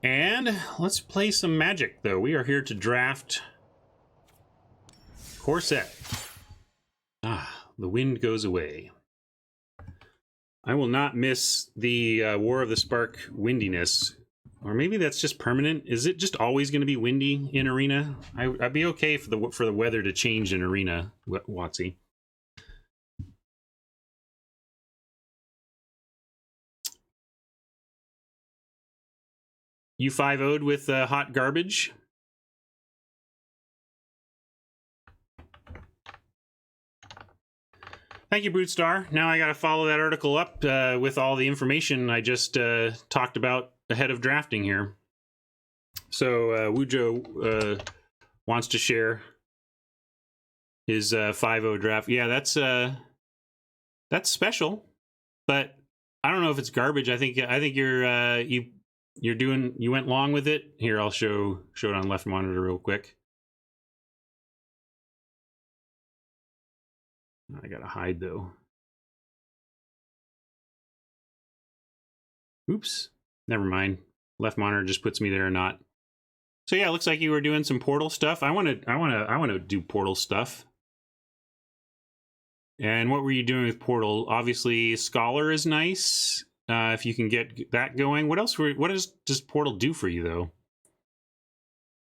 And let's play some Magic, though. We are here to draft core set. Ah, the wind goes away. I will not miss the War of the Spark windiness. Or maybe that's just permanent. Is it just always going to be windy in Arena? I'd be okay for the weather to change in Arena, Watsy. You 5-0'd with hot garbage. Thank you, Broodstar. Now I got to follow that article up with all the information I just talked about ahead of drafting here. So Wujo wants to share his 5-0 draft. Yeah, that's special, but I don't know if it's garbage. I think you went long with it. Here, I'll show it on left monitor real quick. I gotta hide though. Oops, never mind. Left monitor just puts me there or not. So yeah, it looks like you were doing some Portal stuff. I want to do Portal stuff. And what were you doing with Portal? Obviously, Scholar is nice. If you can get that going. What else? What does Portal do for you though?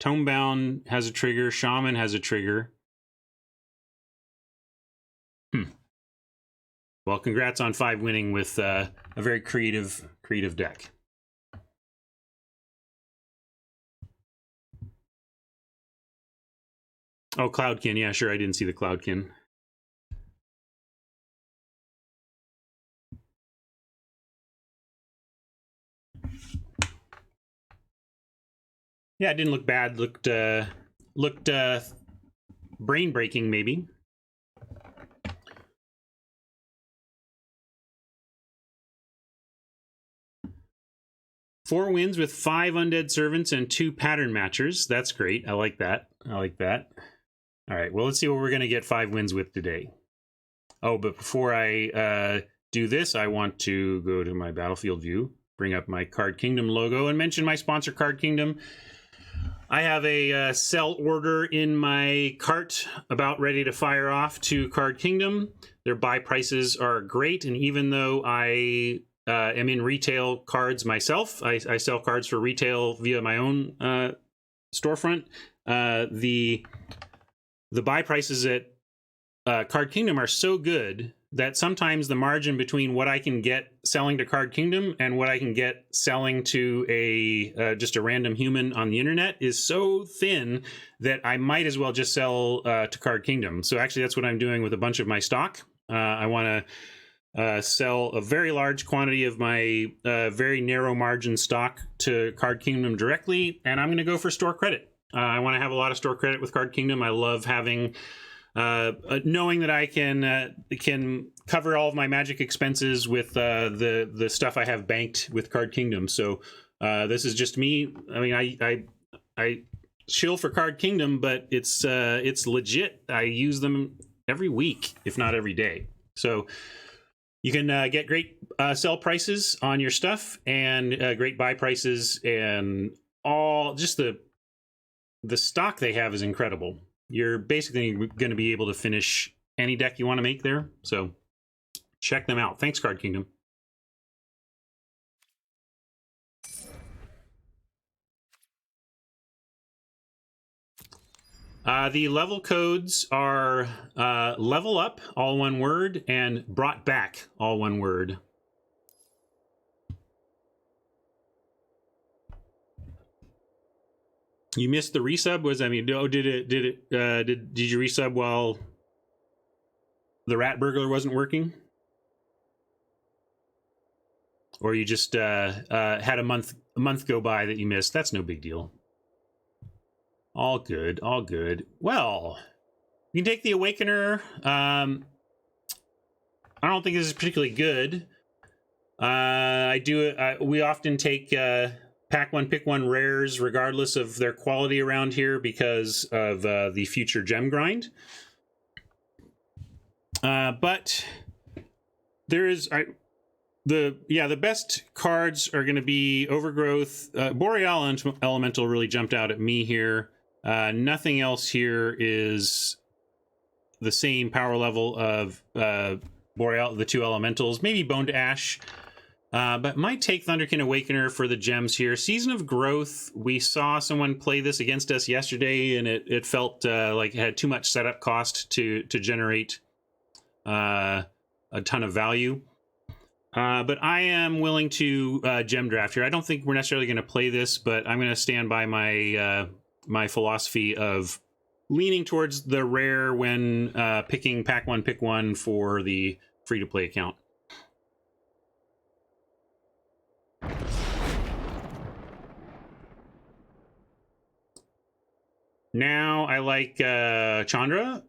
Tomebound has a trigger. Shaman has a trigger. Well, congrats on 5 winning with a very creative deck. Oh, Cloudkin. Yeah, sure. I didn't see the Cloudkin. Yeah, it didn't look bad. Looked brain breaking, maybe. Four wins with 5 Undead Servants and 2 Pattern Matchers. That's great. I like that. I like that. All right, well, let's see what we're going to get 5 wins with today. Oh, but before I do this, I want to go to my Battlefield view, bring up my Card Kingdom logo, and mention my sponsor, Card Kingdom. I have a sell order in my cart about ready to fire off to Card Kingdom. Their buy prices are great, and even though I am in retail cards myself, I sell cards for retail via my own storefront. The buy prices at Card Kingdom are so good that sometimes the margin between what I can get selling to Card Kingdom and what I can get selling to just a random human on the internet is so thin that I might as well just sell to Card Kingdom. So actually, that's what I'm doing with a bunch of my stock. I want to sell a very large quantity of my very narrow margin stock to Card Kingdom directly, and I'm going to go for store credit. I want to have a lot of store credit with Card Kingdom. I love having knowing that I can cover all of my Magic expenses with the stuff I have banked with Card Kingdom. So this is just me. I mean, I shill for Card Kingdom, but it's legit. I use them every week, if not every day. So you can get great sell prices on your stuff and great buy prices, and all just the stock they have is incredible. You're basically going to be able to finish any deck you want to make there. So check them out. Thanks, Card Kingdom. The level codes are level up, all one word, and brought back, all one word. You missed the resub? Did you resub while the Rat Burglar wasn't working? Or you just had a month go by that you missed? That's no big deal. All good, all good. Well, you can take the Awakener. I don't think this is particularly good. We often take pack one, pick one rares, regardless of their quality around here, because of the future gem grind. But there is the best cards are going to be Overgrowth. Boreal Elemental really jumped out at me here. Nothing else here is the same power level of Boreal, the two elementals. Maybe Bone to Ash. But might take Thunderkin Awakener for the gems here. Season of Growth, we saw someone play this against us yesterday, and it felt like it had too much setup cost to generate a ton of value. But I am willing to gem draft here. I don't think we're necessarily going to play this, but I'm going to stand by my my philosophy of leaning towards the rare when picking pack one, pick one for the free-to-play account. Now I like Chandra.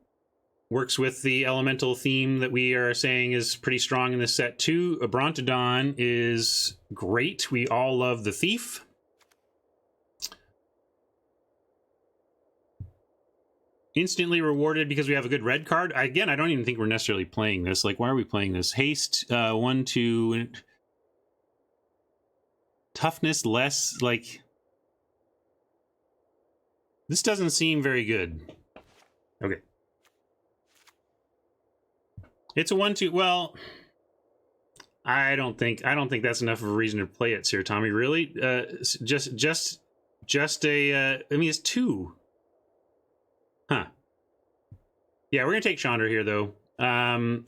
Works with the elemental theme that we are saying is pretty strong in this set too. Brontodon is great. We all love the Thief. Instantly rewarded because we have a good red card. Again, I don't even think we're necessarily playing this. Like, why are we playing this? Haste, 1, 2... Toughness, less, like... This doesn't seem very good. Okay. It's a 1-2. Well, I don't think that's enough of a reason to play it, Sir Tommy. Really? Just a. I mean, it's 2. Huh. Yeah, we're gonna take Chandra here, though. I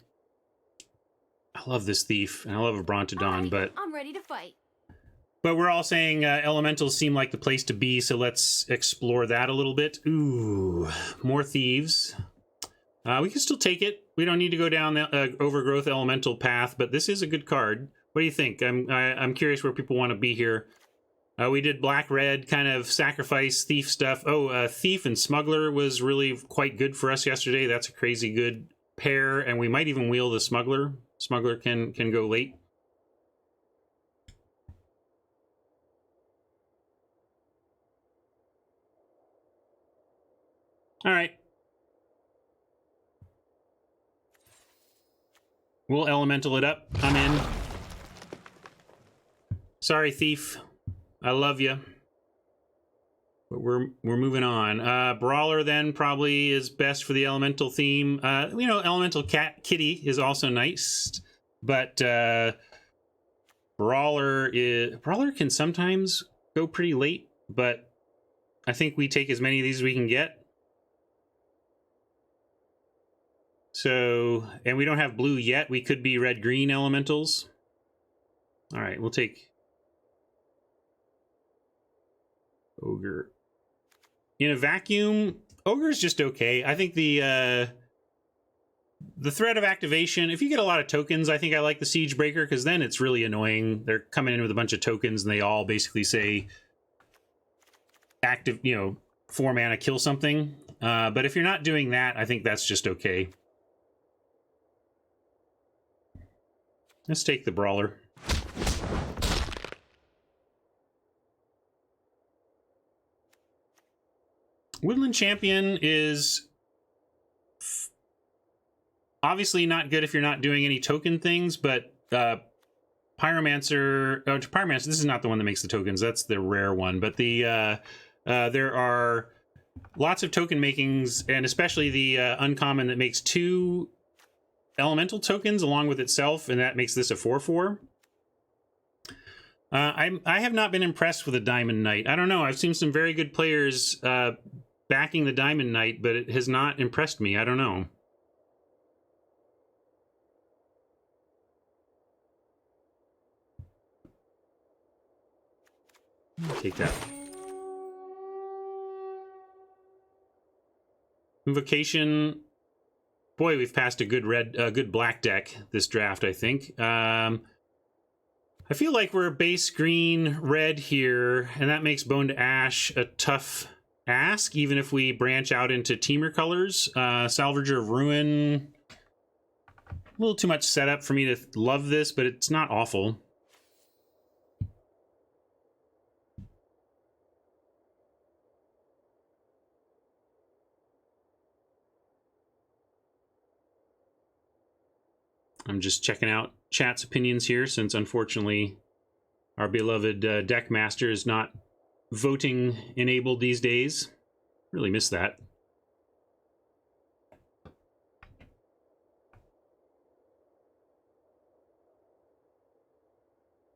love this Thief, and I love a Brontodon, right, but I'm ready to fight. But we're all saying elementals seem like the place to be, so let's explore that a little bit. Ooh, more thieves. We can still take it. We don't need to go down the Overgrowth Elemental path, but this is a good card. What do you think? I'm curious where people want to be here. We did black-red kind of sacrifice thief stuff. Oh, Thief and Smuggler was really quite good for us yesterday. That's a crazy good pair, and we might even wheel the Smuggler. Smuggler can go late. All right. We'll elemental it up. I'm in. Sorry, Thief. I love you. But we're moving on. Brawler then probably is best for the elemental theme. You know, Elemental Kitty is also nice, but Brawler can sometimes go pretty late, but I think we take as many of these as we can get. So, and we don't have blue yet. We could be red-green elementals. All right, we'll take Ogre. In a vacuum, Ogre's just okay. I think the threat of activation, if you get a lot of tokens, I think I like the Siege Breaker, because then it's really annoying. They're coming in with a bunch of tokens, and they all basically say active, 4 mana, kill something. But if you're not doing that, I think that's just okay. Let's take the Brawler. Woodland Champion is obviously not good if you're not doing any token things, but Pyromancer, this is not the one that makes the tokens, that's the rare one, but there are lots of token makings, and especially the uncommon that makes 2 elemental tokens along with itself, and that makes this a 4/4. I have not been impressed with the Diamond Knight. I don't know. I've seen some very good players backing the Diamond Knight, but it has not impressed me. I don't know. Take that. Invocation. Boy, we've passed a good black deck this draft, I think. I feel like we're base green red here, and that makes Bone to Ash a tough ask, even if we branch out into teamer colors. Salvager of Ruin, a little too much setup for me to love this, but it's not awful. I'm just checking out chat's opinions here, since unfortunately our beloved deck master is not voting enabled these days. Really miss that.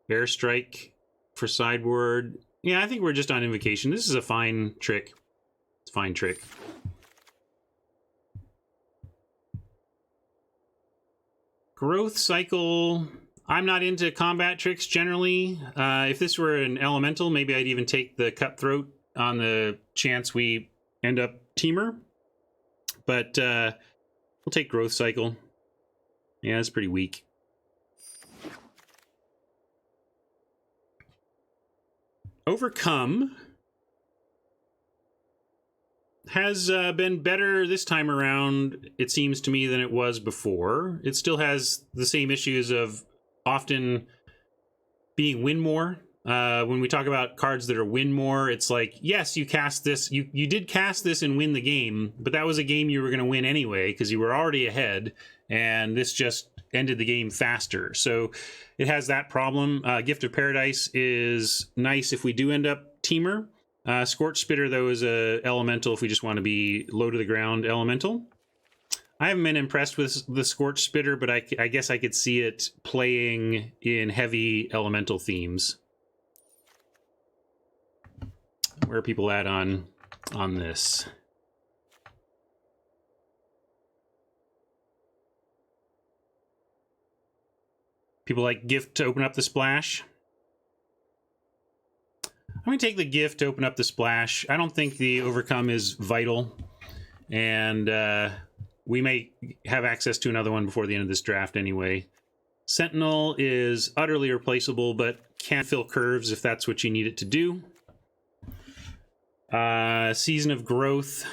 Airstrike for sideboard. Yeah, I think we're just on Invocation. This is a fine trick. It's a fine trick. Growth cycle. I'm not into combat tricks generally. If this were an elemental, maybe I'd even take the Cutthroat on the chance we end up Teamer. But we'll take growth cycle. Yeah, it's pretty weak. Overcome has been better this time around, it seems to me, than it was before. It still has the same issues of often being win more. When we talk about cards that are win more, it's like, yes, you cast this, you did cast this and win the game, but that was a game you were going to win anyway because you were already ahead, and this just ended the game faster. So it has that problem. Gift of Paradise is nice if we do end up Teamer. Scorch Spitter, though, is a elemental if we just want to be low to the ground elemental. I haven't been impressed with the Scorch Spitter, but I guess I could see it playing in heavy elemental themes. Where are people at on this? People like Gift to open up the splash. I'm going to take the Gift to open up the splash. I don't think the Overcome is vital. And we may have access to another one before the end of this draft anyway. Sentinel is utterly replaceable, but can fill curves if that's what you need it to do. Season of Growth.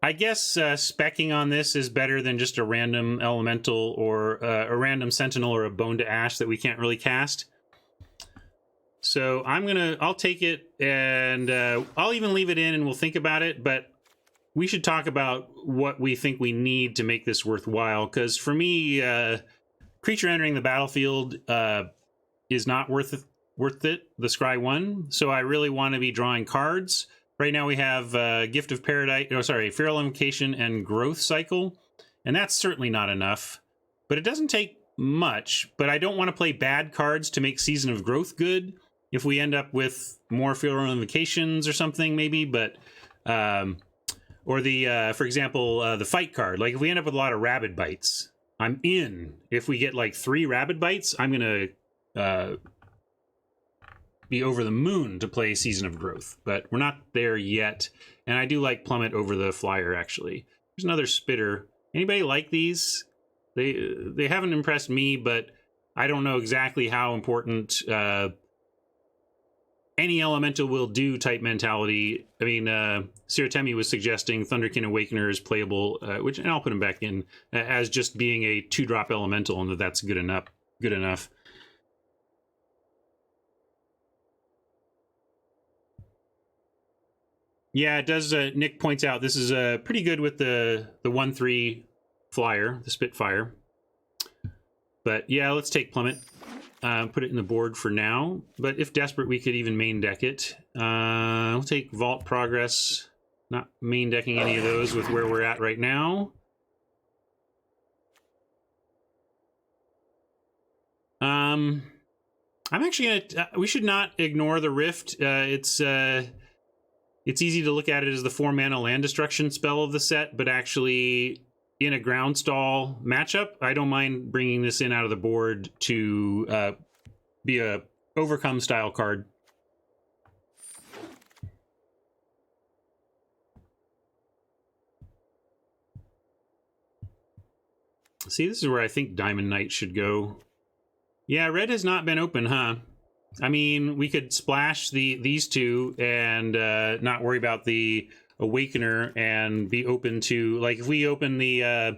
I guess speccing on this is better than just a random elemental or a random sentinel or a bone to ash that we can't really cast. So I'll take it, and I'll even leave it in and we'll think about it, but we should talk about what we think we need to make this worthwhile, because for me, creature entering the battlefield is not worth it, the Scry 1, so I really want to be drawing cards. Right now we have Gift of Paradise, Feral Invocation and Growth Cycle, and that's certainly not enough. But it doesn't take much, but I don't want to play bad cards to make Season of Growth good. If we end up with more Feral Invocations or something, maybe, but... or the, for example, the Fight card. Like, if we end up with a lot of Rabid Bites, I'm in. If we get, like, 3 Rabid Bites, I'm going to... be over the moon to play Season of Growth, but we're not there yet. And I do like Plummet over the Flyer, actually. There's another Spitter. Anybody like these? They haven't impressed me, but I don't know exactly how important any elemental will do type mentality. I mean, Siratemi was suggesting Thunderkin Awakener is playable, and I'll put him back in as just being a 2-drop elemental, and that's good enough. Yeah, it does. Nick points out this is pretty good with the 1/3 Flyer, the Spitfire. But yeah, let's take Plummet. Put it in the board for now. But if desperate, we could even main deck it. We'll take Vault Progress. Not main decking any of those with where we're at right now. I'm actually gonna. We should not ignore the Rift. It's easy to look at it as the 4-mana land destruction spell of the set, but actually in a ground stall matchup, I don't mind bringing this in out of the board to be a Overcome style card. See, this is where I think Diamond Knight should go. Yeah, red has not been open, huh? I mean, we could splash these two and not worry about the Awakener and be open to, like, if we open the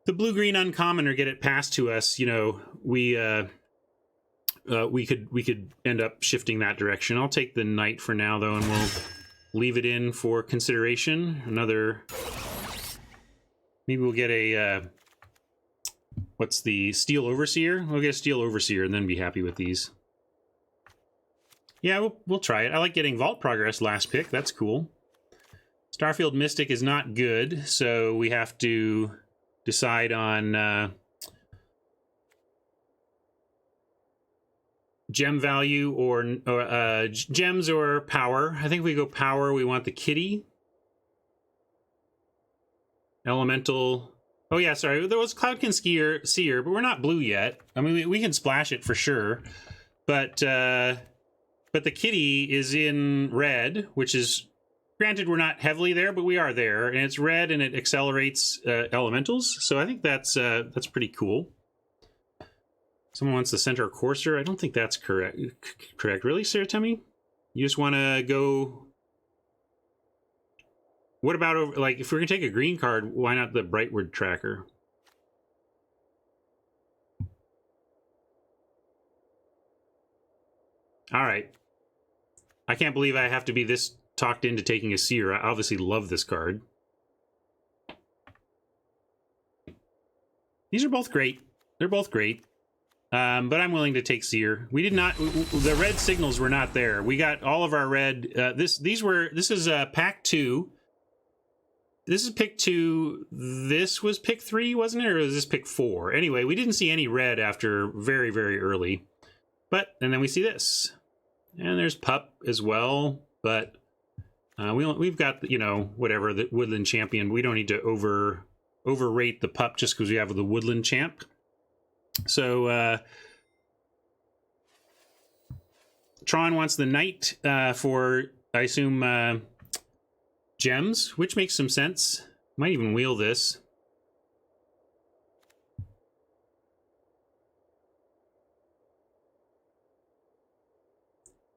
blue-green uncommon or get it passed to us, you know, we could end up shifting that direction. I'll take the Knight for now, though, and we'll leave it in for consideration. Another Maybe we'll get a, what's the Steel Overseer? We'll get a Steel Overseer and then be happy with these. Yeah, we'll try it. I like getting Vault Progress last pick. That's cool. Starfield Mystic is not good, so we have to decide on gem value or gems or power. I think if we go power, we want the kitty. Elemental. Oh yeah, sorry. There was Cloudkin Seer, but we're not blue yet. I mean, we can splash it for sure, but the kitty is in red, which is, granted, we're not heavily there, but we are there, and it's red and it accelerates elementals. So I think that's pretty cool. Someone wants the Centaur Courser. I don't think that's correct. Really, Saratemi? You just want to go... What about, over, like, if we're going to take a green card, why not the Brightwood Tracker? All right. I can't believe I have to be this talked into taking a Seer. I obviously love this card. These are both great. They're both great. But I'm willing to take Seer. We did not... The red signals were not there. We got all of our red... This is pack 2. This is pick 2. This was pick 3, wasn't it? Or was this pick 4? Anyway, we didn't see any red after very, very early. And then we see this. And there's Pup as well. But we've got, you know, whatever, the Woodland Champion. We don't need to overrate the Pup just because we have the Woodland Champ. So, Tron wants the Knight for, I assume, gems, which makes some sense. Might even wheel this.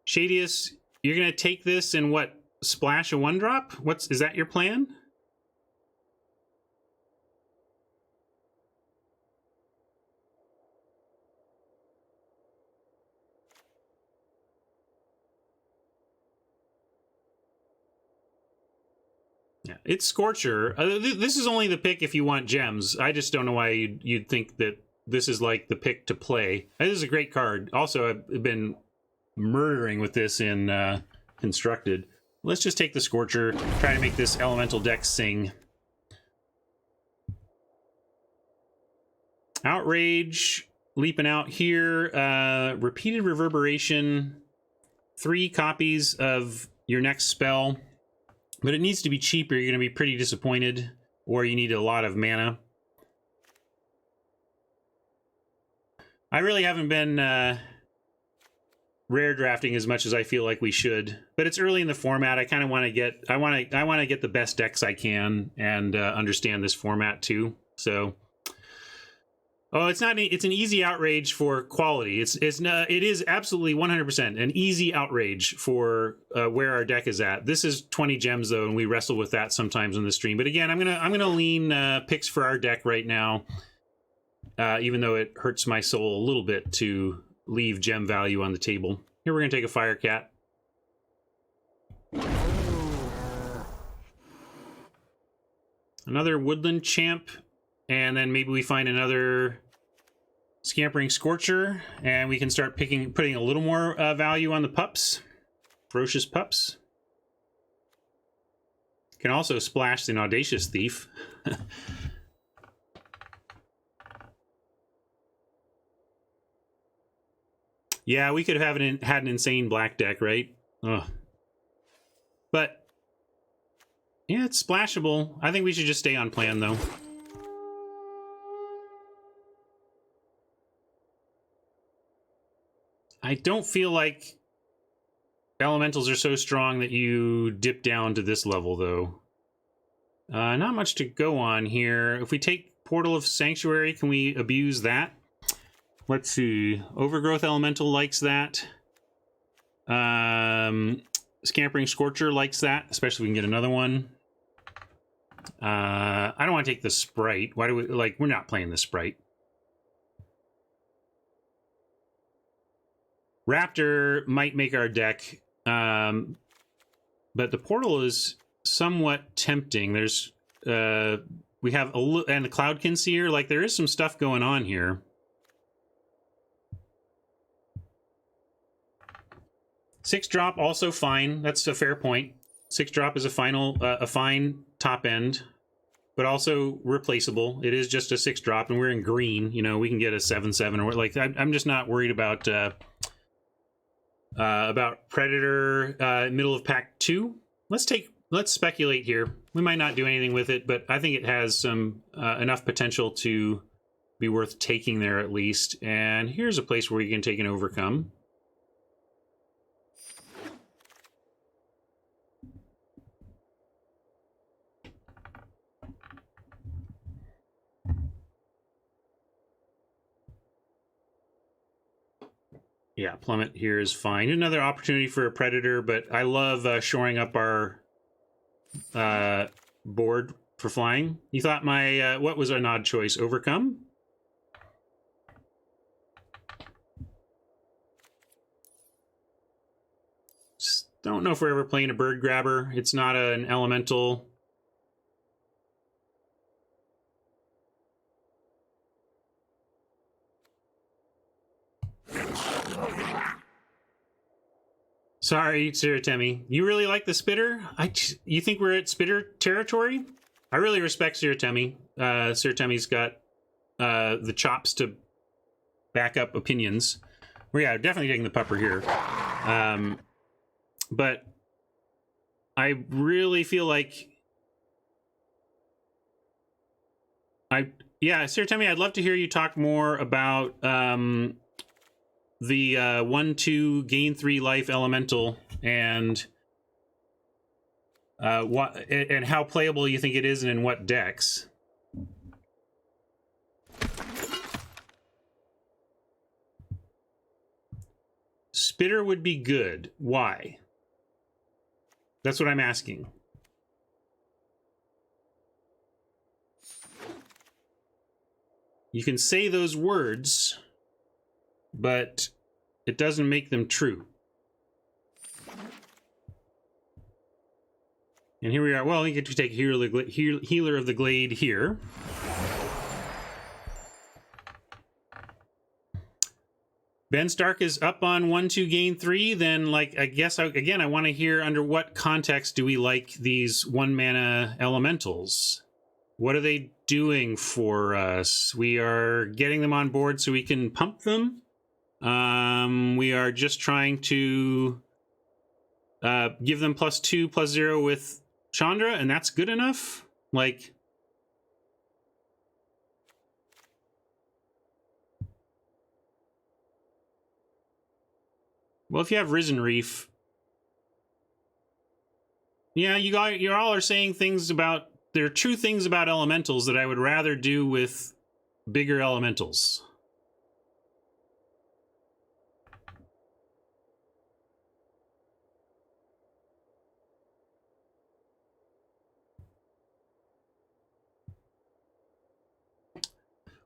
Shadius, you're going to take this and what, splash a 1-drop? Is that your plan? Yeah, it's Scorcher. This is only the pick if you want gems. I just don't know why you'd think that this is like the pick to play. This is a great card. Also, I've been murdering with this in Constructed. Let's just take the Scorcher, try to make this elemental deck sing. Outrage, leaping out here. Repeated Reverberation, 3 copies of your next spell. But it needs to be cheaper. You're going to be pretty disappointed, or you need a lot of mana. I really haven't been rare drafting as much as I feel like we should, but it's early in the format. I kind of want to get I want to get the best decks I can and understand this format too. So, oh, it's not. It's an easy outrage for quality. It is absolutely 100% an easy outrage for where our deck is at. This is 20 gems though, and we wrestle with that sometimes on the stream. But again, I'm gonna lean picks for our deck right now, even though it hurts my soul a little bit to leave gem value on the table. Here we're gonna take a Firecat. Another Woodland Champ, and then maybe we find another Scampering Scorcher, and we can start putting a little more value on the pups. Ferocious Pups. Can also splash an Audacious Thief. Yeah, we could have had an insane black deck, right? Ugh. But yeah, it's splashable. I think we should just stay on plan, though. I don't feel like elementals are so strong that you dip down to this level, though. Not much to go on here. If we take Portal of Sanctuary, can we abuse that? Let's see. Overgrowth Elemental likes that. Scampering Scorcher likes that, especially if we can get another one. I don't want to take the Sprite. Why do we, like, we're not playing the Sprite. Raptor might make our deck, but the Portal is somewhat tempting. There's we have and the Cloudkin Seer. Like, there is some stuff going on here. Six drop also fine. That's a fair point. Six drop is a fine top end, but also replaceable. It is just a six drop, and we're in green. You know, we can get a 7/7 or like. I'm just not worried about Predator middle of pack 2. Let's speculate here. We might not do anything with it, but I think it has some enough potential to be worth taking there at least. And here's a place where you can take an Overcome. Yeah, Plummet here is fine. Another opportunity for a Predator, but I love shoring up our board for flying. You thought my, what was an odd choice? Overcome? Just don't know if we're ever playing a Bird Grabber. It's not an elemental. Sorry, Siratemi. You really like the Spitter? You think we're at Spitter territory? I really respect Siratemi. Siratemi's got the chops to back up opinions. Well, yeah, definitely taking the Pupper here. But I really feel like... Yeah, Siratemi, I'd love to hear you talk more about... the 1/2 gain 3 life elemental and what and how playable you think it is and in what decks. Spitter would be good. Why? That's what I'm asking. You can say those words, but it doesn't make them true. And here we are. Well, we get to take Healer of the Glade here. Ben Stark is up on 1/2 gain 3. Then, like, I guess, again, I want to hear under what context do we like these 1-mana elementals? What are they doing for us? We are getting them on board so we can pump them. We are just trying to give them +2/+0 with Chandra, and that's good enough? Like... Well, if you have Risen Reef... Yeah, you all are saying things about... There are true things about elementals that I would rather do with bigger elementals.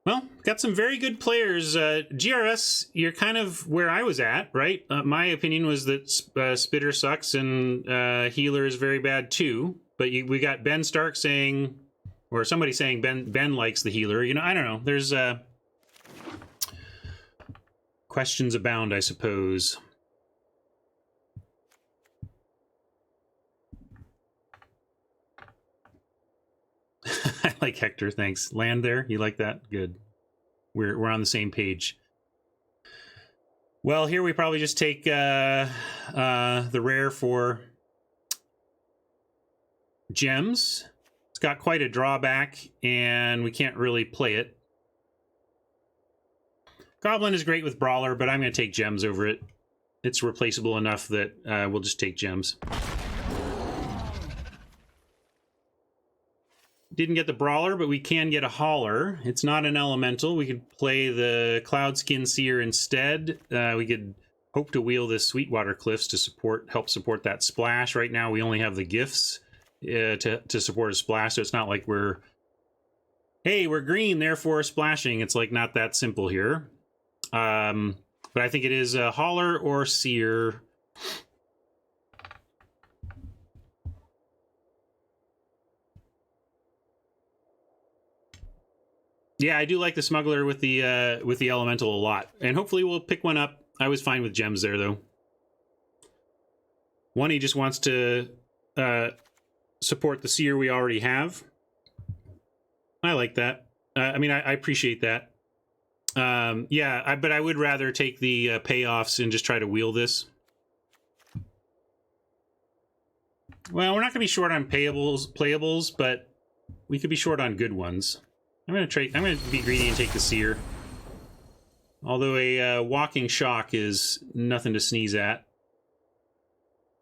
Well, got some very good players. GRS, you're kind of where I was at, right? My opinion was that Spitter sucks and Healer is very bad too. But we got Ben Stark saying, or somebody saying Ben likes the Healer. You know, I don't know. There's questions abound, I suppose. I like Hector, thanks. Land there? You like that? Good. We're on the same page. Well, here we probably just take the rare for gems. It's got quite a drawback, and we can't really play it. Goblin is great with Brawler, but I'm going to take gems over it. It's replaceable enough that we'll just take gems. Didn't get the Brawler, but we can get a Hauler. It's not an elemental. We could play the Cloudskin Seer instead. We could hope to wheel this Sweetwater Cliffs to help support that splash. Right now, we only have the gifts to support a splash, so it's not like hey, we're green, therefore splashing. It's like not that simple here. But I think it is a Hauler or Seer. Yeah, I do like the smuggler with the elemental a lot, and hopefully we'll pick one up. I was fine with gems there though. One, he just wants to support the seer we already have. I like that. I mean, I appreciate that. Yeah, but I would rather take the payoffs and just try to wheel this. Well, we're not going to be short on playables, but we could be short on good ones. I'm going to be greedy and take the seer. Although a walking shock is nothing to sneeze at.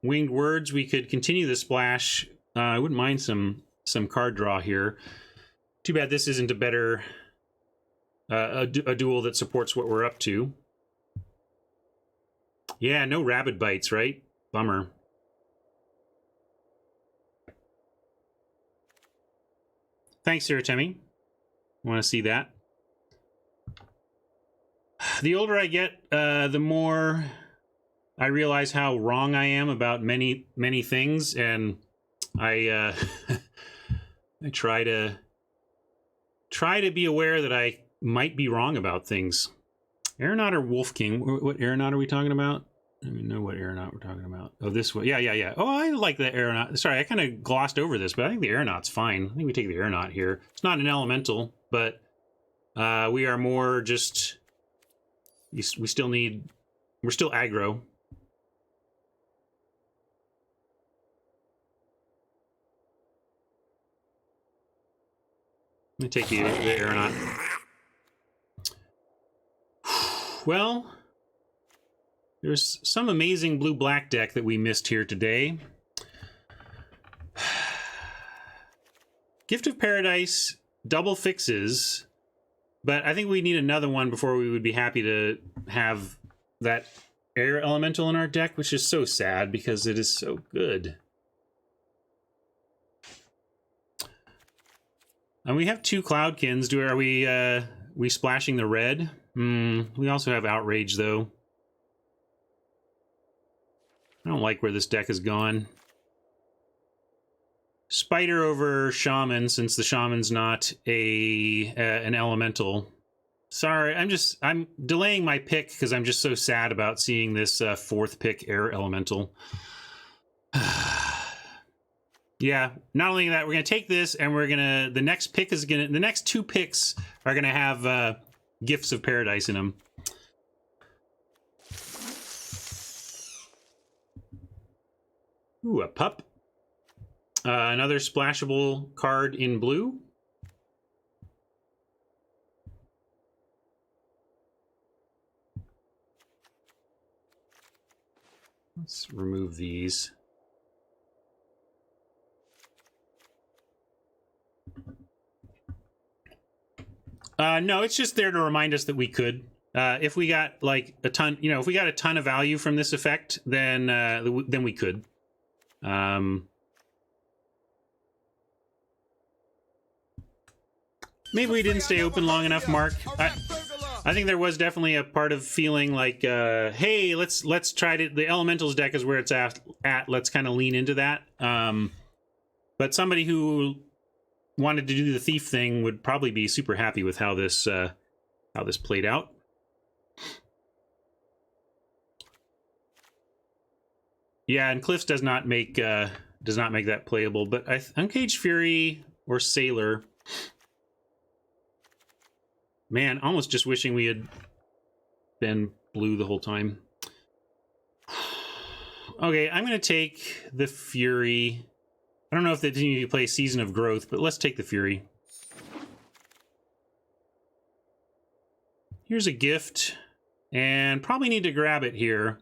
Winged words, we could continue the splash. I wouldn't mind some card draw here. Too bad this isn't a better a duel that supports what we're up to. Yeah, no rabid bites, right? Bummer. Thanks, Siratemi. Want to see that? The older I get, the more I realize how wrong I am about many things, and I I try to be aware that I might be wrong about things. Aeronaut or Wolf King? What Aeronaut are we talking about? I don't even know what Aeronaut we're talking about. Oh, this one. Yeah. Oh, I like the Aeronaut. Sorry, I kind of glossed over this, but I think the Aeronaut's fine. I think we take the Aeronaut here. It's not an elemental, but we are more just... we still need... we're still aggro. Let me take the Aeronaut. Well, there's some amazing blue-black deck that we missed here today. Gift of Paradise, double fixes, but I think we need another one before we would be happy to have that air elemental in our deck, which is so sad because it is so good. And we have 2 Cloudkins. Are we splashing the red? We also have Outrage, though. I don't like where this deck has gone. Spider over Shaman, since the Shaman's not an elemental. Sorry, I'm delaying my pick because I'm just so sad about seeing this 4th pick air elemental. Yeah, not only that, we're gonna take this and the next 2 picks are gonna have Gifts of Paradise in them. Ooh, a pup. Another splashable card in blue. Let's remove these. No, it's just there to remind us that we could. If we got like a ton, if we got a ton of value from this effect, then we could. Maybe we didn't stay open long enough, Mark. I think there was definitely a part of feeling like, hey, let's try to. The Elementals deck is where it's at. Let's kind of lean into that. But somebody who wanted to do the thief thing would probably be super happy with how this played out. Yeah, and Cliffs does not make that playable, but Uncaged Fury or Sailor. Man, almost just wishing we had been blue the whole time. Okay, I'm going to take the Fury. I don't know if they need to play Season of Growth, but let's take the Fury. Here's a gift, and probably need to grab it here.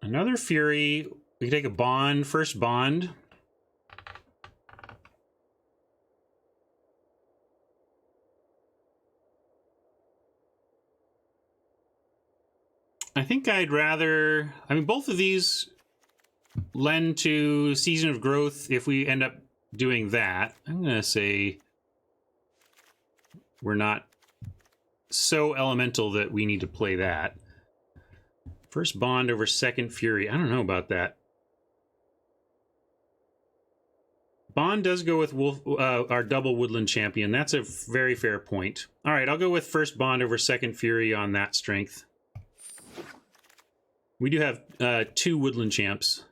Another Fury. We can take a bond, first bond. I think I'd rather... I mean, both of these lend to Season of Growth if we end up doing that. I'm going to say we're not so elemental that we need to play that. First bond over second fury. I don't know about that. Bond does go with Wolf, our double woodland champion. That's a very fair point. All right, I'll go with first bond over second fury on that strength. We do have 2 woodland champs.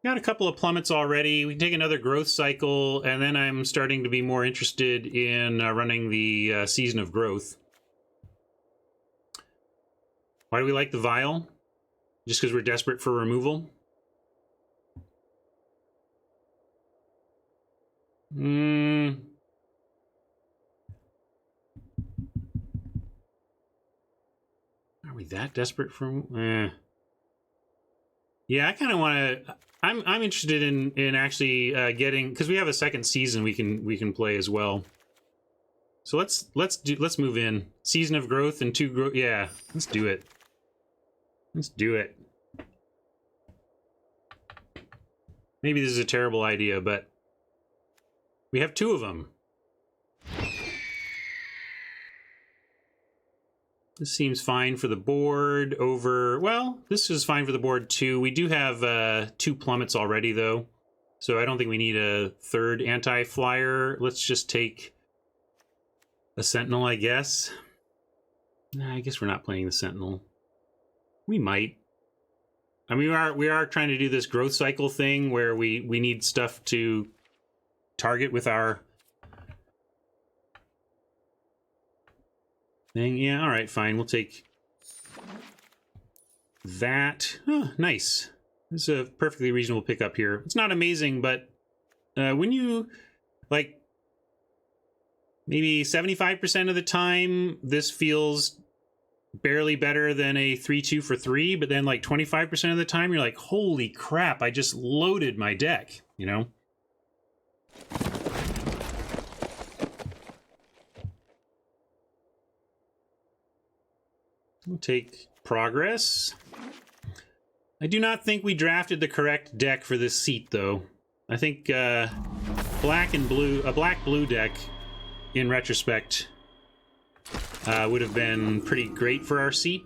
Got a couple of plummets already. We can take another growth cycle, and then I'm starting to be more interested in running the Season of Growth. Why do we like the Vial? Just because we're desperate for removal? Are we that desperate for... Yeah, I kind of want to... I'm interested in actually getting, because we have a second season we can play as well. So let's move in Season of Growth and 2 growth. Yeah, let's do it. Let's do it. Maybe this is a terrible idea, but we have 2 of them. This seems fine for the board over... Well, this is fine for the board too. We do have 2 plummets already, though. So I don't think we need a 3rd anti-flyer. Let's just take a Sentinel, I guess. Nah, I guess we're not playing the Sentinel. We might. I mean, we are trying to do this growth cycle thing where we need stuff to target with our... thing. Yeah, all right, fine. We'll take that. Oh, nice. This is a perfectly reasonable pickup here. It's not amazing, but when you, like, maybe 75% of the time, this feels barely better than a 3-2 for 3, but then, like, 25% of the time, you're like, holy crap, I just loaded my deck, you know? We'll take progress. I do not think we drafted the correct deck for this seat, though. I think black and blue, a black-blue deck, in retrospect, would have been pretty great for our seat.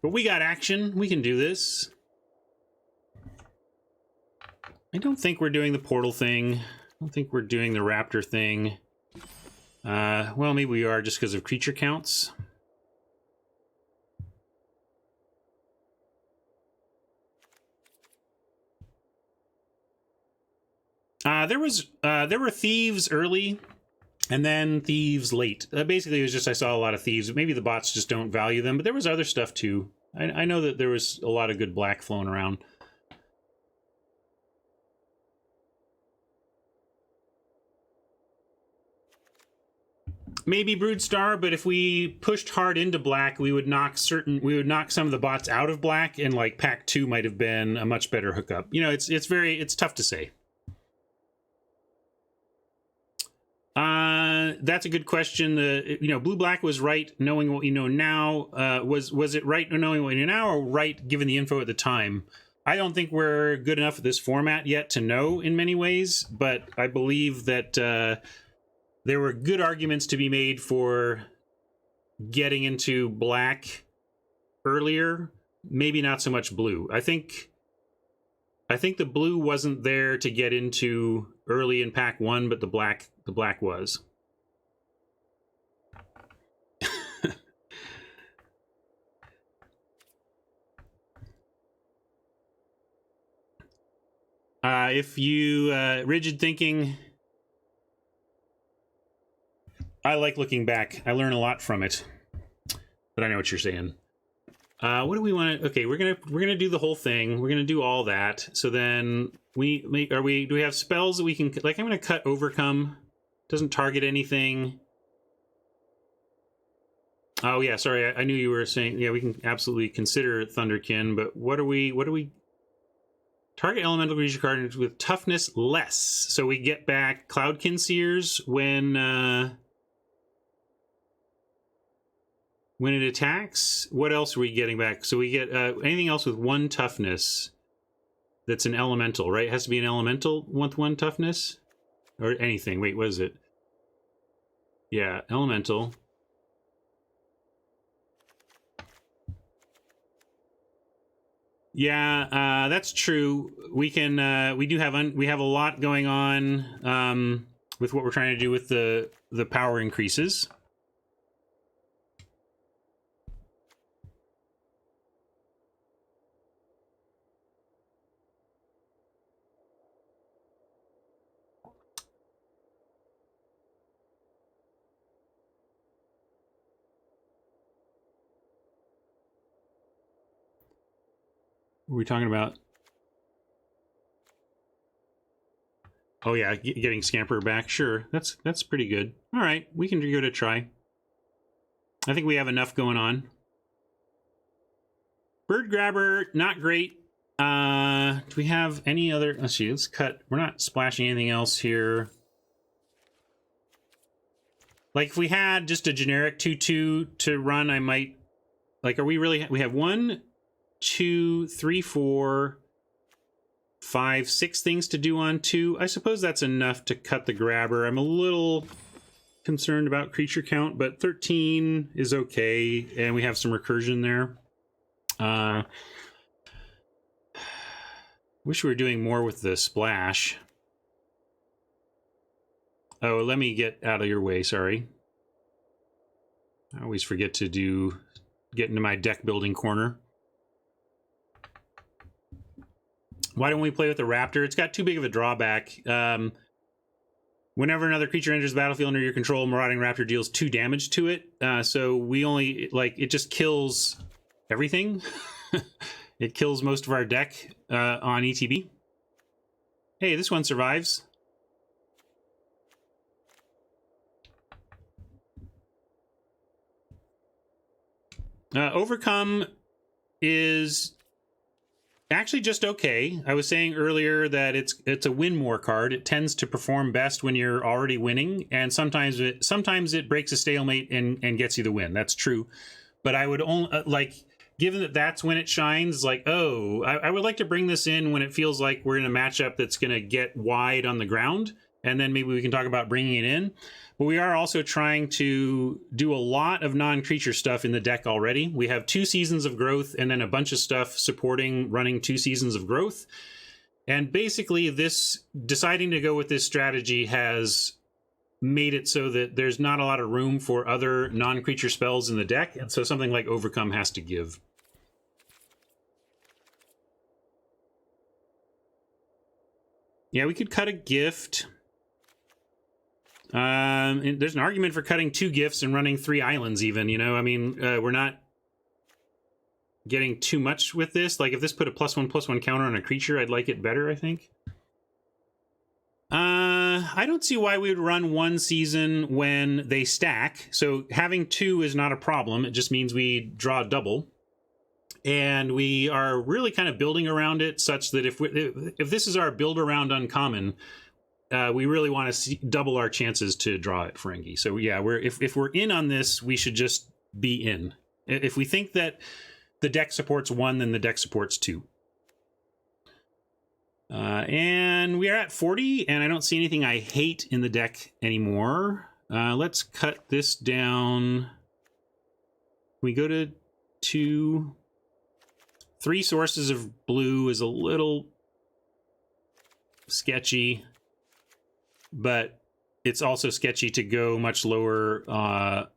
But we got action. We can do this. I don't think we're doing the portal thing. I don't think we're doing the raptor thing. Well, maybe we are just because of creature counts. There were thieves early, and then thieves late. Basically, it was just I saw a lot of thieves. Maybe the bots just don't value them, but there was other stuff too. I know that there was a lot of good black flowing around. Maybe Broodstar, but if we pushed hard into black, we would knock some of the bots out of black, and like pack 2 might have been a much better hookup. You know, it's tough to say. That's a good question. Blue black was right knowing what you know now. Was it right knowing what you know now, or right given the info at the time? I don't think we're good enough at this format yet to know in many ways, but I believe that there were good arguments to be made for getting into black earlier. Maybe not so much blue. I think the blue wasn't there to get into early in pack 1, but the black was. If you rigid thinking, I like looking back. I learn a lot from it, but I know what you're saying. What do we want to? Okay, we're gonna do the whole thing. We're gonna do all that. So then do we have spells that we can, like, I'm gonna cut Overcome. Doesn't target anything. Oh yeah, sorry. I knew you were saying, yeah, we can absolutely consider Thunderkin, but what do we? Target elemental creature card with toughness less. So we get back Cloudkin Seers when it attacks. What else are we getting back? So we get anything else with 1 toughness that's an elemental, right? It has to be an elemental with 1 toughness? Or anything. Wait, what is it? Yeah, elemental. Yeah, that's true. We can we have a lot going on with what we're trying to do with the power increases. What are we talking about? Oh yeah, getting Scamper back. Sure, that's pretty good. All right, we can give it a try. I think we have enough going on. Bird Grabber, not great. Do we have any other? Let's see. Let's cut. We're not splashing anything else here. Like if we had just a generic 2/2 to run, I might. Like, are we really? We have 1, 2, 3, 4, 5, 6 things to do on 2. I suppose that's enough to cut the grabber. I'm a little concerned about creature count, but 13 is okay, and we have some recursion there. Wish we were doing more with the splash. Oh, let me get out of your way, sorry. I always forget to get into my deck building corner. Why don't we play with the Raptor? It's got too big of a drawback. Whenever another creature enters the battlefield under your control, Marauding Raptor deals 2 damage to it. So we only, like, it just kills everything. It kills most of our deck on ETB. Hey, this one survives. Overcome is actually just okay. I was saying earlier that it's a win more card. It tends to perform best when you're already winning, and sometimes it breaks a stalemate and gets you the win. That's true. But I would only like, given that that's when it shines, like, oh, I would like to bring this in when it feels like we're in a matchup that's going to get wide on the ground, and then maybe we can talk about bringing it in. But we are also trying to do a lot of non-creature stuff in the deck already. We have 2 Seasons of Growth and then a bunch of stuff supporting running 2 Seasons of Growth. And basically this, deciding to go with this strategy has made it so that there's not a lot of room for other non-creature spells in the deck. And so something like Overcome has to give. Yeah, we could cut a gift. And there's an argument for cutting 2 gifts and running 3 islands even, you know? I mean, we're not getting too much with this. Like, if this put a +1/+1 counter on a creature, I'd like it better, I think. I don't see why we would run 1 season when they stack. So having 2 is not a problem. It just means we draw double. And we are really kind of building around it such that if this is our build around uncommon, we really want to double our chances to draw it, Ferengi. So yeah, if we're in on this, we should just be in. If we think that the deck supports 1, then the deck supports 2. And we are at 40, and I don't see anything I hate in the deck anymore. Let's cut this down. We go to 2. 3 sources of blue is a little sketchy, but it's also sketchy to go much lower on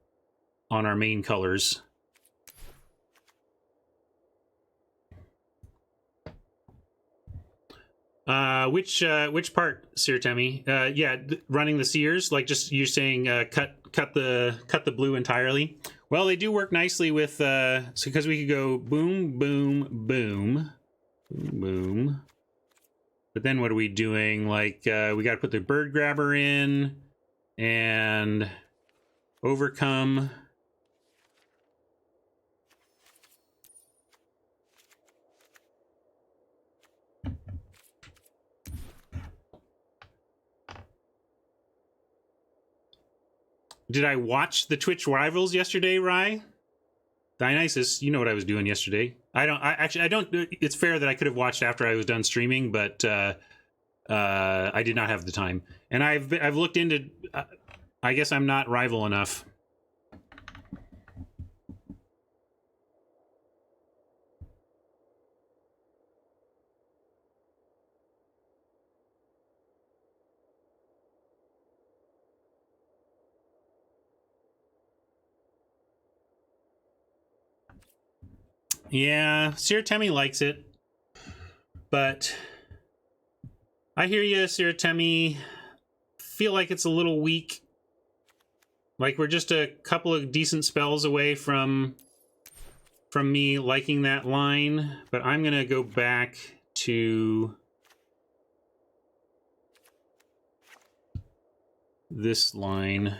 our main colors. Which part, Sir Temi? Yeah, running the seers, like just you're saying cut the blue entirely. Well, they do work nicely with so because we could go boom, boom, boom, boom, boom. But then what are we doing? Like we got to put the bird grabber in and overcome. Did I watch the Twitch Rivals yesterday, Rye? Dionysus, you know what I was doing yesterday. I don't. It's fair that I could have watched after I was done streaming, but I did not have the time. And I've looked into. I guess I'm not rival enough. Yeah, Siratemi likes it. But I hear you, Siratemi. Feel like it's a little weak. Like we're just a couple of decent spells away from me liking that line. But I'm going to go back to this line.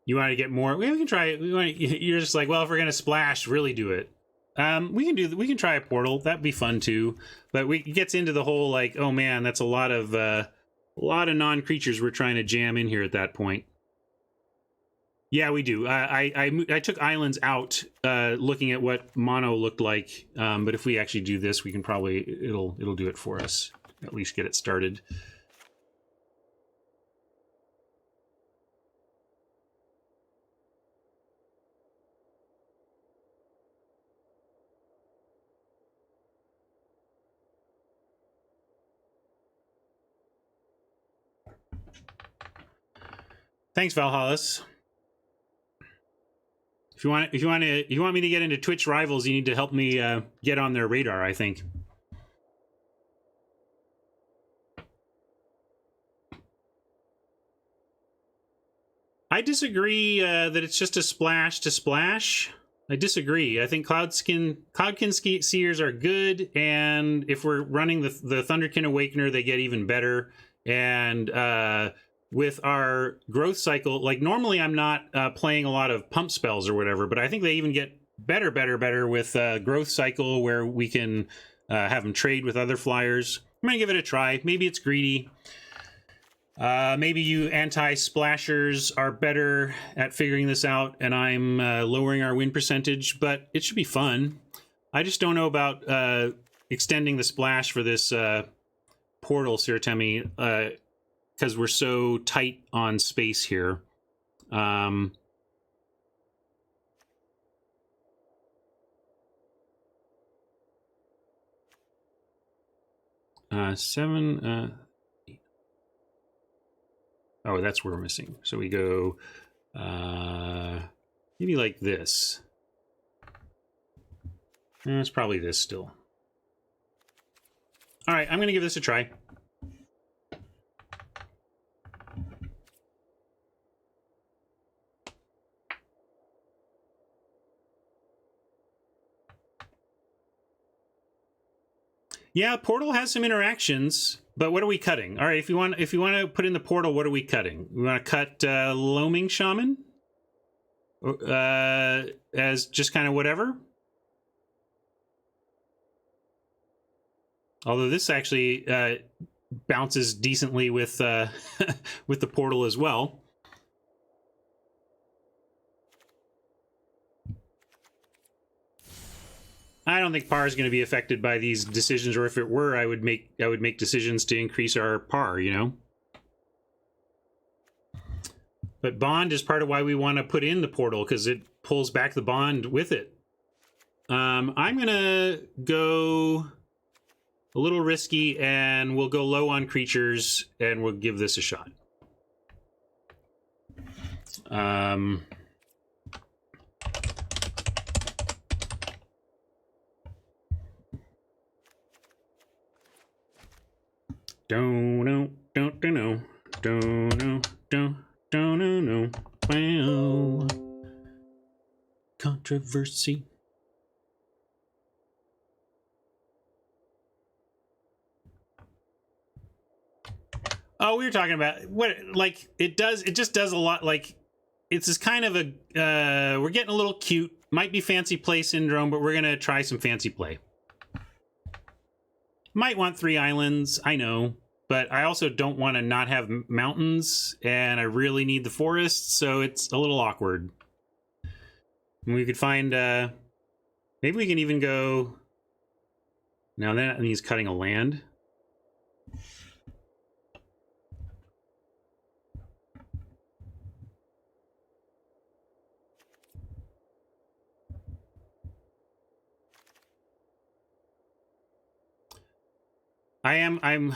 You want to get more? We can try it. You're just like, well, if we're gonna splash, really do it. We can try a portal. That'd be fun too. But it gets into the whole like, oh man, that's a lot of non-creatures we're trying to jam in here at that point. Yeah, we do. I took islands out, looking at what mono looked like. But if we actually do this, we can probably it'll do it for us. At least get it started. Thanks, Valhallis. If you want me to get into Twitch rivals, you need to help me get on their radar, I think. I disagree that it's just a splash to splash. I disagree. I think Cloudkin Seers are good, and if we're running the Thunderkin Awakener, they get even better. And with our growth cycle, like normally I'm not playing a lot of pump spells or whatever, but I think they even get better with growth cycle, where we can have them trade with other flyers. I'm gonna give it a try. Maybe it's greedy. Maybe you anti-splashers are better at figuring this out, and I'm lowering our win percentage, but it should be fun. I just don't know about extending the splash for this portal, Siratemi, because we're so tight on space here. 7... Oh, that's where we're missing. So we go maybe like this. It's probably this still. All right, I'm going to give this a try. Yeah, portal has some interactions, but what are we cutting? All right, if you want to put in the portal, what are we cutting? We want to cut Loaming Shaman as just kind of whatever. Although this actually bounces decently with with the portal as well. I don't think par is going to be affected by these decisions, or if it were, I would make decisions to increase our par, you know. But bond is part of why we want to put in the portal, because it pulls back the bond with it. I'm gonna go a little risky, and we'll go low on creatures, and we'll give this a shot. Don't know. Wow. Controversy. Oh, we were talking about what, like, it just does a lot. Like, it's this kind of a, we're getting a little cute. Might be fancy play syndrome, but we're going to try some fancy play. Might want 3 islands, I know, but I also don't want to not have mountains, and I really need the forest, so it's a little awkward. And we could find, maybe we can even go, now that means cutting a land. I'm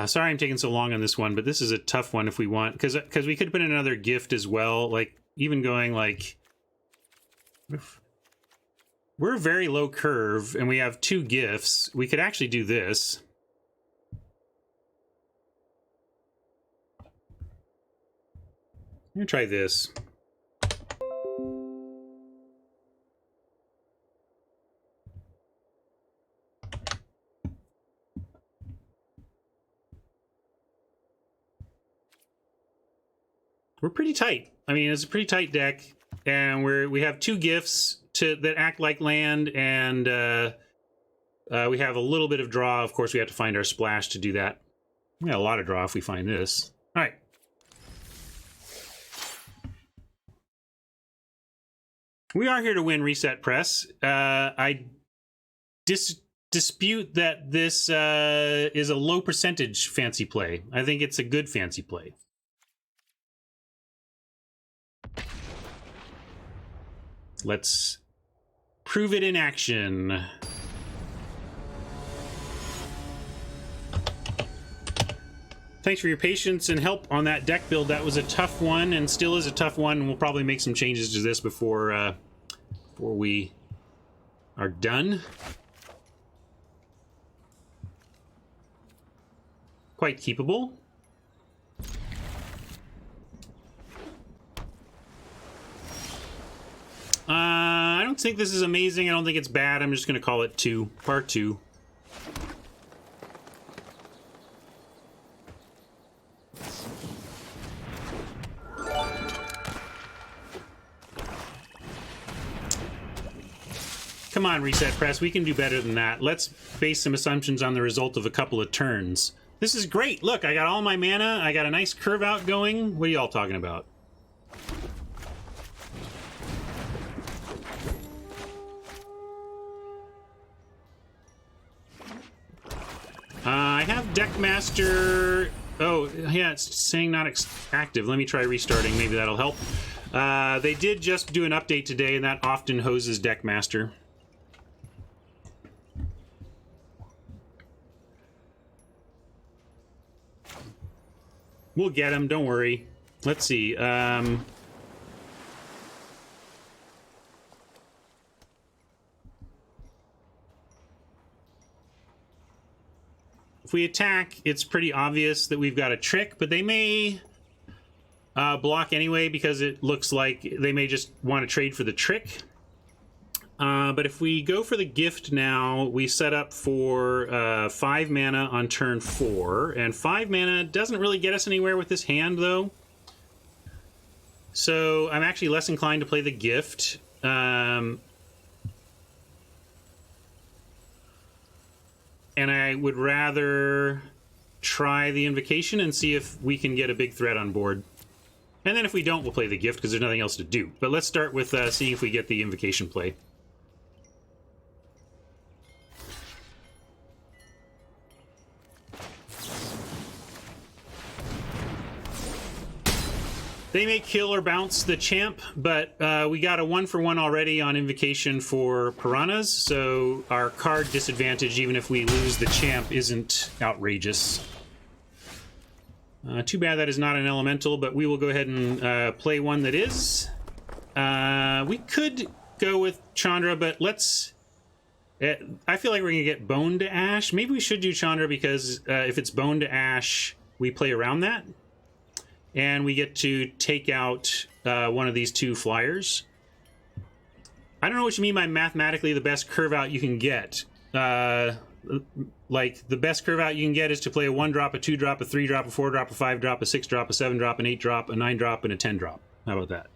sorry I'm taking so long on this one, but this is a tough one if we want, because we could put in another gift as well, like even going like, we're very low curve and we have 2 gifts. We could actually do this. I'm gonna try this. We're pretty tight. I mean, it's a pretty tight deck, and we have 2 gifts that act like land, and we have a little bit of draw. Of course, we have to find our splash to do that. We got a lot of draw if we find this. All right. We are here to win, Reset Press. I dispute that this is a low percentage fancy play. I think it's a good fancy play. Let's prove it in action. Thanks for your patience and help on that deck build. That was a tough one and still is a tough one. And we'll probably make some changes to this before we are done. Quite keepable. I don't think this is amazing. I don't think it's bad. I'm just going to call it 2. Part 2. Come on, Reset Press. We can do better than that. Let's base some assumptions on the result of a couple of turns. This is great. Look, I got all my mana. I got a nice curve out going. What are y'all talking about? I have Deckmaster. Oh, yeah, it's saying not active. Let me try restarting. Maybe that'll help. They did just do an update today, and that often hoses Deckmaster. We'll get him, don't worry. Let's see. If we attack, it's pretty obvious that we've got a trick, but they may block anyway because it looks like they may just want to trade for the trick. But if we go for the gift now, we set up for 5 mana on turn 4, and 5 mana doesn't really get us anywhere with this hand, though. So I'm actually less inclined to play the gift. And I would rather try the invocation and see if we can get a big threat on board. And then if we don't, we'll play the gift because there's nothing else to do. But let's start with seeing if we get the invocation play. They may kill or bounce the champ, but we got a 1-for-1 already on invocation for piranhas, so our card disadvantage, even if we lose the champ, isn't outrageous. Too bad that is not an elemental, but we will go ahead and play one that is. We could go with Chandra, but let's... I feel like we're going to get Bone to Ash. Maybe we should do Chandra because if it's Bone to Ash, we play around that. And we get to take out one of these 2 flyers. I don't know what you mean by mathematically the best curve out you can get. Like, the best curve out you can get is to play a 1-drop, a 2-drop, a 3-drop, a 4-drop, a 5-drop, a 6-drop, a 7-drop, an 8-drop, a 9-drop, and a 10-drop. How about that?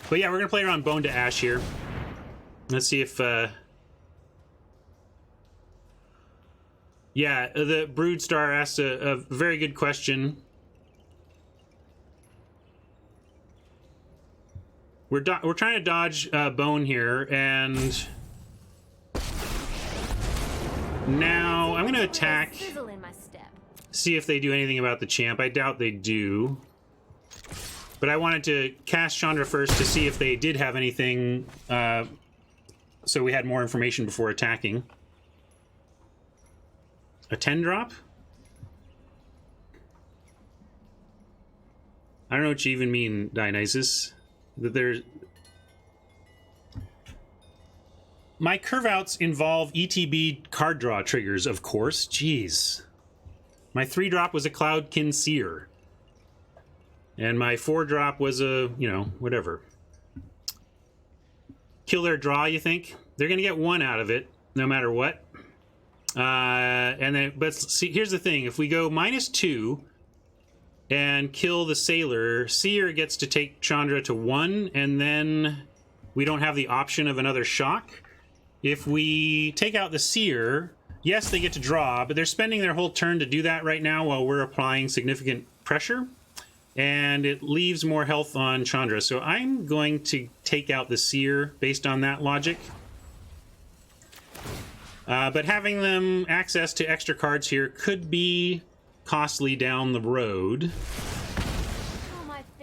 But yeah, we're going to play around Bone to Ash here. Let's see if... Yeah, the Broodstar asked a very good question. We're trying to dodge Bone here, and now I'm going to attack, see if they do anything about the champ. I doubt they do, but I wanted to cast Chandra first to see if they did have anything, so we had more information before attacking. A 10 drop? I don't know what you even mean, Dionysus. That there's... My curve outs involve ETB card draw triggers, of course. Jeez. My 3 drop was a Cloudkin Seer. And my 4 drop was a, you know, whatever. Kill their draw, you think? They're going to get 1 out of it, no matter what. And then, but see, here's the thing. If we go -2 and kill the Sailor, Seer gets to take Chandra to 1, and then we don't have the option of another shock. If we take out the Seer, yes, they get to draw, but they're spending their whole turn to do that right now while we're applying significant pressure. And it leaves more health on Chandra. So I'm going to take out the Seer based on that logic. But having them access to extra cards here could be costly down the road.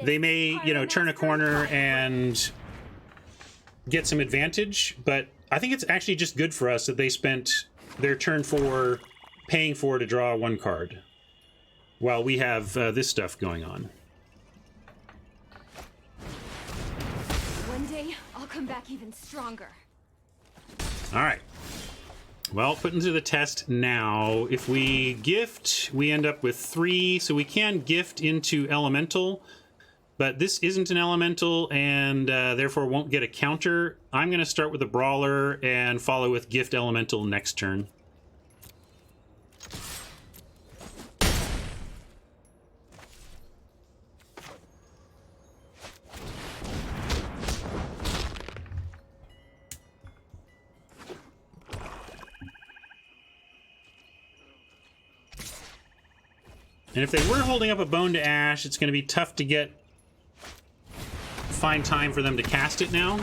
They may, you know, turn a corner and get some advantage, but I think it's actually just good for us that they spent their turn 4 paying 4 to draw 1 card while we have this stuff going on. One day, I'll come back even stronger. All right. Well, putting to the test now. If we gift, we end up with 3, so we can gift into Elemental, but this isn't an Elemental and therefore won't get a counter. I'm going to start with a Brawler and follow with Gift Elemental next turn. And if they were holding up a Bone to Ash, it's going to be tough to find time for them to cast it now.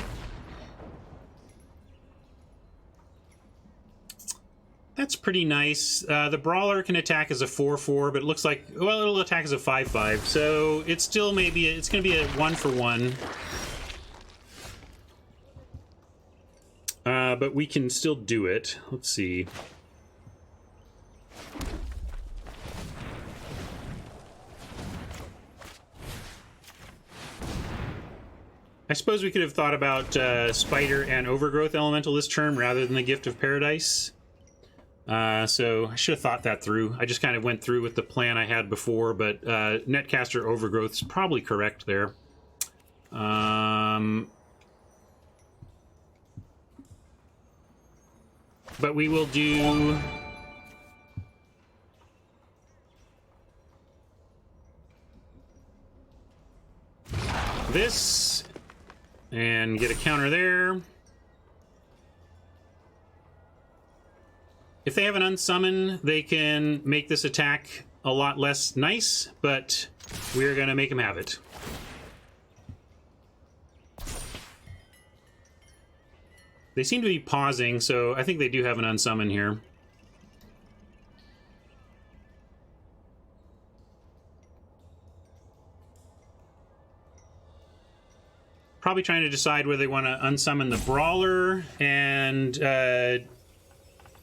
That's pretty nice. The Brawler can attack as a 4/4, but it looks like, well, it'll attack as a 5/5. So it's still maybe, it's going to be a 1-for-1. But we can still do it. Let's see. I suppose we could have thought about Spider and Overgrowth Elemental this turn rather than the Gift of Paradise. So I should have thought that through. I just kind of went through with the plan I had before, but Netcaster Overgrowth is probably correct there. But we will do... this... and get a counter there. If they have an unsummon, they can make this attack a lot less nice, but we're going to make them have it. They seem to be pausing, so I think they do have an unsummon here. Probably trying to decide whether they want to unsummon the Brawler and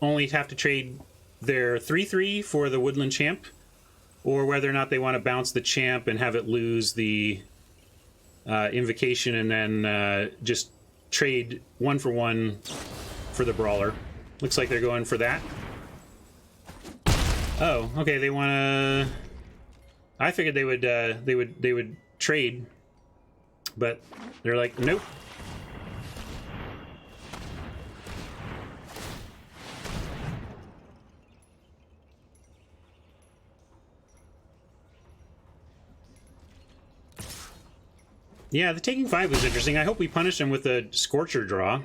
only have to trade their 3/3 for the Woodland Champ, or whether or not they want to bounce the Champ and have it lose the Invocation and then just trade 1-for-1 for the Brawler. Looks like they're going for that. Oh, okay. They want to. I figured they would trade. But they're like, nope. Yeah, the taking 5 was interesting. I hope we punish them with a Scorcher draw.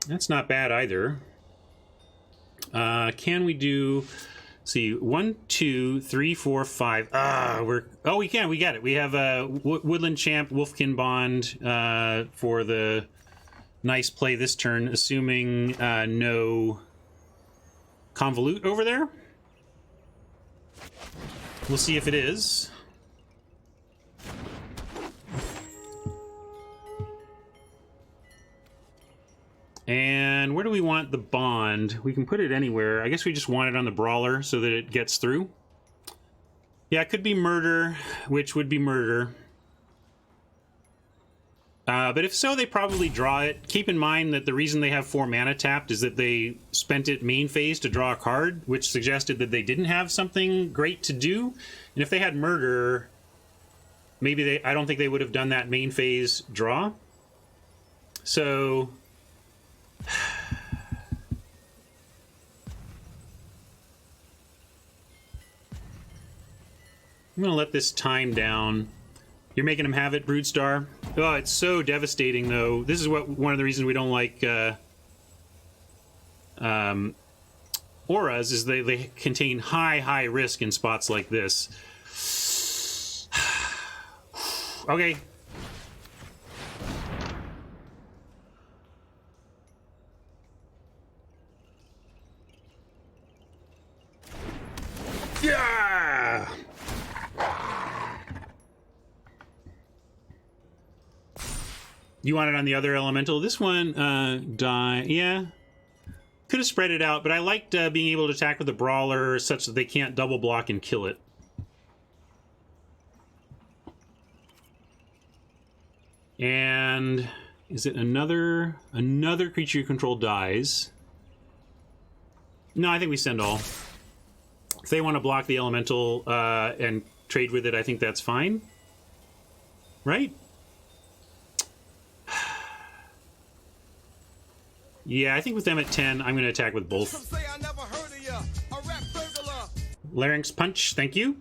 That's not bad either. Can we do... see, 1, 2, 3, 4, 5. We can. We got it. We have a Woodland Champ, Wolfkin Bond for the nice play this turn, assuming no Convolute over there. We'll see if it is. And where do we want the bond? We can put it anywhere. I guess we just want it on the brawler so that it gets through. Yeah, it could be murder, which would be murder. But if so, they probably draw it. Keep in mind that the reason they have 4 mana tapped is that they spent it main phase to draw a card, which suggested that they didn't have something great to do. And if they had murder, maybe I don't think they would have done that main phase draw. So I'm going to let this time down. You're making them have it, Broodstar? Oh, it's so devastating, though. This is one of the reasons we don't like auras, is they contain high risk in spots like this. Okay. Yeah! You want it on the other elemental. This one, die. Yeah. Could have spread it out, but I liked being able to attack with a brawler such that they can't double block and kill it. And is it another creature you control dies? No, I think we send all. If they want to block the elemental and trade with it, I think that's fine. Right? Yeah, I think with them at 10, I'm going to attack with both. Larynx punch, thank you.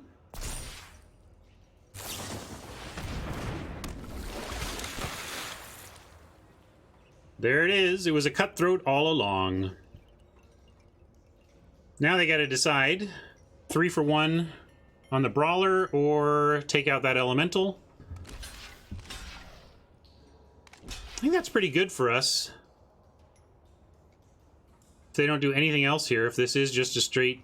There it is. It was a cutthroat all along. Now they got to decide 3 for 1 on the brawler or take out that elemental. I think that's pretty good for us. If they don't do anything else here, if this is just a straight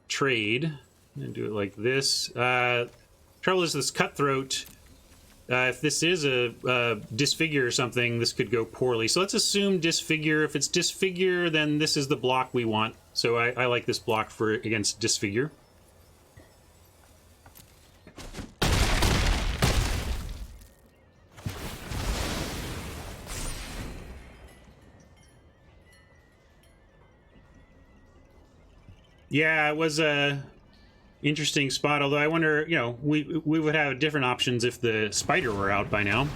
trade, and do it like this. Trouble is this cutthroat. If this is a disfigure or something, this could go poorly. So let's assume disfigure. If it's disfigure, then this is the block we want. So I like this block for against disfigure. Yeah, it was a interesting spot, although I wonder, you know, we would have different options if the spider were out by now.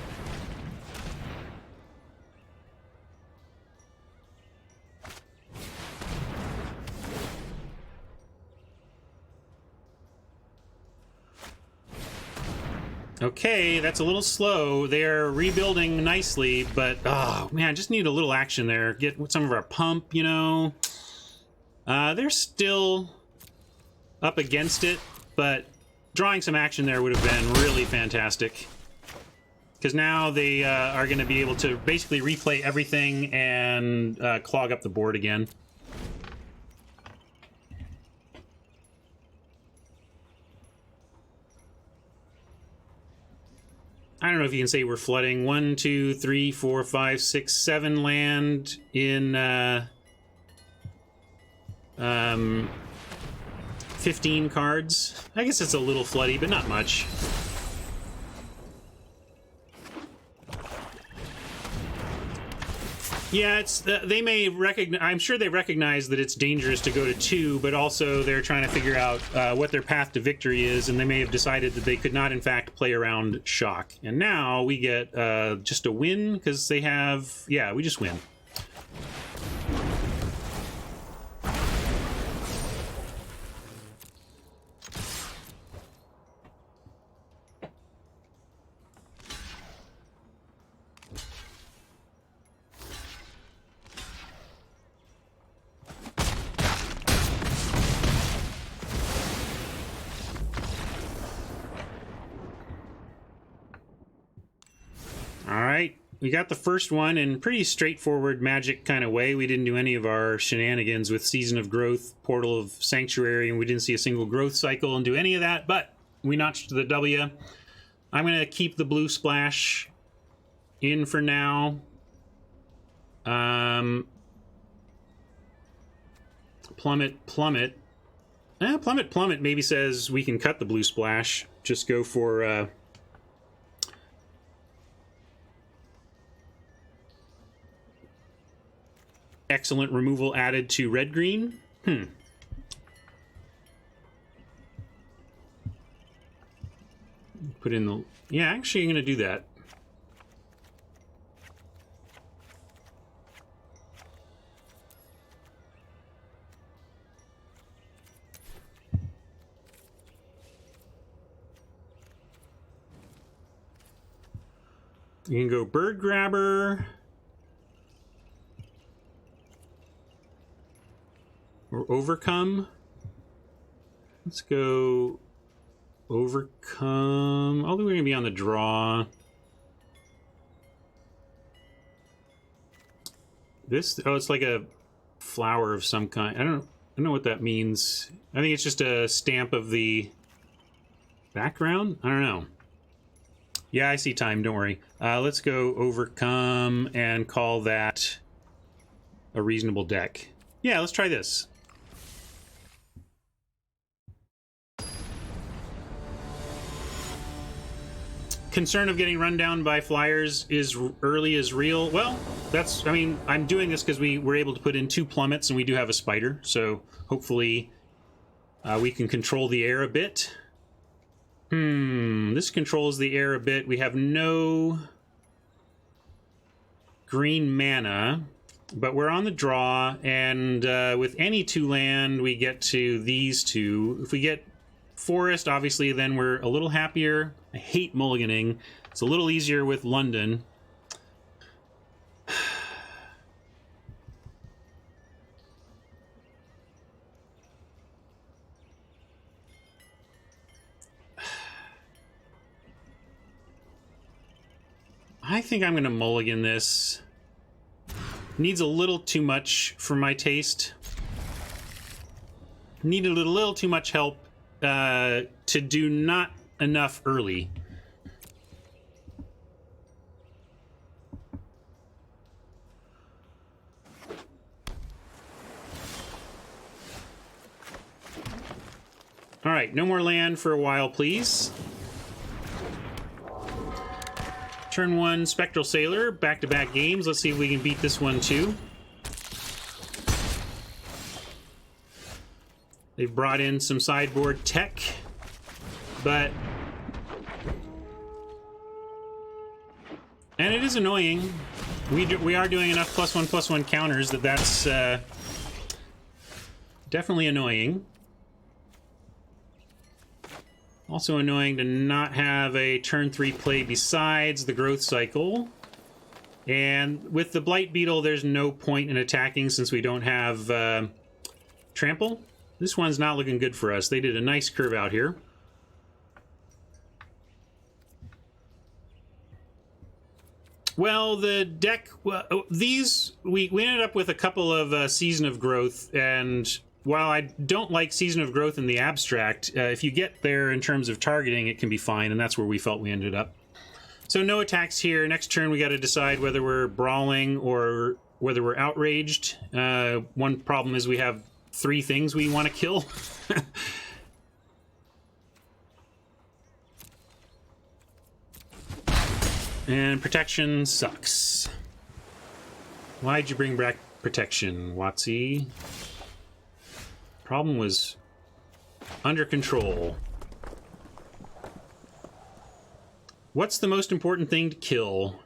Okay, that's a little slow. They're rebuilding nicely, but oh man, just need a little action there. Get some of our pump, you know. They're still up against it, but drawing some action there would have been really fantastic. Because now they are going to be able to basically replay everything and clog up the board again. I don't know if you can say we're flooding. 1, 2, 3, 4, 5, 6, 7 land in 15 cards. I guess it's a little floody, but not much. Yeah, it's they may recognize. I'm sure they recognize that it's dangerous to go to 2, but also they're trying to figure out what their path to victory is, and they may have decided that they could not, in fact, play around shock. And now we get just a win because they have. Yeah, we just win. We got the first one in pretty straightforward Magic kind of way. We didn't do any of our shenanigans with Season of Growth, Portal of Sanctuary, and we didn't see a single growth cycle and do any of that, but we notched the W. I'm going to keep the blue splash in for now. Plummet, plummet. Plummet, plummet maybe says we can cut the blue splash. Just go for excellent removal added to red green. Put in the... Yeah, actually I'm going to do that. You can go Bird Grabber. Or Overcome. Let's go Overcome. Although we're going to be on the draw. This, oh, it's like a flower of some kind. I don't know what that means. I think it's just a stamp of the background. I don't know. Yeah, I see time. Don't worry. Let's go Overcome and call that a reasonable deck. Yeah, let's try this. Concern of getting run down by flyers is early is real. Well, that's, I mean, I'm doing this because we were able to put in 2 plummets and we do have a spider. So hopefully we can control the air a bit. This controls the air a bit. We have no green mana, but we're on the draw, and with any 2 land, we get to these 2. If we get forest, obviously, then we're a little happier. I hate mulliganing. It's a little easier with London. I think I'm going to mulligan this. Needs a little too much for my taste. Needed a little too much help to do not enough early. All right, no more land for a while, please. Turn 1, Spectral Sailor, back-to-back games. Let's see if we can beat this one too. They've brought in some sideboard tech, but... And it is annoying. We are doing enough +1/+1 counters that's definitely annoying. Also annoying to not have a turn 3 play besides the growth cycle. And with the Blight Beetle, there's no point in attacking since we don't have trample. This one's not looking good for us. They did a nice curve out here. Well, the deck... Well, these... We ended up with a couple of Season of Growth, and... While I don't like Season of Growth in the abstract, if you get there in terms of targeting, it can be fine, and that's where we felt we ended up. So no attacks here. Next turn, we got to decide whether we're brawling or whether we're outraged. One problem is we have 3 things we want to kill. And protection sucks. Why'd you bring back protection, Watsy? Problem was under control. What's the most important thing to kill?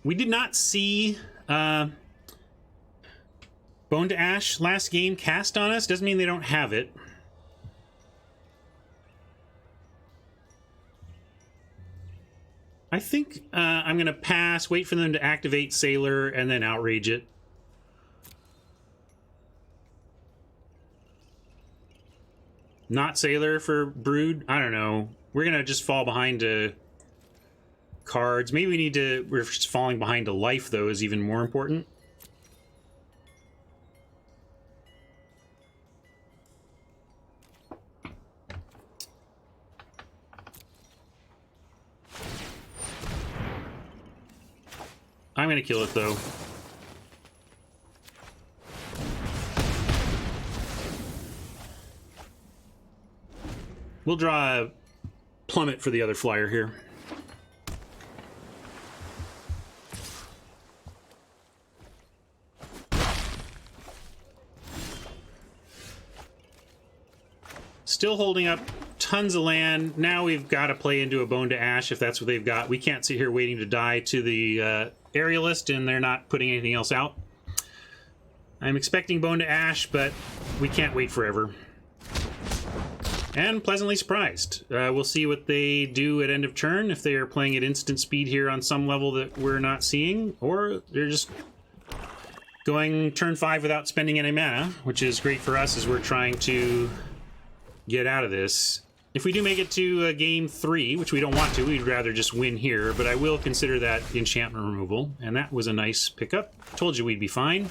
We did not see Bone to Ash last game cast on us. Doesn't mean they don't have it. I think I'm going to pass, wait for them to activate Sailor, and then outrage it. Not Sailor for Brood? I don't know. We're going to just fall behind to cards. Maybe we need to... We're just falling behind to life, though, is even more important. I'm going to kill it, though. We'll draw a plummet for the other flyer here. Still holding up tons of land. Now we've got to play into a Bone to Ash if that's what they've got. We can't sit here waiting to die to the aerialist, and they're not putting anything else out. I'm expecting Bone to Ash, but we can't wait forever. And pleasantly surprised. We'll see what they do at end of turn, if they are playing at instant speed here on some level that we're not seeing, or they're just going turn 5 without spending any mana, which is great for us as we're trying to get out of this. If we do make it to game 3, which we don't want to, we'd rather just win here, but I will consider that enchantment removal, and that was a nice pickup. Told you we'd be fine.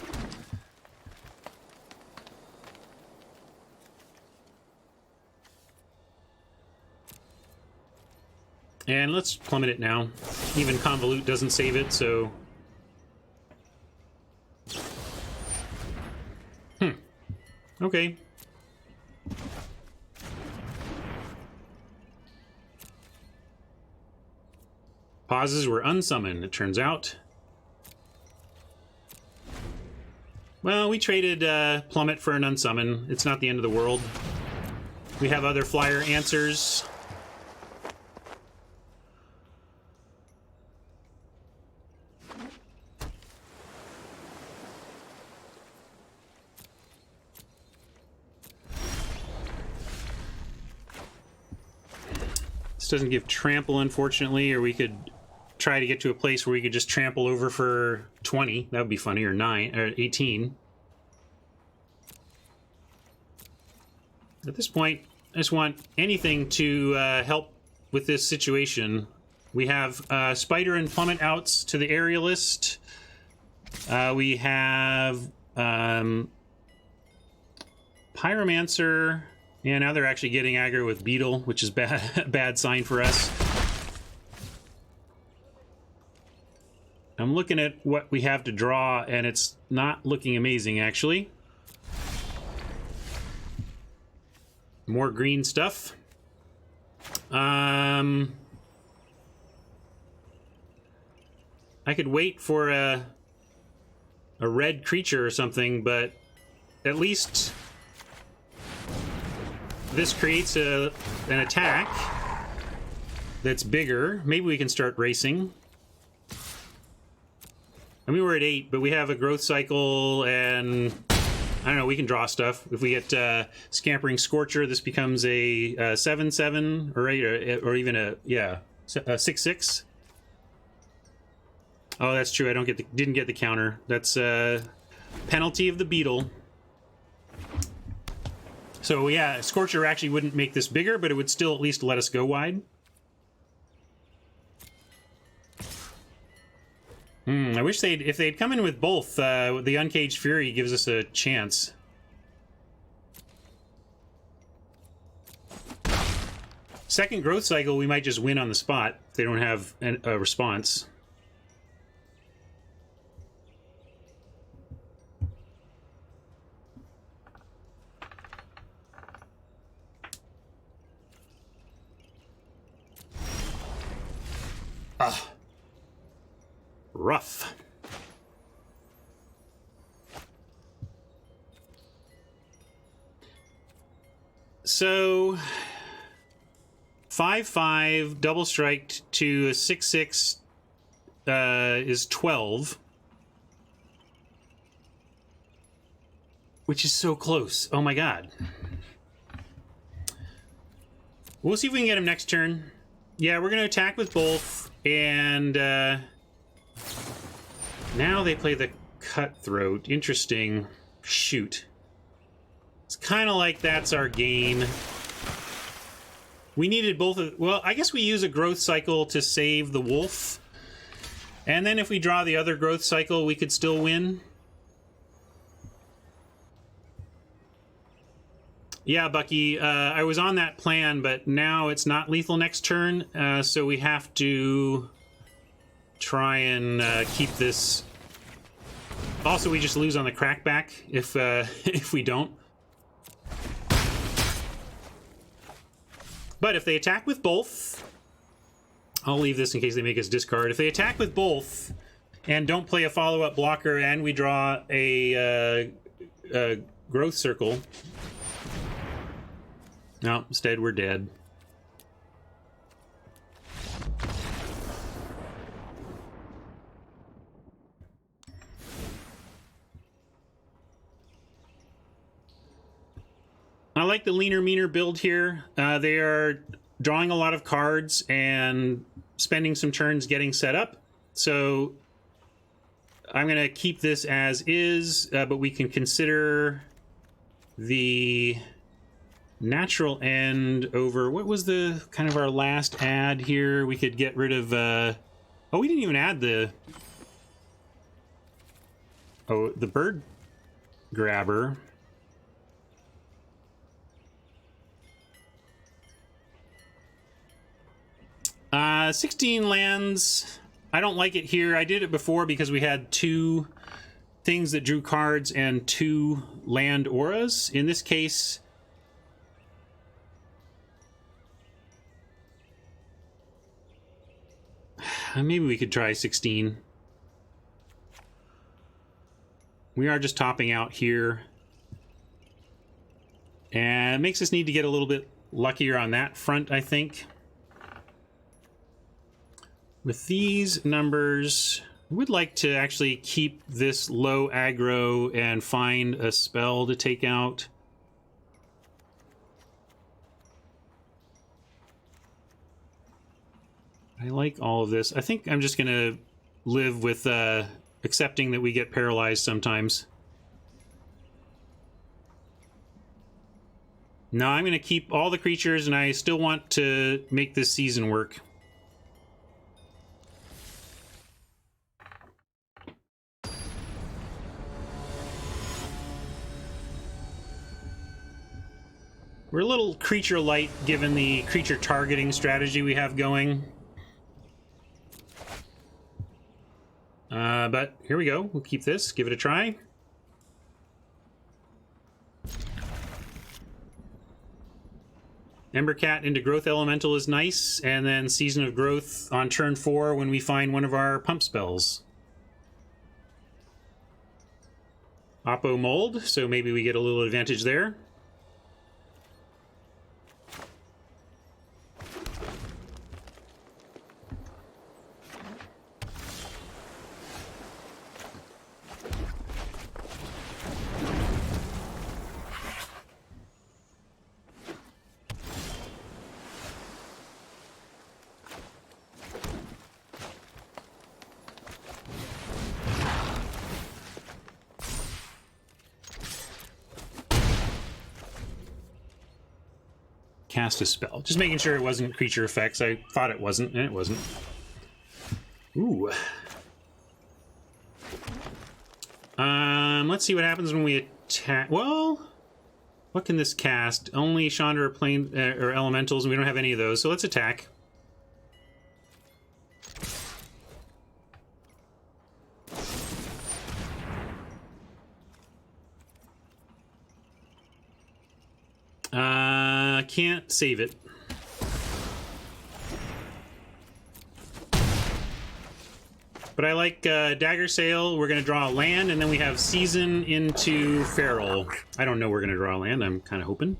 And let's plummet it now. Even Convolute doesn't save it, so... Okay. Pauses were unsummoned, it turns out. Well, we traded Plummet for an unsummon. It's not the end of the world. We have other flyer answers. This doesn't give trample, unfortunately, or we could try to get to a place where we could just trample over for 20. That would be funny, or 9 or 18. At this point, I just want anything to help with this situation. We have Spider and Plummet outs to the aerialist. We have Pyromancer. Yeah, now they're actually getting aggro with Beetle, which is bad sign for us. I'm looking at what we have to draw, and it's not looking amazing, actually. More green stuff. I could wait for a red creature or something, but at least this creates an attack that's bigger. Maybe we can start racing. I mean, we're at 8, but we have a growth cycle, and I don't know, we can draw stuff. If we get Scampering Scorcher, this becomes a 7/7 or 8, or even a 6/6. Oh, that's true. I didn't get the counter. That's penalty of the Beetle. So yeah, Scorcher actually wouldn't make this bigger, but it would still at least let us go wide. I wish if they'd come in with both, the Uncaged Fury gives us a chance. Second growth cycle, we might just win on the spot if they don't have a response. Rough. So 5/5 double striked to a 6/6 is 12, which is so close. Oh my god. We'll see if we can get him next turn. Yeah, we're going to attack with both, and now they play the Cutthroat. Interesting. Shoot. It's kind of like that's our game. We needed both of... Well, I guess we use a growth cycle to save the wolf. And then if we draw the other growth cycle, we could still win. Yeah, Bucky, I was on that plan, but now it's not lethal next turn, so we have to try and keep this. Also, we just lose on the crackback if if we don't. But if they attack with both, I'll leave this in case they make us discard. If they attack with both and don't play a follow-up blocker, and we draw a growth circle, no, instead we're dead. I like the leaner, meaner build here. They are drawing a lot of cards and spending some turns getting set up. So I'm going to keep this as is, but we can consider the natural end over... What was the kind of our last add here? We could get rid of... Oh, we didn't even add the... Oh, the bird grabber. 16 lands. I don't like it here. I did it before because we had 2 things that drew cards and 2 land auras. In this case, maybe we could try 16. We are just topping out here. And it makes us need to get a little bit luckier on that front, I think. With these numbers, I would like to actually keep this low aggro and find a spell to take out. I like all of this. I think I'm just going to live with accepting that we get paralyzed sometimes. No, I'm going to keep all the creatures, and I still want to make this season work. We're a little creature light given the creature targeting strategy we have going. But here we go. We'll keep this, give it a try. Embercat into Growth Elemental is nice, and then Season of Growth on turn 4 when we find one of our pump spells. Oppo Mold, so maybe we get a little advantage there. Cast a spell. Just making sure it wasn't creature effects. I thought it wasn't, and it wasn't. Ooh. Let's see what happens when we attack. Well, what can this cast? Only Chandra or plane or elementals, and we don't have any of those. So let's attack. Can't save it. But I like Dagger Sail. We're going to draw a land, and then we have Season into Feral. I don't know we're going to draw a land. I'm kind of hoping.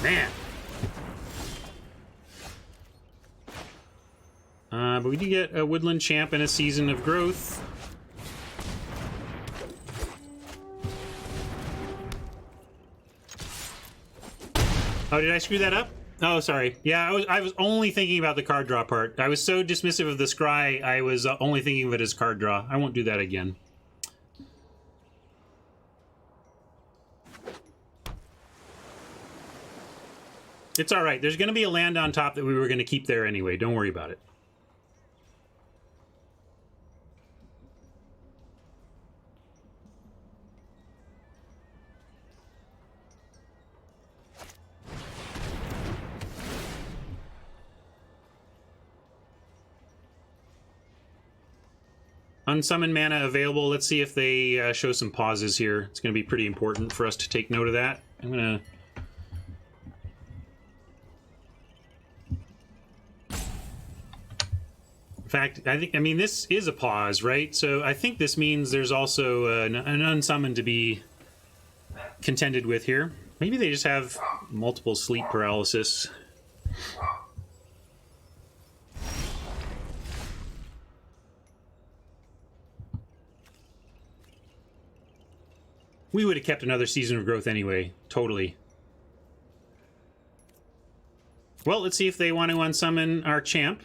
Man. But we do get a Woodland Champ and a Season of Growth. Oh, did I screw that up? Oh, sorry. Yeah, I was only thinking about the card draw part. I was so dismissive of the scry, I was only thinking of it as card draw. I won't do that again. It's all right. There's going to be a land on top that we were going to keep there anyway. Don't worry about it. Unsummon mana available. Let's see if they show some pauses here. It's going to be pretty important for us to take note of that. I'm going to... In fact, I mean, this is a pause, right? So I think this means there's also an unsummon to be contended with here. Maybe they just have multiple sleep paralysis. We would have kept another Season of Growth anyway. Totally. Well, let's see if they want to unsummon our champ.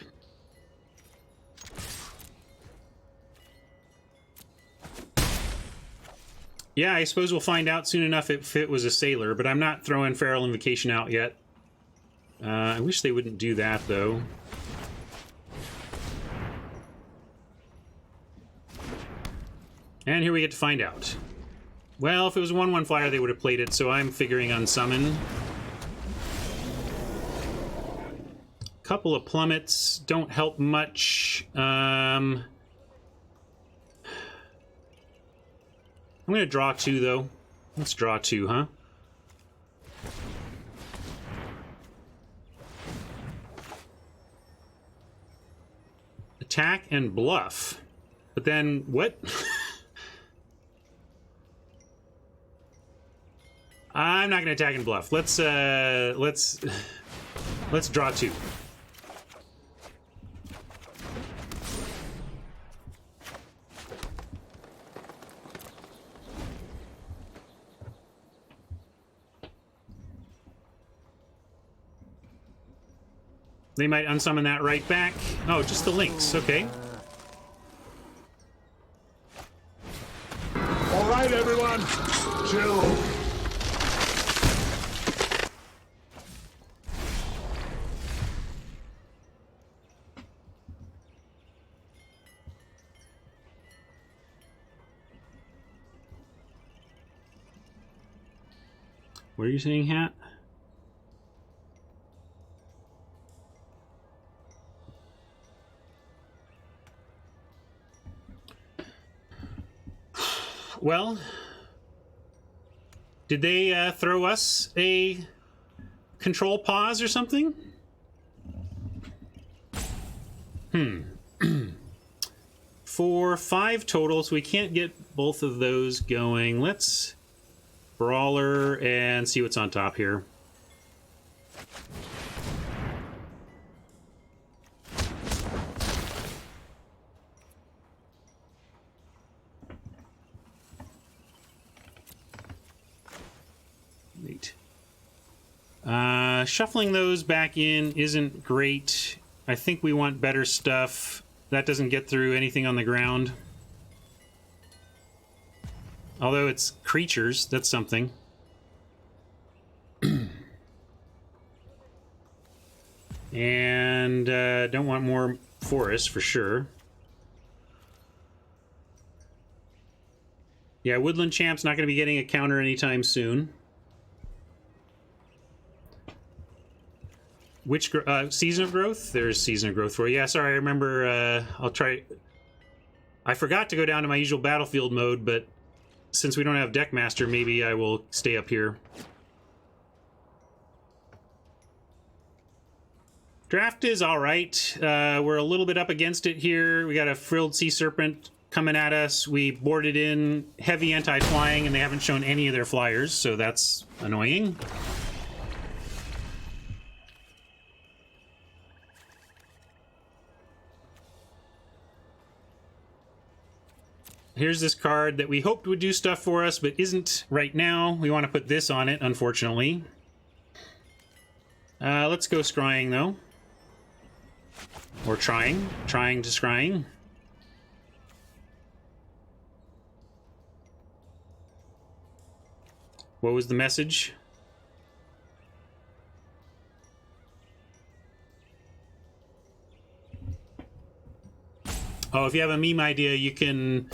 Yeah, I suppose we'll find out soon enough if it was a sailor, but I'm not throwing Feral Invocation out yet. I wish they wouldn't do that, though. And here we get to find out. Well, if it was a 1/1 flyer, they would have played it, so I'm figuring unsummon. Couple of plummets don't help much. I'm going to draw 2, though. Let's draw 2, huh? Attack and bluff. But then, what? I'm not going to attack and bluff. Let's draw 2. They might unsummon that right back. Oh, just the links. Okay. All right, everyone. Chill. What are you saying, Hat? Well, did they throw us a control pause or something? For 5 total, so we can't get both of those going. Let's Brawler and see what's on top here. Neat. Shuffling those back in isn't great. I think we want better stuff. That doesn't get through anything on the ground. Although it's creatures, that's something. And don't want more forest for sure. Yeah, Woodland Champ's not going to be getting a counter anytime soon. Which Season of Growth? There's Season of Growth for you. Yeah, sorry, I remember. I'll try. I forgot to go down to my usual battlefield mode, but since we don't have Deckmaster, maybe I will stay up here. Draft is all right. We're a little bit up against it here. We got a Frilled Sea Serpent coming at us. We boarded in heavy anti-flying, and they haven't shown any of their flyers, so that's annoying. Here's this card that we hoped would do stuff for us, but isn't right now. We want to put this on it, unfortunately. Let's go scrying, though. Or trying to scrying. What was the message? Oh, if you have a meme idea, you can...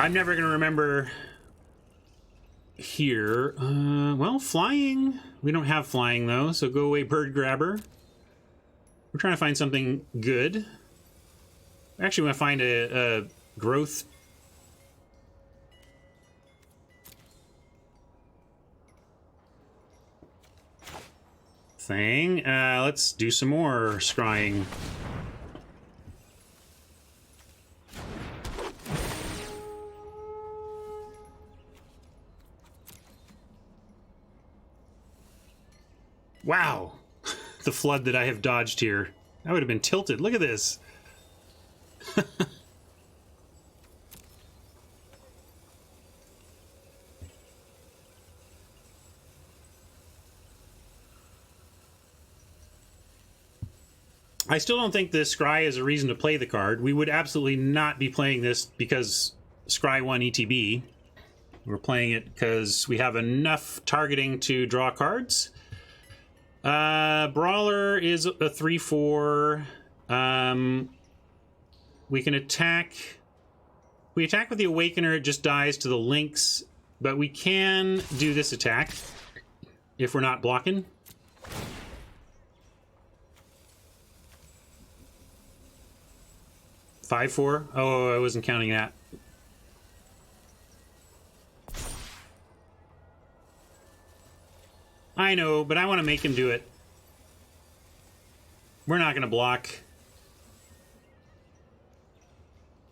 I'm never going to remember here. Well, flying. We don't have flying, though, so go away, Bird Grabber. We're trying to find something good. Actually, want to find a growth thing. Let's do some more scrying. Wow, the flood that I have dodged here. I would have been tilted. Look at this. I still don't think the Scry is a reason to play the card. We would absolutely not be playing this because Scry won ETB. We're playing it because we have enough targeting to draw cards. Brawler is a 3/4. We can attack. If we attack with the Awakener, it just dies to the Lynx. But we can do this attack if we're not blocking. 5/4. Oh, I wasn't counting that. I know, but I want to make him do it. We're not going to block.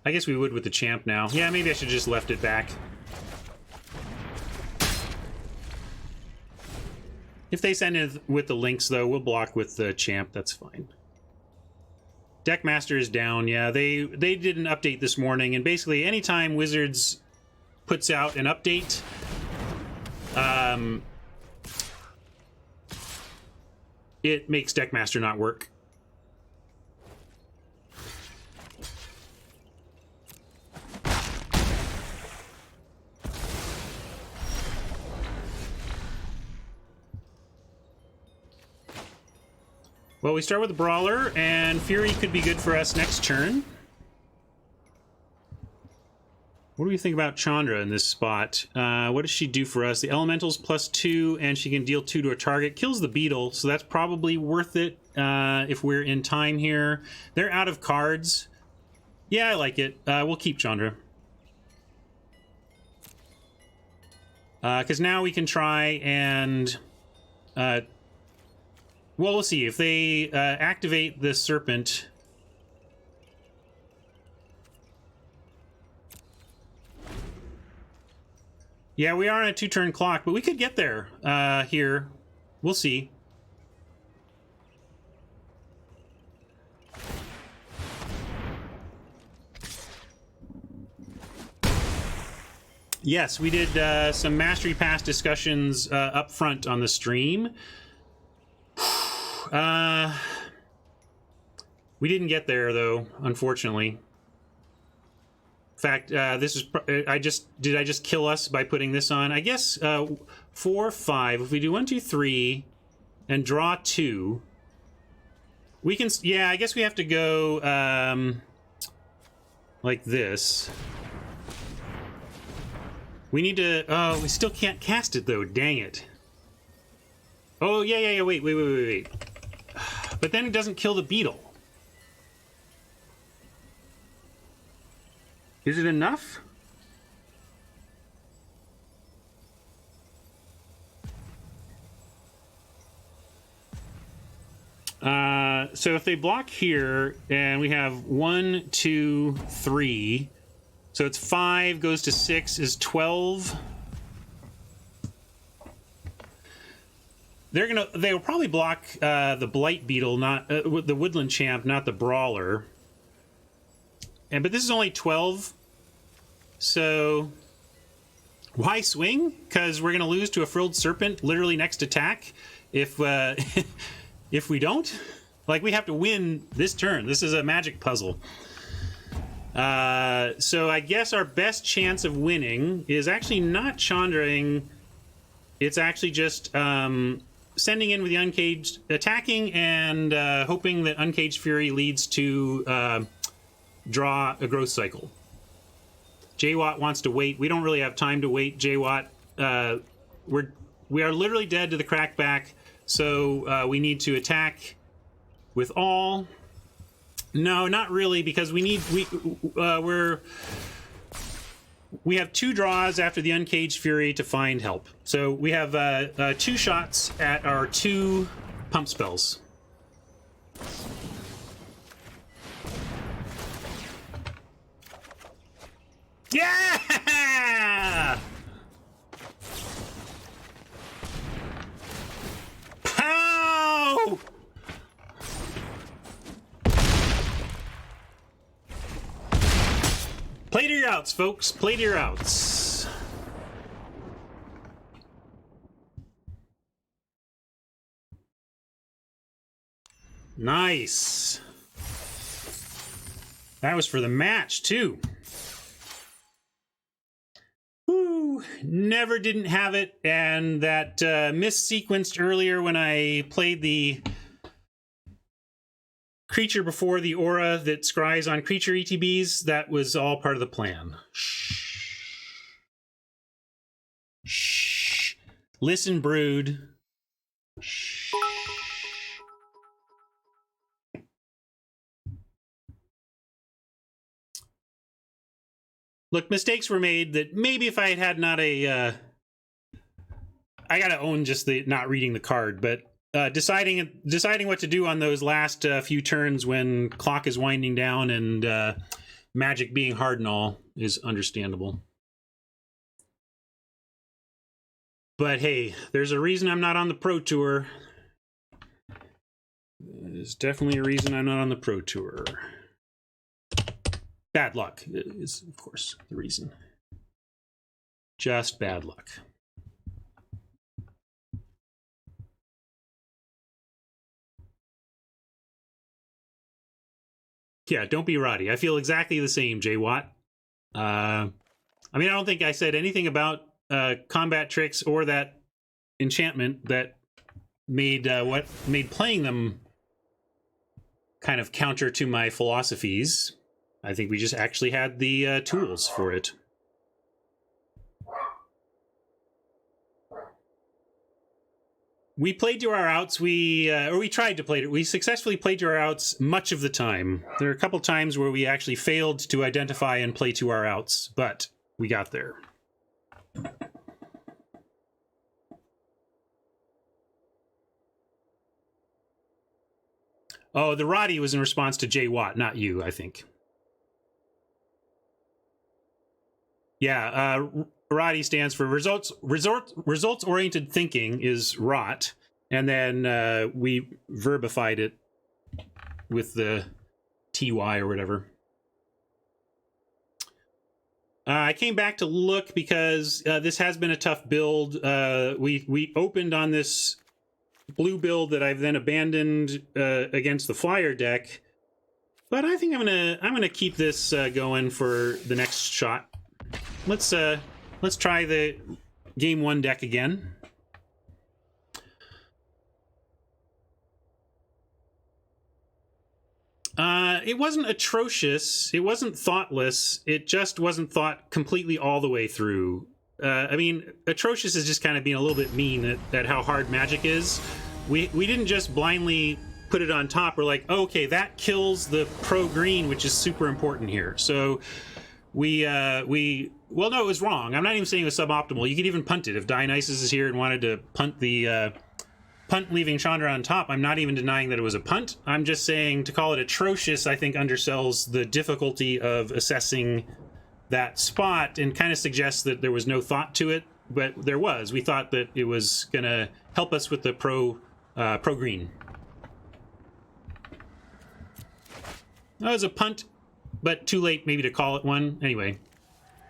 I guess we would with the champ now. Yeah, maybe I should just left it back. If they send in with the Lynx, though, we'll block with the champ. That's fine. Deckmaster is down. Yeah, they did an update this morning, and basically anytime Wizards puts out an update, it makes Deckmaster not work. Well, we start with the Brawler, and Fury could be good for us next turn. What do we think about Chandra in this spot? What does she do for us? The Elemental's +2, and she can deal 2 to a target. Kills the Beetle, so that's probably worth it if we're in time here. They're out of cards. Yeah, I like it. We'll keep Chandra. Because now we can try and... well, we'll see. If they activate the Serpent... Yeah, we are on a 2-turn clock, but we could get there here. We'll see. Yes, we did some Mastery Pass discussions up front on the stream. We didn't get there, though, unfortunately. In fact, this is... Did I just kill us by putting this on? I guess 4, 5. If we do 1, 2, 3 and draw 2, we can... Yeah, I guess we have to go like this. We need to... Oh, we still can't cast it, though. Dang it. Oh, yeah. Wait. But then it doesn't kill the Beetle. Is it enough? So if they block here, and we have 1, 2, 3, so it's 5 goes to 6 is 12. They'll probably block the Blight Beetle, not the Woodland Champ, not the Brawler. But this is only 12. So why swing? Because we're going to lose to a Frilled Serpent literally next attack if if we don't. Like, we have to win this turn. This is a Magic puzzle. So I guess our best chance of winning is actually not Chandraing. It's actually just sending in with the Uncaged, attacking, and hoping that Uncaged Fury leads to draw a growth cycle. J-Watt wants to wait. We don't really have time to wait, J-Watt. We are literally dead to the Crackback, so we need to attack with all. No, not really, because we have 2 draws after the Uncaged Fury to find help. So we have 2 shots at our 2 pump spells. Yeah! Pow! Play to your outs, folks. Play to your outs. Nice. That was for the match, too. Woo! Never didn't have it, and that missequenced earlier when I played the creature before the aura that scries on creature ETBs, that was all part of the plan. Shh. Shh. Listen, brood. Shh. Look, mistakes were made that maybe if I had not a... I gotta own just the not reading the card, but deciding what to do on those last few turns when clock is winding down and magic being hard and all is understandable. But hey, there's a reason I'm not on the Pro Tour. There's definitely a reason I'm not on the Pro Tour. Bad luck is, of course, the reason. Just bad luck. Yeah, don't be Roddy. I feel exactly the same, Jay Watt. I mean, I don't think I said anything about combat tricks or that enchantment that made what made playing them kind of counter to my philosophies. I think we just actually had the tools for it. We played to our outs. Or we tried to play it. We successfully played to our outs much of the time. There are a couple times where we actually failed to identify and play to our outs, but we got there. Oh, the Roddy was in response to Jay Watt, not you, I think. Yeah, Roddy stands for results-oriented thinking is ROT, and then we verbified it with the TY or whatever. I came back to look because this has been a tough build. We opened on this blue build that I've then abandoned against the flyer deck, but I think I'm gonna keep this going for the next shot. Let's try the game 1 deck again. It wasn't atrocious. It wasn't thoughtless. It just wasn't thought completely all the way through. I mean, atrocious is just kind of being a little bit mean at how hard Magic is. We didn't just blindly put it on top. We're like, oh, okay, that kills the pro green, which is super important here. So well, no, it was wrong. I'm not even saying it was suboptimal. You could even punt it. If Dionysus is here and wanted to punt the punt leaving Chandra on top, I'm not even denying that it was a punt. I'm just saying to call it atrocious, I think undersells the difficulty of assessing that spot and kind of suggests that there was no thought to it, but there was. We thought that it was going to help us with the pro green. That was a punt, but too late maybe to call it one. Anyway,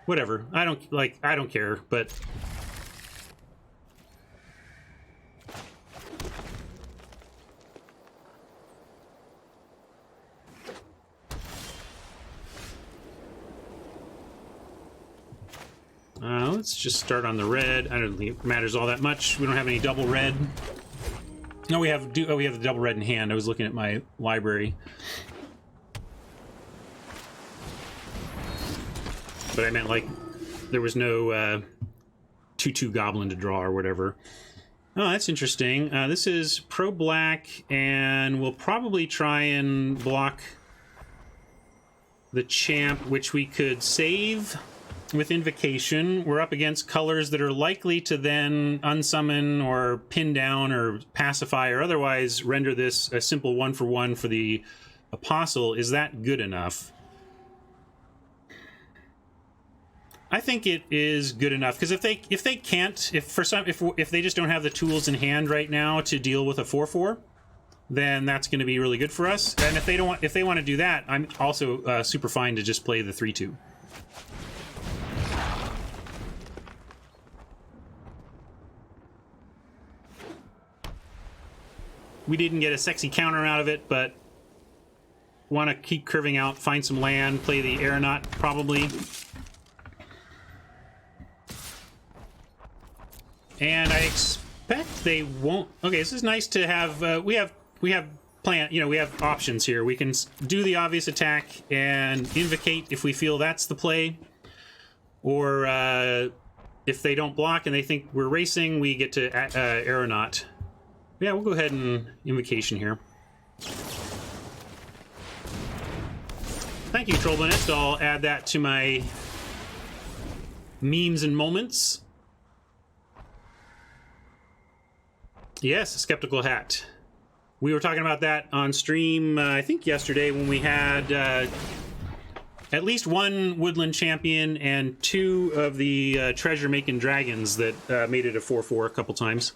whatever. I don't care, but let's just start on the red. I don't think it matters all that much. We don't have any double red. No, we have the double red in hand. I was looking at my library. But I meant, like, there was no 2/2 goblin to draw or whatever. Oh, that's interesting. This is pro black, and we'll probably try and block the champ, which we could save with Invocation. We're up against colors that are likely to then unsummon or pin down or pacify or otherwise render this a simple 1-for-1 for the Apostle. Is that good enough? I think it is good enough, because if they just don't have the tools in hand right now to deal with a 4/4, then that's going to be really good for us. And if they want to do that, I'm also super fine to just play the 3/2. We didn't get a sexy counter out of it, but want to keep curving out, find some land, play the aeronaut probably. And I expect they won't. Okay, this is nice to have. We have plan. You know, we have options here. We can do the obvious attack and invocate if we feel that's the play, or if they don't block and they think we're racing, we get to aeronaut. Yeah, we'll go ahead and invocation here. Thank you, Trollbonist. I'll add that to my memes and moments. Yes, a skeptical hat. We were talking about that on stream, I think yesterday, when we had at least one woodland champion and 2 of the treasure-making dragons that made it a 4/4 a couple times.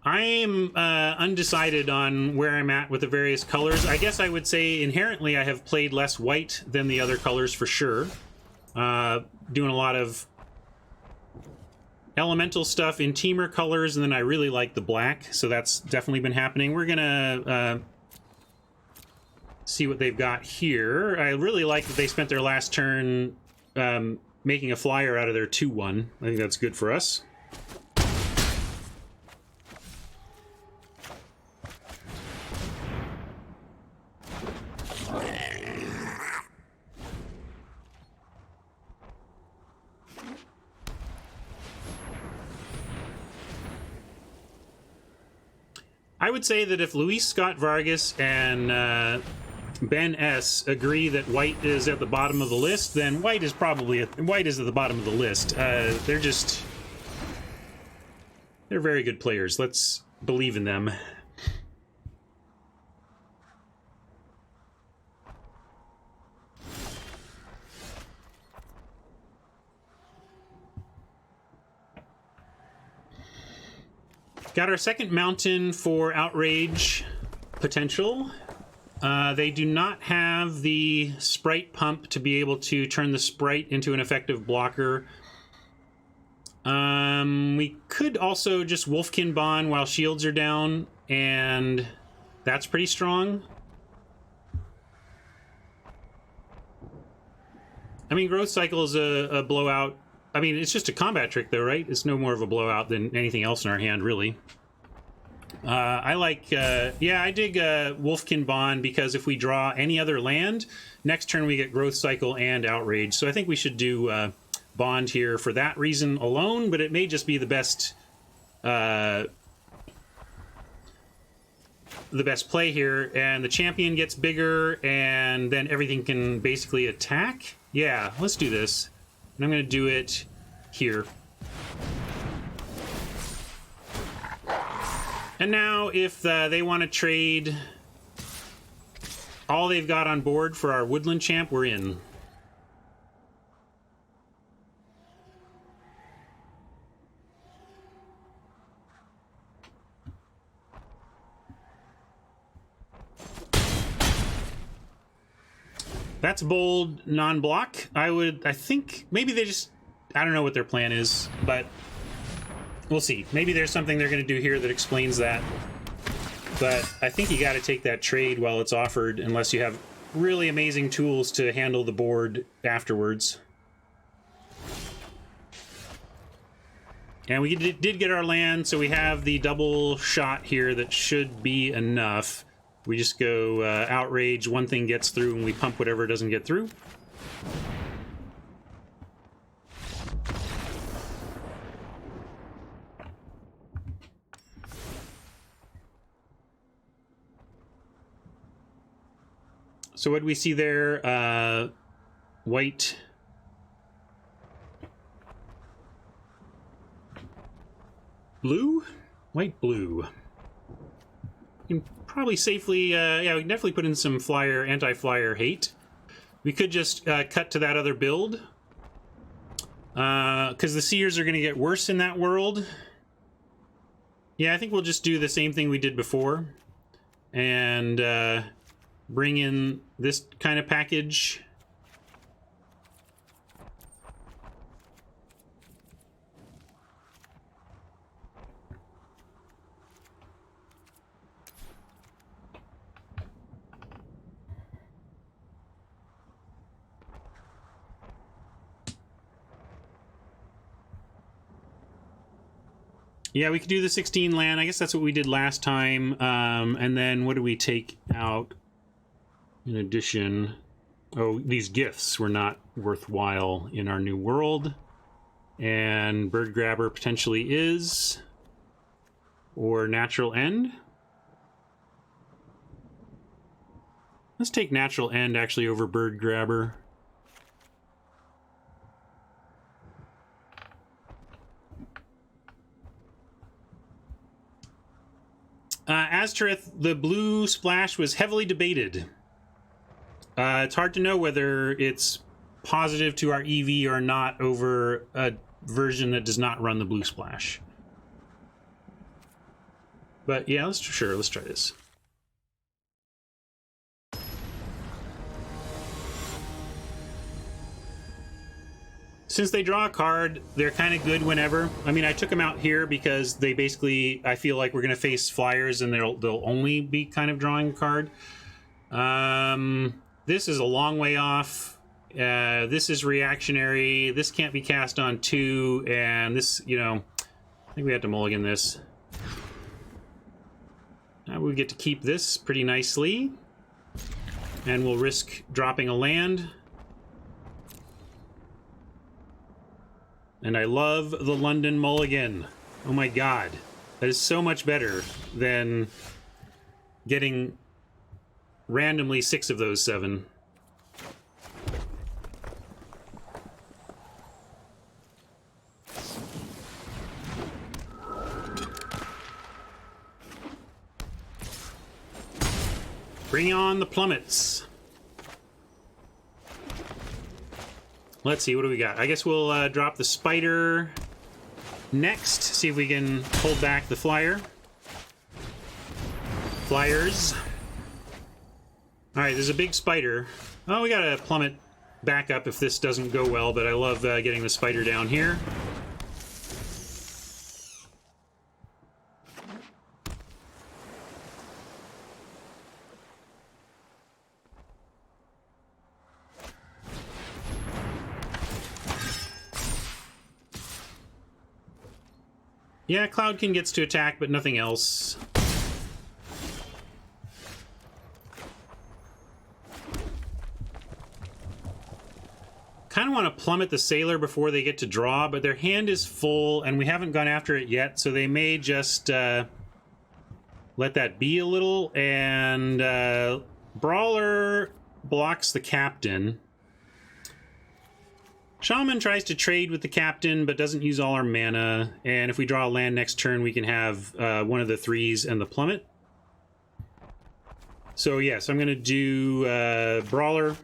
I'm undecided on where I'm at with the various colors. I guess I would say inherently I have played less white than the other colors for sure. Doing a lot of elemental stuff in teamer colors, and then I really like the black, so that's definitely been happening. We're gonna see what they've got here. I really like that they spent their last turn making a flyer out of their 2/1. I think that's good for us. I would say that if Luis Scott Vargas and Ben S agree that white is at the bottom of the list, then white is at the bottom of the list. They're very good players. Let's believe in them. Got our second mountain for outrage potential. They do not have the sprite pump to be able to turn the sprite into an effective blocker. We could also just Wolfkin Bond while shields are down, and that's pretty strong. I mean, Growth Cycle is a blowout. I mean, it's just a combat trick, though, right? It's no more of a blowout than anything else in our hand, really. I like, yeah, I dig Wolfkin Bond, because if we draw any other land, next turn we get Growth Cycle and Outrage. So I think we should do Bond here for that reason alone, but it may just be the best play here. And the champion gets bigger, and then everything can basically attack. Yeah, let's do this. And I'm going to do it here. And now, if they want to trade all they've got on board for our Woodland Champ, we're in. That's bold non-block. I think maybe they just, I don't know what their plan is, but we'll see. Maybe there's something they're going to do here that explains that. But I think you got to take that trade while it's offered, unless you have really amazing tools to handle the board afterwards. And we did get our land, so we have the double shot here that should be enough. We just go outrage, one thing gets through, and we pump whatever doesn't get through. So what do we see there? White. Blue? White, blue. You can probably safely, yeah, we can definitely put in some flyer, anti-flyer hate. We could just cut to that other build. Because the Seers are going to get worse in that world. Yeah, I think we'll just do the same thing we did before. And bring in this kind of package. Yeah, we could do the 16 land. I guess that's what we did last time. And then what do we take out in addition? Oh, these gifts were not worthwhile in our new world. And Bird Grabber potentially is. Or Natural End. Let's take Natural End actually over Bird Grabber. Aztareth, the blue splash was heavily debated. It's hard to know whether it's positive to our EV or not over a version that does not run the blue splash. But yeah, let's try this. Since they draw a card, they're kind of good whenever. I mean, I took them out here because they basically, I feel like we're going to face flyers and they'll only be kind of drawing a card. This is a long way off. This is reactionary. This can't be cast on 2. And this, you know, I think we have to mulligan this. We get to keep this pretty nicely. And we'll risk dropping a land. And I love the London mulligan. Oh my god. That is so much better than getting randomly 6 of those 7. Bring on the plummets. Let's see, what do we got? I guess we'll drop the spider next. See if we can hold back the flyer. Flyers. Alright, there's a big spider. Oh, we got a plummet backup if this doesn't go well, but I love getting the spider down here. Yeah, Cloudkin gets to attack, but nothing else. Kind of want to plummet the Sailor before they get to draw, but their hand is full, and we haven't gone after it yet, so they may just let that be a little. And Brawler blocks the Captain. Shaman tries to trade with the Captain, but doesn't use all our mana. And if we draw a land next turn, we can have one of the 3s and the plummet. So yes, I'm going to do Brawler.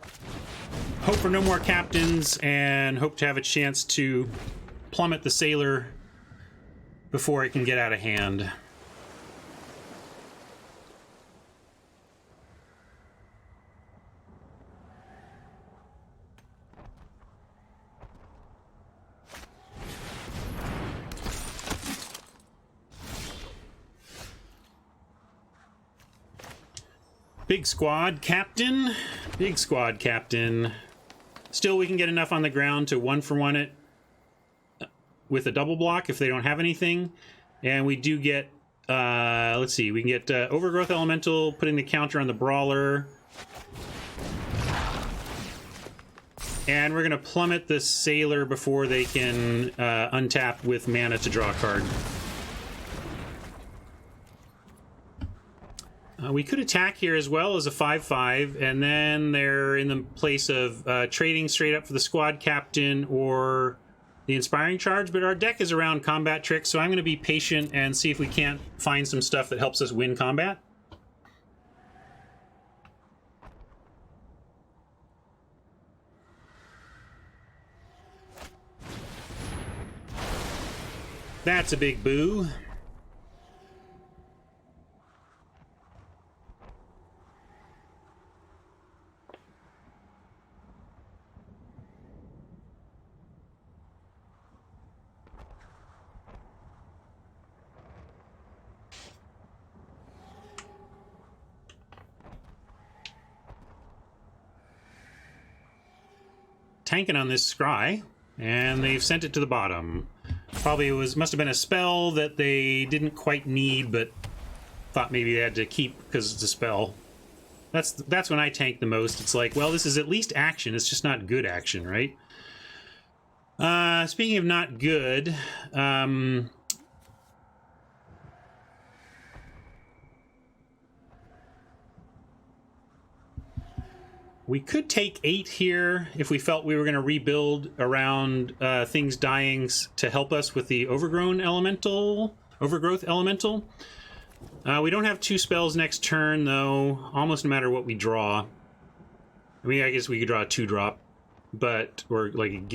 Hope for no more Captains, and hope to have a chance to plummet the Sailor before it can get out of hand. Big squad captain. Big squad captain. Still, we can get enough on the ground to 1-for-1 it with a double block if they don't have anything. And we do get, let's see, we can get Overgrowth Elemental, putting the counter on the Brawler. And we're going to plummet the Sailor before they can untap with mana to draw a card. We could attack here as well as a 5/5, and then they're in the place of trading straight up for the squad captain or the inspiring charge, but our deck is around combat tricks, so I'm going to be patient and see if we can't find some stuff that helps us win combat. That's a big boo. Tanking on this scry, and they've sent it to the bottom. Probably must have been a spell that they didn't quite need, but thought maybe they had to keep because it's a spell. That's when I tank the most. It's like, well, this is at least action. It's just not good action, right? Speaking of not good, we could take 8 here if we felt we were going to rebuild around things dying to help us with the overgrowth elemental. We don't have 2 spells next turn, though, almost no matter what we draw. I mean, I guess we could draw a 2-drop, but, or like,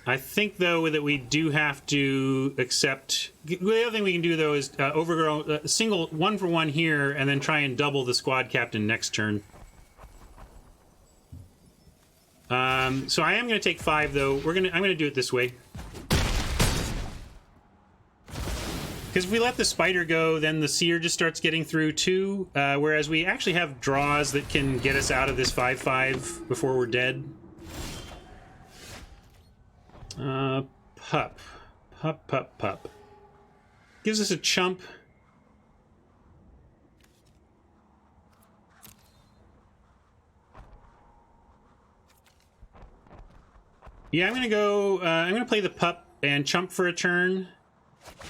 I think, though, that we do have to accept... The other thing we can do, though, is overgrow single 1-for-1 here, and then try and double the squad captain next turn. So I am going to take 5, though. I'm going to do it this way. Because if we let the spider go, then the seer just starts getting through, too. Whereas we actually have draws that can get us out of this 5/5 before we're dead. Pup. Gives us a chump. Yeah, I'm gonna go, I'm gonna play the pup and chump for a turn,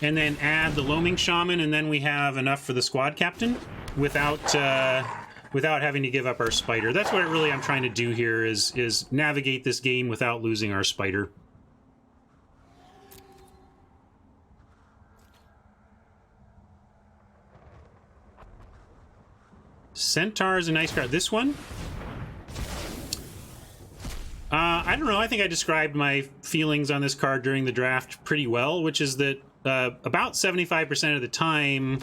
and then add the Loaming Shaman, and then we have enough for the squad captain without having to give up our spider. That's what really I'm trying to do here, is navigate this game without losing our spider. Centaur is a nice card. This one? I don't know. I think I described my feelings on this card during the draft pretty well, which is that about 75% of the time,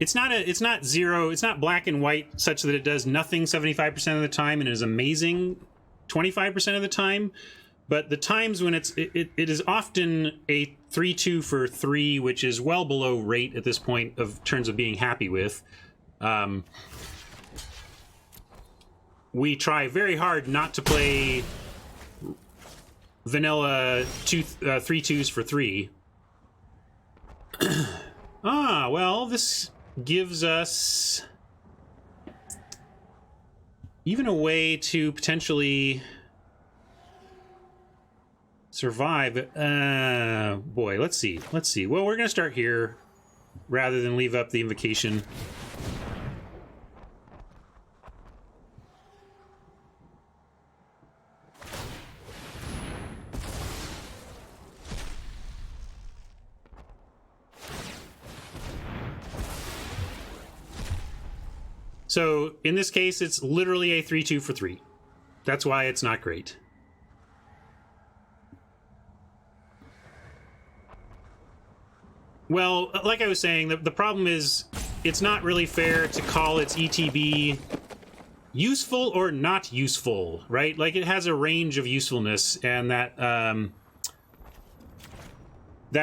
it's not zero. It's not black and white such that it does nothing 75% of the time and is amazing 25% of the time. But the times when it is often a 3/2 for 3, which is well below rate at this point of terms of being happy with. We try very hard not to play vanilla 3/2s for 3. Well, this gives us even a way to potentially survive. Boy, let's see. Well, we're gonna start here rather than leave up the invocation. So, in this case, it's literally a 3/2 for 3. That's why it's not great. Well, like I was saying, the problem is it's not really fair to call its ETB useful or not useful, right? Like, it has a range of usefulness, and that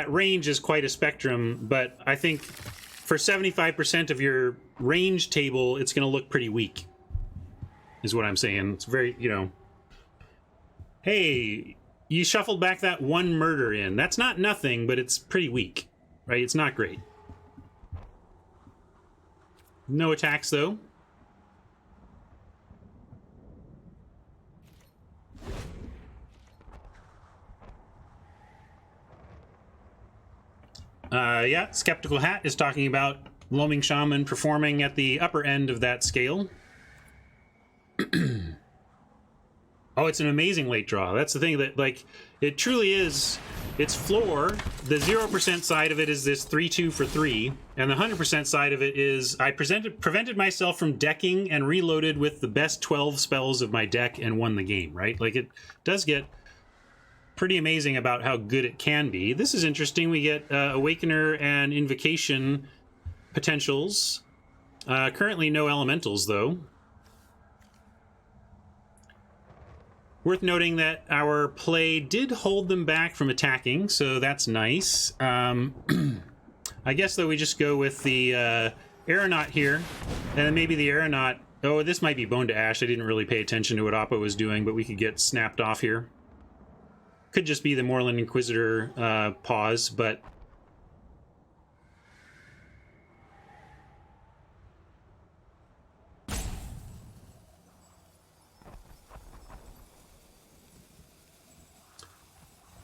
range is quite a spectrum, but I think for 75% of your range table, it's going to look pretty weak, is what I'm saying. It's very, hey, you shuffled back that one murder in. That's not nothing, but it's pretty weak, right? It's not great. No attacks, though. Yeah, Skeptical Hat is talking about Loaming Shaman performing at the upper end of that scale. Oh, it's an amazing late draw. That's the thing that, like, it truly is. Its floor, the 0% side of it is this 3-2 for 3, and the 100% side of it is I prevented myself from decking and reloaded with the best 12 spells of my deck and won the game, right? Like, it does get pretty amazing about how good it can be. This is interesting. We get Awakener and Invocation potentials. Currently no elementals, though. Worth noting that our play did hold them back from attacking, so that's nice. I guess, though, we just go with the Aeronaut here, and then maybe the Aeronaut... Oh, this might be Bone to Ash. I didn't really pay attention to what Oppo was doing, but we could get snapped off here. Could just be the Moreland Inquisitor pause, but...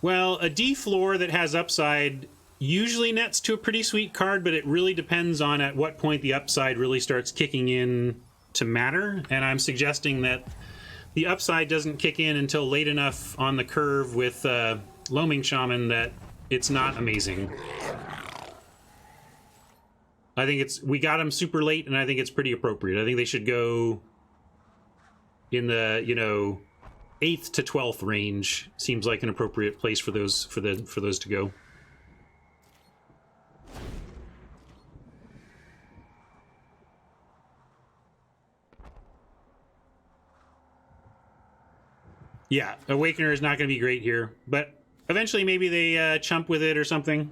Well, a D floor that has upside usually nets to a pretty sweet card, but it really depends on at what point the upside really starts kicking in to matter. And I'm suggesting that the upside doesn't kick in until late enough on the curve with Loaming Shaman that it's not amazing. I think we got him super late, and I think it's pretty appropriate. I think they should go in the, 8th to 12th range. Seems like an appropriate place for those to go. Yeah, Awakener is not going to be great here, but eventually maybe they chump with it or something.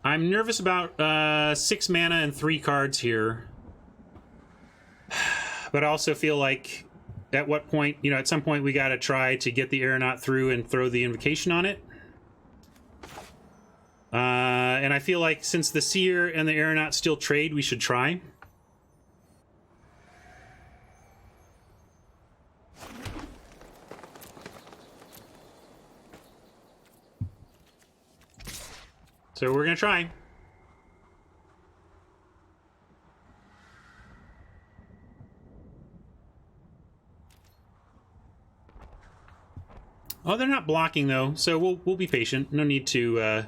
I'm nervous about 6 mana and 3 cards here. But I also feel like at what point, at some point we got to try to get the Aeronaut through and throw the Invocation on it. And I feel like since the Seer and the Aeronaut still trade, we should try. So we're going to try. Oh, they're not blocking, though, so we'll be patient. No need to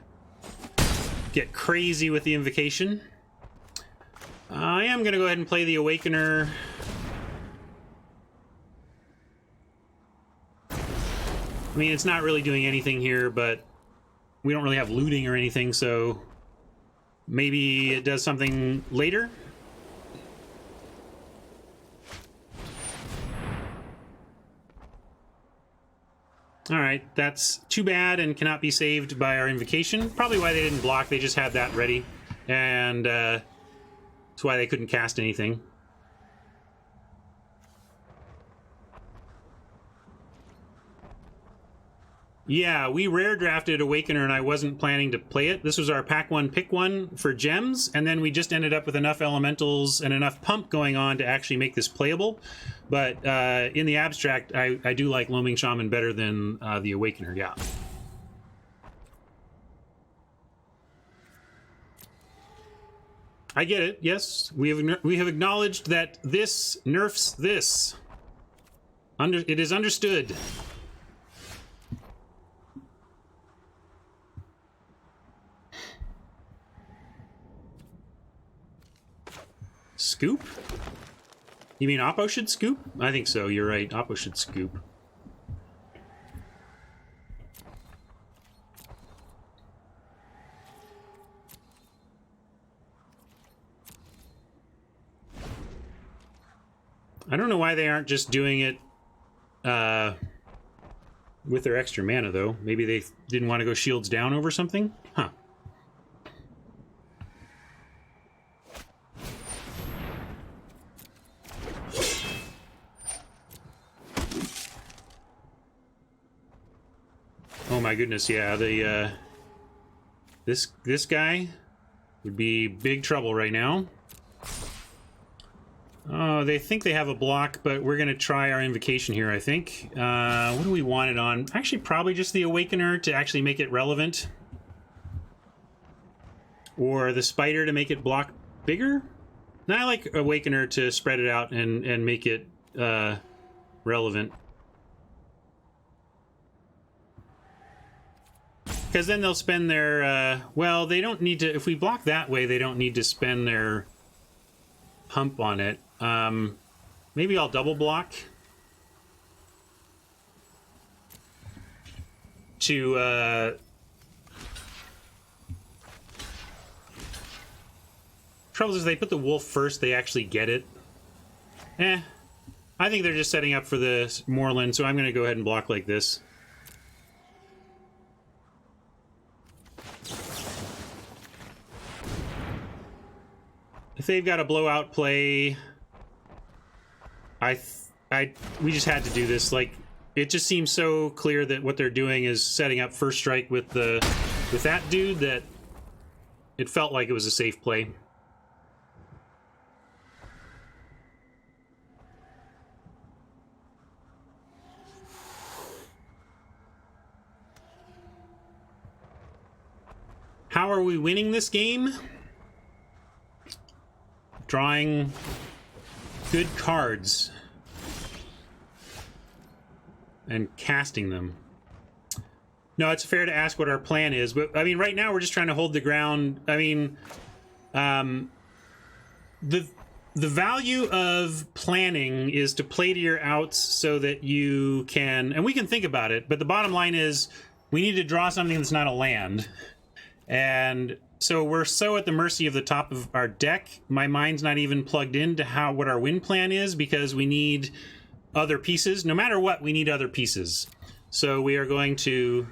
get crazy with the Invocation. I am going to go ahead and play the Awakener. I mean, it's not really doing anything here, but we don't really have looting or anything, so maybe it does something later. All right, that's too bad and cannot be saved by our Invocation. Probably why they didn't block, they just had that ready. And that's why they couldn't cast anything. Yeah, we rare drafted Awakener and I wasn't planning to play it. This was our pack 1 pick 1 for gems, and then we just ended up with enough elementals and enough pump going on to actually make this playable. But in the abstract, I do like Loaming Shaman better than the Awakener, yeah. I get it, yes. We have acknowledged that this nerfs this. It is understood. Scoop? You mean Oppo should scoop? I think so, you're right. Oppo should scoop. I don't know why they aren't just doing it with their extra mana, though. Maybe they didn't want to go shields down over something? Huh. Oh my goodness, yeah, the this guy would be big trouble right now. Oh, they think they have a block, but we're going to try our invocation here, I think. What do we want it on? Actually, probably just the Awakener to actually make it relevant. Or the Spider to make it block bigger? No, I like Awakener to spread it out and make it relevant. Because then they'll spend their... well, they don't need to... If we block that way, they don't need to spend their pump on it. Maybe I'll double block to trouble is they put the wolf first, they actually get it. I think they're just setting up for the Moorland, so I'm going to go ahead and block like this. If they've got a blowout play, we just had to do this. Like, it just seems so clear that what they're doing is setting up first strike with that dude that it felt like it was a safe play. How are we winning this game? Drawing good cards and casting them. No, it's fair to ask what our plan is, but I mean, right now we're just trying to hold the ground. I mean, the value of planning is to play to your outs so that you can, and we can think about it, but the bottom line is we need to draw something that's not a land. And so we're so at the mercy of the top of our deck. My mind's not even plugged into what our win plan is, because we need other pieces. No matter what, we need other pieces. So we are going to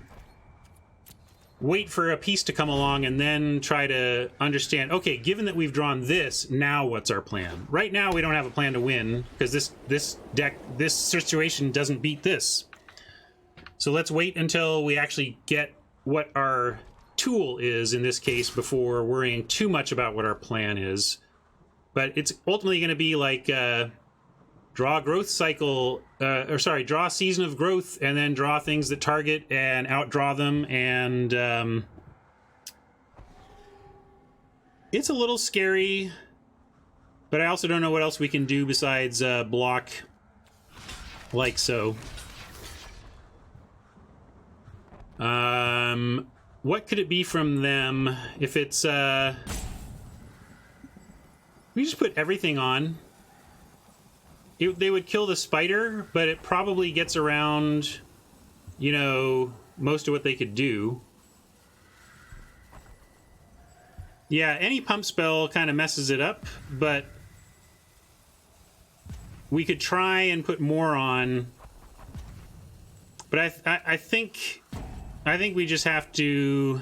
wait for a piece to come along and then try to understand, okay, given that we've drawn this, now what's our plan? Right now we don't have a plan to win, because this deck, this situation doesn't beat this. So let's wait until we actually get what our tool is in this case before worrying too much about what our plan is. But it's ultimately going to be like draw growth cycle, draw season of growth, and then draw things that target and outdraw them. And it's a little scary, but I also don't know what else we can do besides block like so. What could it be from them if it's, we just put everything on. They would kill the spider, but it probably gets around, you know, most of what they could do. Yeah, any pump spell kind of messes it up, but we could try and put more on. But I think we just have to...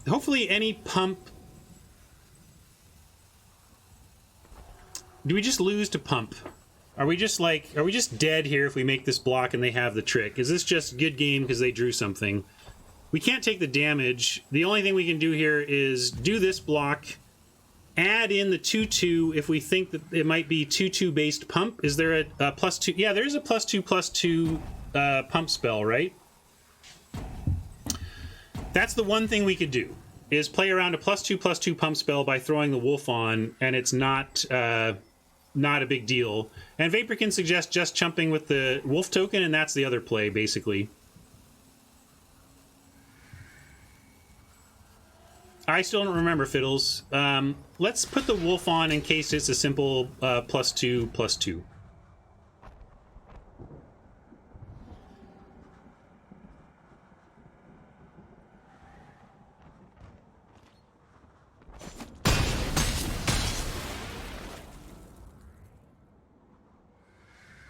Hopefully any pump... Do we just lose to pump? Are we just dead here if we make this block and they have the trick? Is this just good game because they drew something? We can't take the damage. The only thing we can do here is do this block, add in the 2/2 if we think that it might be 2/2 based pump. Is there a +2? Yeah, there's a +2/+2 pump spell, right? That's the one thing we could do, is play around a +2/+2 pump spell by throwing the wolf on, and it's not a big deal. And Vapor can suggest just chumping with the wolf token, and that's the other play, basically. I still don't remember, Fiddles. Let's put the wolf on in case it's a simple +2/+2.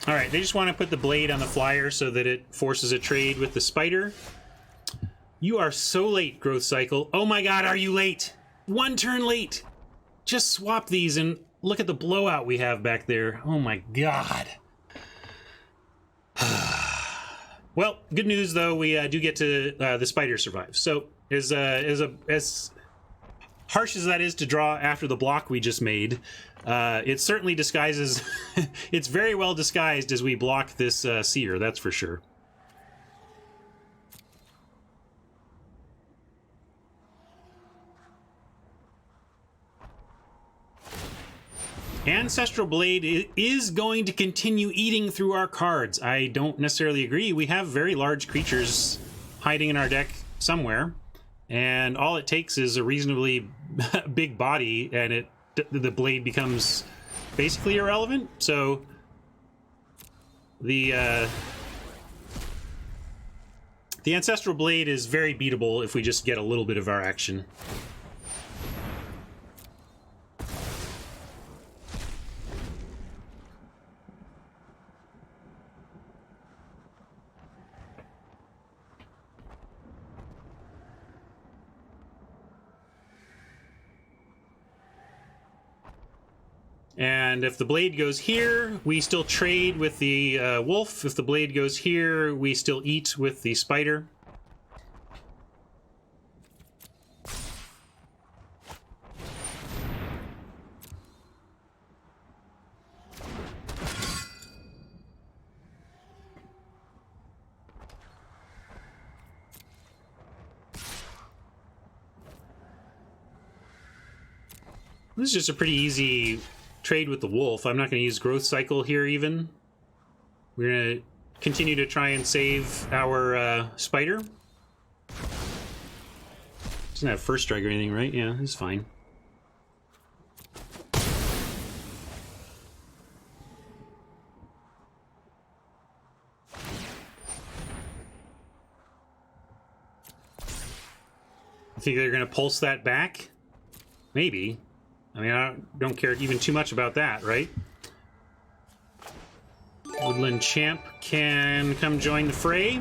All right, they just want to put the blade on the flyer so that it forces a trade with the spider. You are so late, Growth Cycle. Oh my god, are you late? One turn late. Just swap these and look at the blowout we have back there. Oh my god. Well, good news though, we do get to the spider survive. So as harsh as that is to draw after the block we just made, it certainly disguises... it's very well disguised as we block this seer, that's for sure. Ancestral Blade is going to continue eating through our cards. I don't necessarily agree. We have very large creatures hiding in our deck somewhere, and all it takes is a reasonably big body, and the blade becomes basically irrelevant. So the Ancestral Blade is very beatable if we just get a little bit of our action. And if the blade goes here, we still trade with the wolf. If the blade goes here, we still eat with the spider. This is just a pretty easy trade with the wolf. I'm not going to use growth cycle here even. We're going to continue to try and save our spider. Doesn't have first strike or anything, right? Yeah, it's fine. I think they're going to pulse that back? Maybe. I mean, I don't care even too much about that, right? Woodland Champ can come join the fray.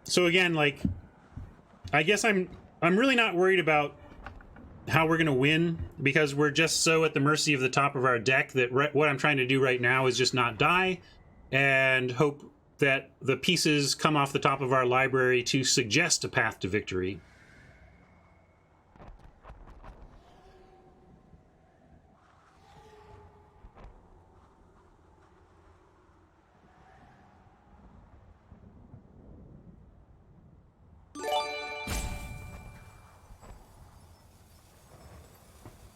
So again, like, I guess I'm really not worried about how we're going to win, because we're just so at the mercy of the top of our deck that what I'm trying to do right now is just not die and hope that the pieces come off the top of our library to suggest a path to victory.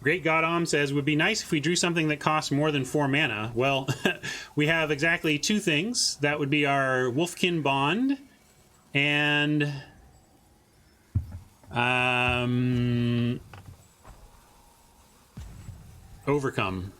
Great Godom says, would be nice if we drew something that costs more than 4 mana. Well, we have exactly 2 things. That would be our Wolfkin Bond and Overcome.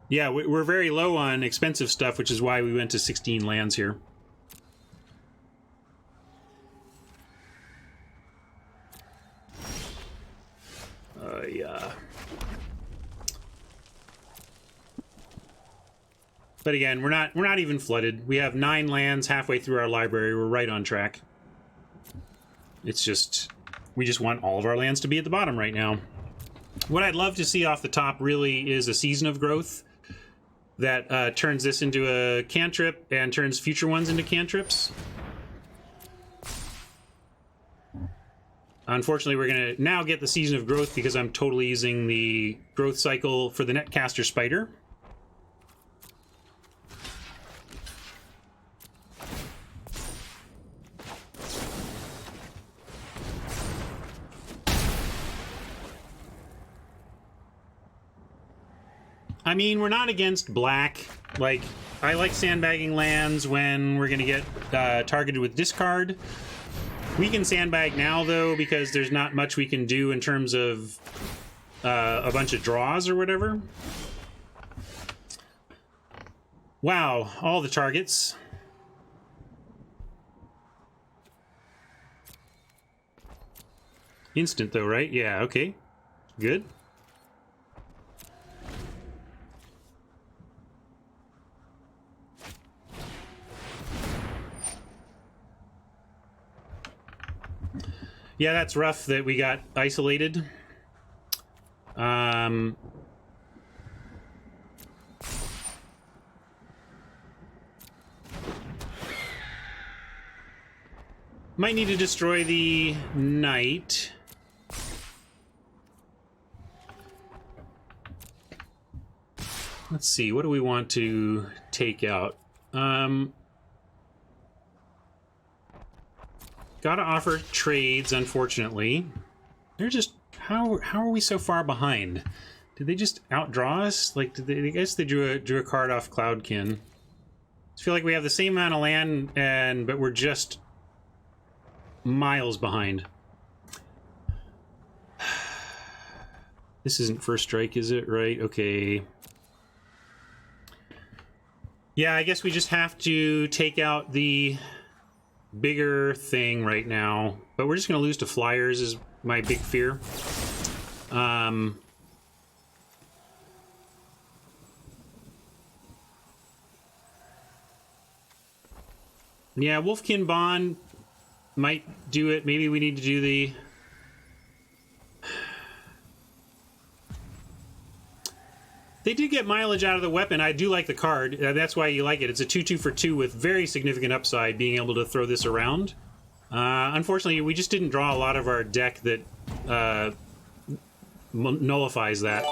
Yeah, we're very low on expensive stuff, which is why we went to 16 lands here. Yeah. But again, we're not even flooded. We have 9 lands halfway through our library. We're right on track. It's just, we just want all of our lands to be at the bottom right now. What I'd love to see off the top really is a Season of Growth that turns this into a cantrip and turns future ones into cantrips. Unfortunately, we're going to now get the Season of Growth because I'm totally using the growth cycle for the Netcaster Spider. I mean, we're not against black. Like, I like sandbagging lands when we're going to get targeted with discard. We can sandbag now, though, because there's not much we can do in terms of a bunch of draws or whatever. Wow, all the targets. Instant, though, right? Yeah, okay. Good. Yeah, that's rough that we got isolated. Might need to destroy the knight. Let's see, what do we want to take out? Gotta offer trades, unfortunately. They're just... How are we so far behind? Did they just outdraw us? Like, did they, I guess they drew a card off Cloudkin. I feel like we have the same amount of land, but we're just miles behind. This isn't first strike, is it? Right? Okay. Yeah, I guess we just have to take out the bigger thing right now. But we're just going to lose to flyers is my big fear. Yeah, Wolfkin Bond might do it. Maybe we need to do the... They did get mileage out of the weapon. I do like the card. That's why you like it. It's a 2/2 for 2 with very significant upside, being able to throw this around. Unfortunately, we just didn't draw a lot of our deck that nullifies that.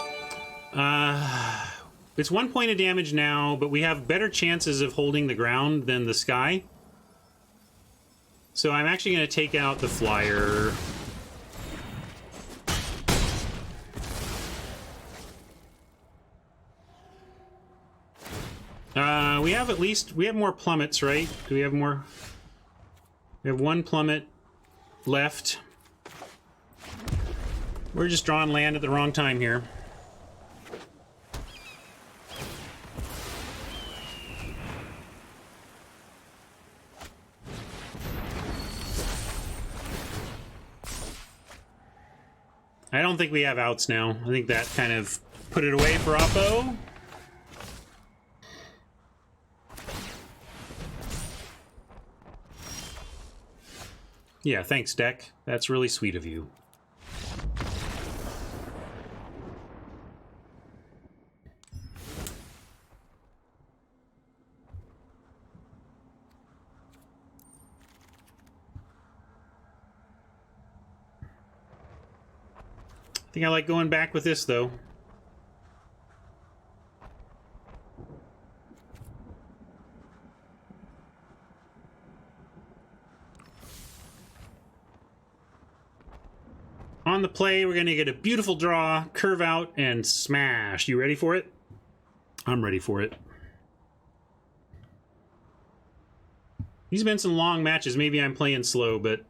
It's 1 point of damage now, but we have better chances of holding the ground than the sky. So I'm actually going to take out the flyer. We have more plummets, right? Do we have more? We have 1 plummet left. We're just drawing land at the wrong time here. I don't think we have outs now. I think that kind of put it away for Oppo. Yeah, thanks, Deck. That's really sweet of you. I think I like going back with this, though. On the play, we're going to get a beautiful draw, curve out, and smash. You ready for it? I'm ready for it. These have been some long matches. Maybe I'm playing slow, but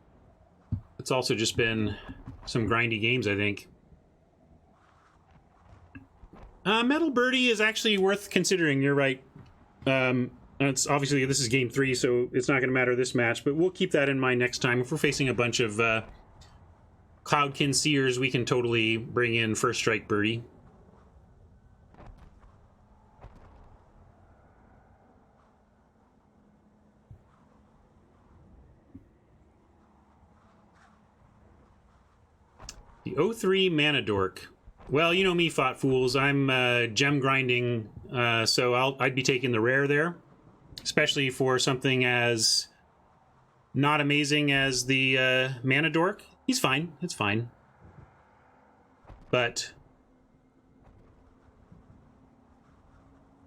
it's also just been some grindy games, I think. Metal Birdie is actually worth considering. You're right. It's obviously, this is game 3, so it's not going to matter this match, but we'll keep that in mind next time. If we're facing a bunch of Cloudkin Seers, we can totally bring in First Strike Birdie. The O3 Mana Dork. Well, you know me, Fought Fools. I'm gem grinding, so I'd be taking the rare there. Especially for something as not amazing as the Mana Dork. He's fine. It's fine. But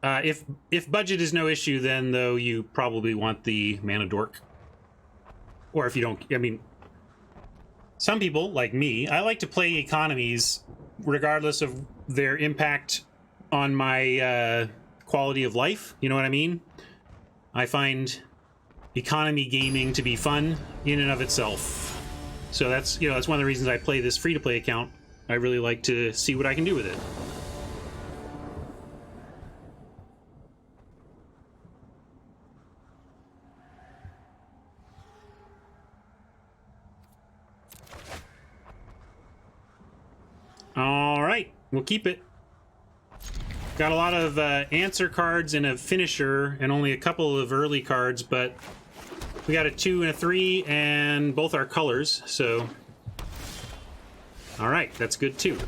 if budget is no issue, then though you probably want the Mana Dork. Or if you don't, I mean, some people like me, I like to play economies regardless of their impact on my quality of life. You know what I mean? I find economy gaming to be fun in and of itself. So that's, you know, that's one of the reasons I play this free-to-play account. I really like to see what I can do with it. All right, we'll keep it. Got a lot of answer cards and a finisher and only a couple of early cards, but we got a 2 and a 3 and both our colors, so All right, that's good too.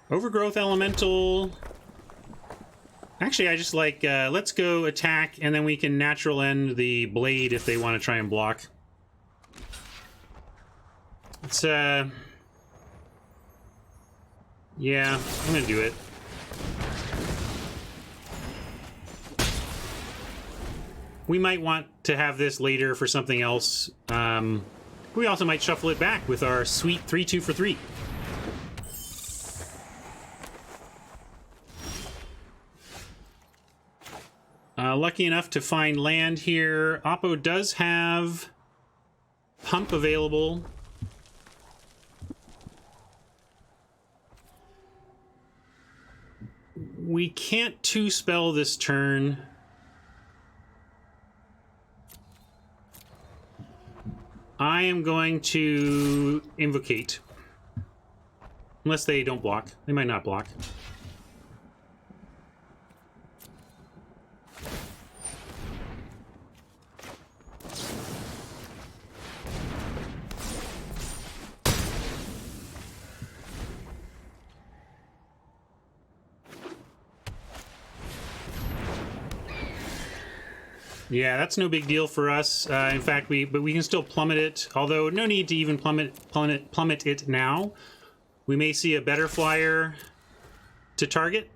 Overgrowth Elemental. Actually, I just like, let's go attack, and then we can natural end the blade if they want to try and block. It's, yeah, I'm gonna do it. We might want to have this later for something else. We also might shuffle it back with our sweet 3-2 for 3. Lucky enough to find land here. Oppo does have pump available. We can't two-spell this turn. I am going to invocate. Unless they don't block. They might not block. Yeah, that's no big deal for us. In fact, we can still plummet it. Although no need to even plummet it now. We may see a better flyer to target.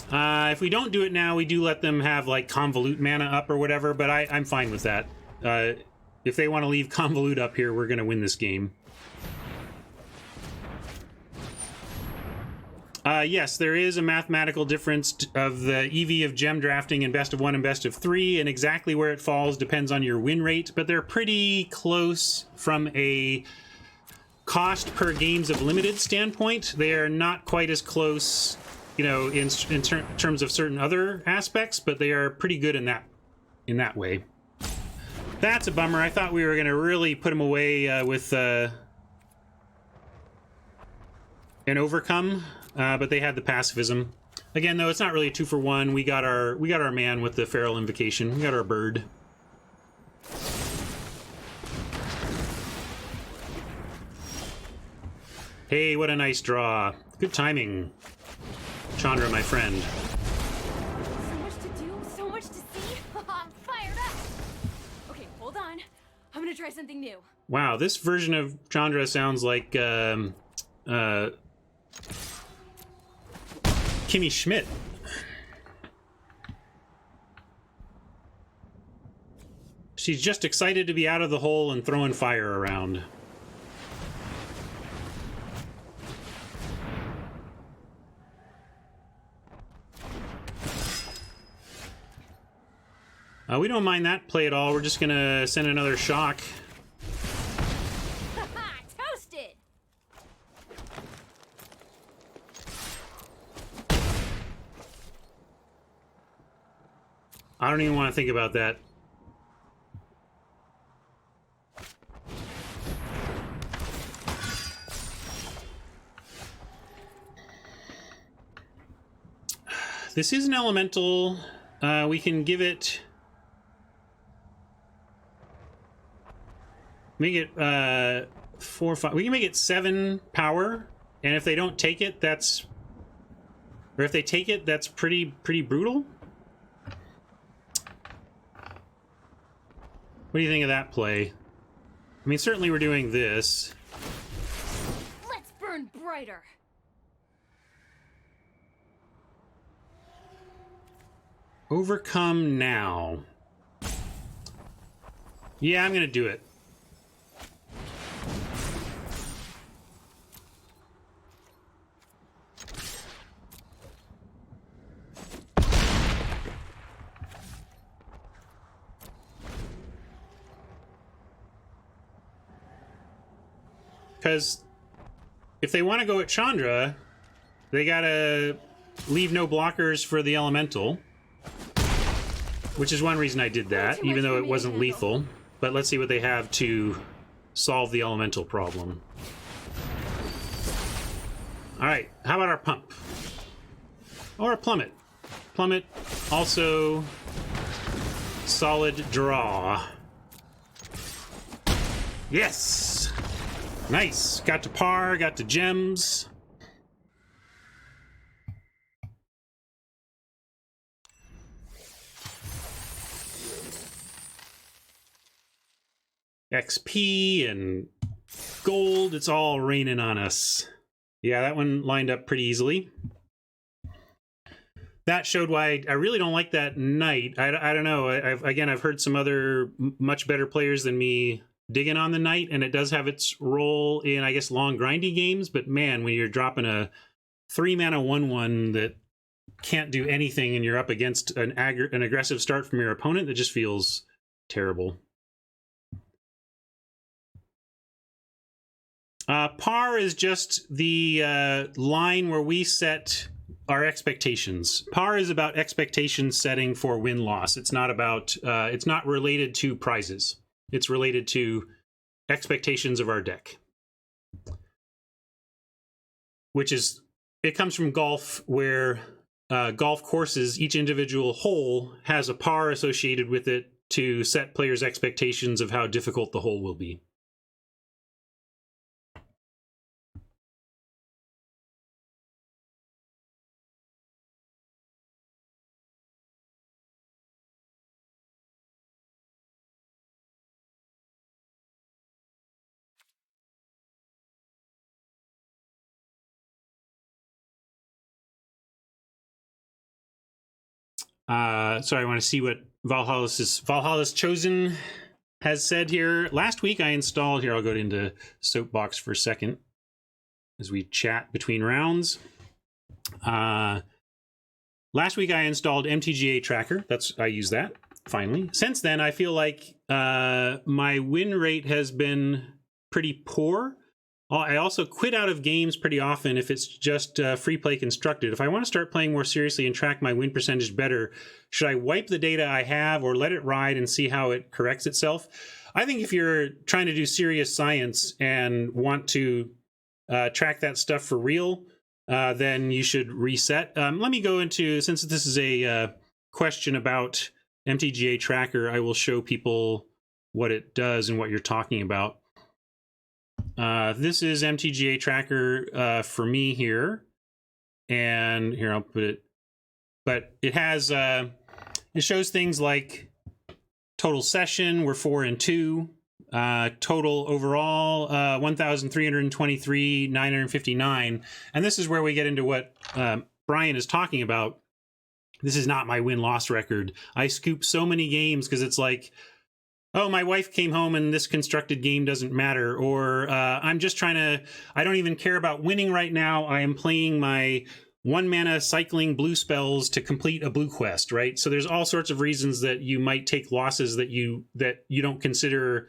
If we don't do it now, we do let them have like Convolute mana up or whatever. But I'm fine with that. If they want to leave Convolute up here, we're going to win this game. Yes, there is a mathematical difference of the EV of gem drafting in best of 1 and best of 3, and exactly where it falls depends on your win rate, but they're pretty close from a cost per games of limited standpoint. They are not quite as close, you know, in terms of certain other aspects, but they are pretty good in that way. That's a bummer. I thought we were going to really put them away with an overcome. But they had the pacifism. Again, though, it's not really a 2-for-1. We got our man with the feral invocation. We got our bird. Hey, what a nice draw. Good timing, Chandra, my friend. So much to do, so much to see. I'm fired up. Okay, hold on. I'm gonna try something new. Wow, this version of Chandra sounds like Kimmy Schmidt. She's just excited to be out of the hole and throwing fire around. We don't mind that play at all. We're just gonna send another shock. Toasted. I don't even want to think about that. This is an elemental. We can give it... Make it 4, 5. We can make it 7 power, and if they don't take it, that's... Or if they take it, that's pretty brutal. What do you think of that play? I mean, certainly we're doing this. Let's burn brighter. Overcome now. Yeah, I'm gonna do it. Because if they want to go at Chandra, they gotta leave no blockers for the elemental. Which is one reason I did that, even though it wasn't lethal. but let's see what they have to solve the elemental problem. All right, how about our pump? Or a plummet. Plummet, also solid draw. Yes! Nice. Got to par, got to gems. XP and gold, it's all raining on us. Yeah, that one lined up pretty easily. That showed why I really don't like that knight. I don't know. I've heard some other much better players than me digging on the knight, and it does have its role in, I guess, long grindy games. But man, when you're dropping a 3-mana 1/1 that can't do anything, and you're up against an aggressive start from your opponent, that just feels terrible. Par is just the line where we set our expectations. Par is about expectation setting for win-loss. It's not about, it's not related to prizes. It's related to expectations of our deck. Which is, it comes from golf, where golf courses, each individual hole has a par associated with it to set players' expectations of how difficult the hole will be. Sorry, I want to see what Valhalla's Chosen has said here. Last week I installed, here I'll go into Soapbox for a second as we chat between rounds. Last week I installed MTGA Tracker. I use that, finally. Since then, I feel like my win rate has been pretty poor. I also quit out of games pretty often if it's just free play constructed. If I want to start playing more seriously and track my win percentage better, should I wipe the data I have or let it ride and see how it corrects itself? I think if you're trying to do serious science and want to track that stuff for real, then you should reset. Let me go into, since this is a question about MTGA Tracker, I will show people what it does and what you're talking about. This is MTGA Tracker for me here, and here I'll put it. But it has it shows things like total session, we're 4-2, total overall 1,323, 959, and this is where we get into what Brian is talking about. This is not my win-loss record. I scoop so many games because it's like, oh, my wife came home and this constructed game doesn't matter. Or I'm just trying to, I don't even care about winning right now. I am playing my 1-mana cycling blue spells to complete a blue quest, right? So there's all sorts of reasons that you might take losses that you don't consider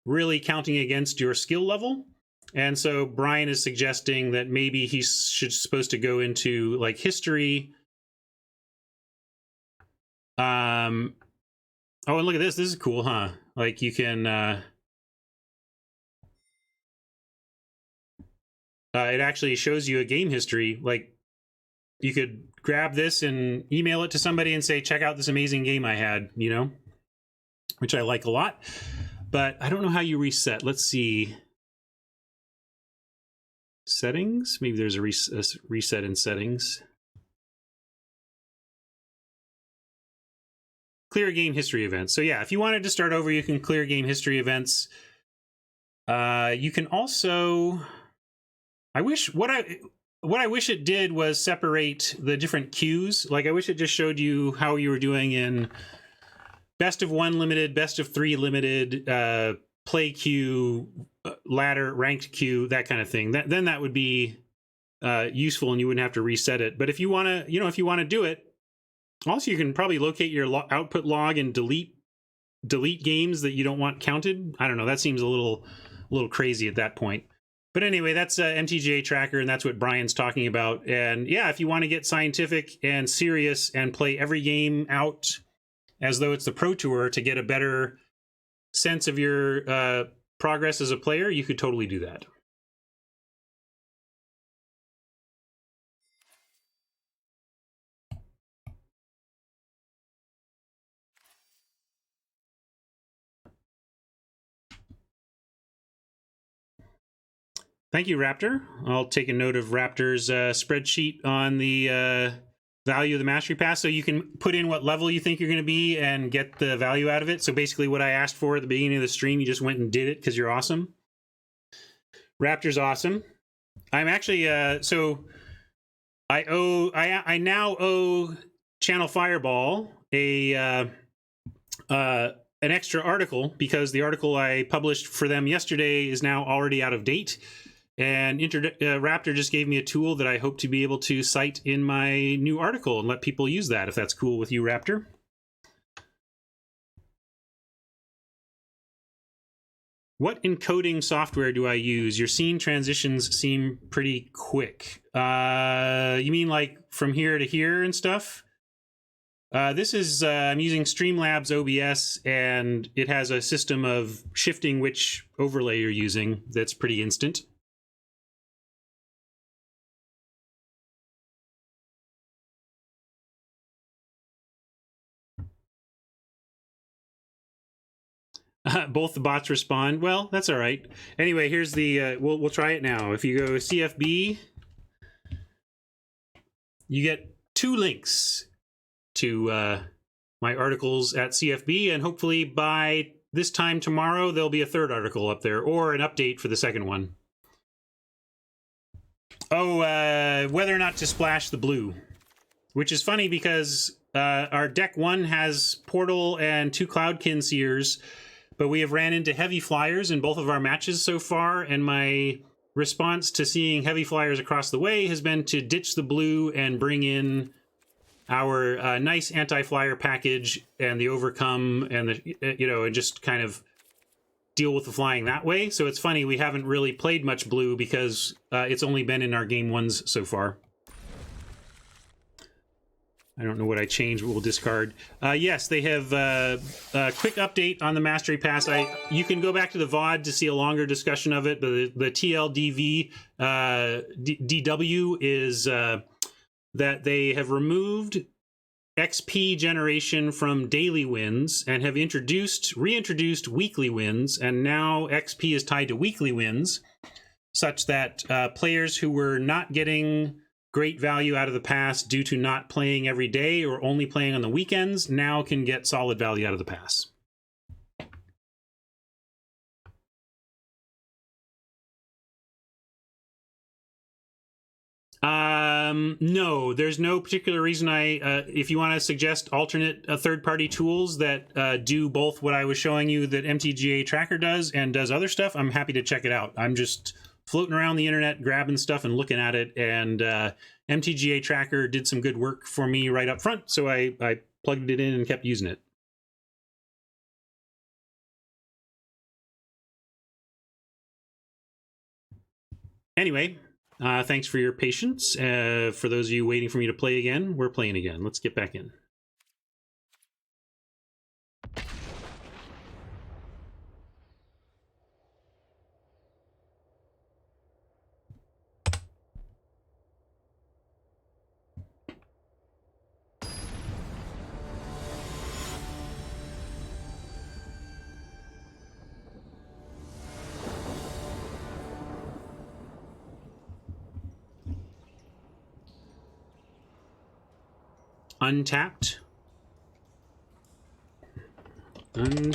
really counting against your skill level. And so Brian is suggesting that maybe he's supposed to go into like history. Oh, and look at this. This is cool, huh? Like you can, it actually shows you a game history. Like you could grab this and email it to somebody and say, check out this amazing game I had, you know, which I like a lot, but I don't know how you reset. Let's see. Settings. Maybe there's a reset in settings. Clear game history events. So yeah, if you wanted to start over, you can clear game history events. You can also, what I wish it did was separate the different queues. Like I wish it just showed you how you were doing in best of 1 limited, best of 3 limited, play queue, ladder, ranked queue, that kind of thing. Then that would be useful and you wouldn't have to reset it. But if you want to, if you want to do it, also, you can probably locate your output log and delete games that you don't want counted. I don't know. That seems a little crazy at that point. But anyway, that's MTGA Tracker, and that's what Brian's talking about. And yeah, if you want to get scientific and serious and play every game out as though it's the Pro Tour to get a better sense of your progress as a player, you could totally do that. Thank you, Raptor. I'll take a note of Raptor's spreadsheet on the value of the Mastery Pass, so you can put in what level you think you're going to be and get the value out of it. So basically what I asked for at the beginning of the stream, you just went and did it because you're awesome. Raptor's awesome. I'm actually, so I now owe Channel Fireball an extra article because the article I published for them yesterday is now already out of date. And Raptor just gave me a tool that I hope to be able to cite in my new article and let people use that, if that's cool with you, Raptor. What encoding software do I use? Your scene transitions seem pretty quick. You mean like from here to here and stuff? This is, I'm using Streamlabs OBS, and it has a system of shifting which overlay you're using that's pretty instant. Both the bots respond. Well, that's all right. Anyway, here's the, we'll try it now. If you go CFB, you get 2 links to my articles at CFB, and hopefully by this time tomorrow, there'll be a 3rd article up there, or an update for the 2nd one. Oh, whether or not to splash the blue, which is funny because our deck 1 has Portal and 2 Cloudkin Seers, but we have ran into heavy flyers in both of our matches so far, and my response to seeing heavy flyers across the way has been to ditch the blue and bring in our nice anti-flyer package and the Overcome and the, you know, and just kind of deal with the flying that way. So it's funny, we haven't really played much blue because it's only been in our game 1s so far. I don't know what I changed, but we'll discard. Yes, they have a quick update on the Mastery Pass. You can go back to the VOD to see a longer discussion of it, but the TLDV DW is that they have removed XP generation from daily wins and have reintroduced weekly wins, and now XP is tied to weekly wins, such that players who were not getting great value out of the pass due to not playing every day or only playing on the weekends now can get solid value out of the pass. No, there's no particular reason. If you want to suggest alternate third-party tools that do both what I was showing you that MTGA Tracker does and does other stuff, I'm happy to check it out. I'm just floating around the internet, grabbing stuff and looking at it, and MTGA Tracker did some good work for me right up front, so I plugged it in and kept using it. Anyway, thanks for your patience. For those of you waiting for me to play again, we're playing again. Let's get back in. Untapped. MTG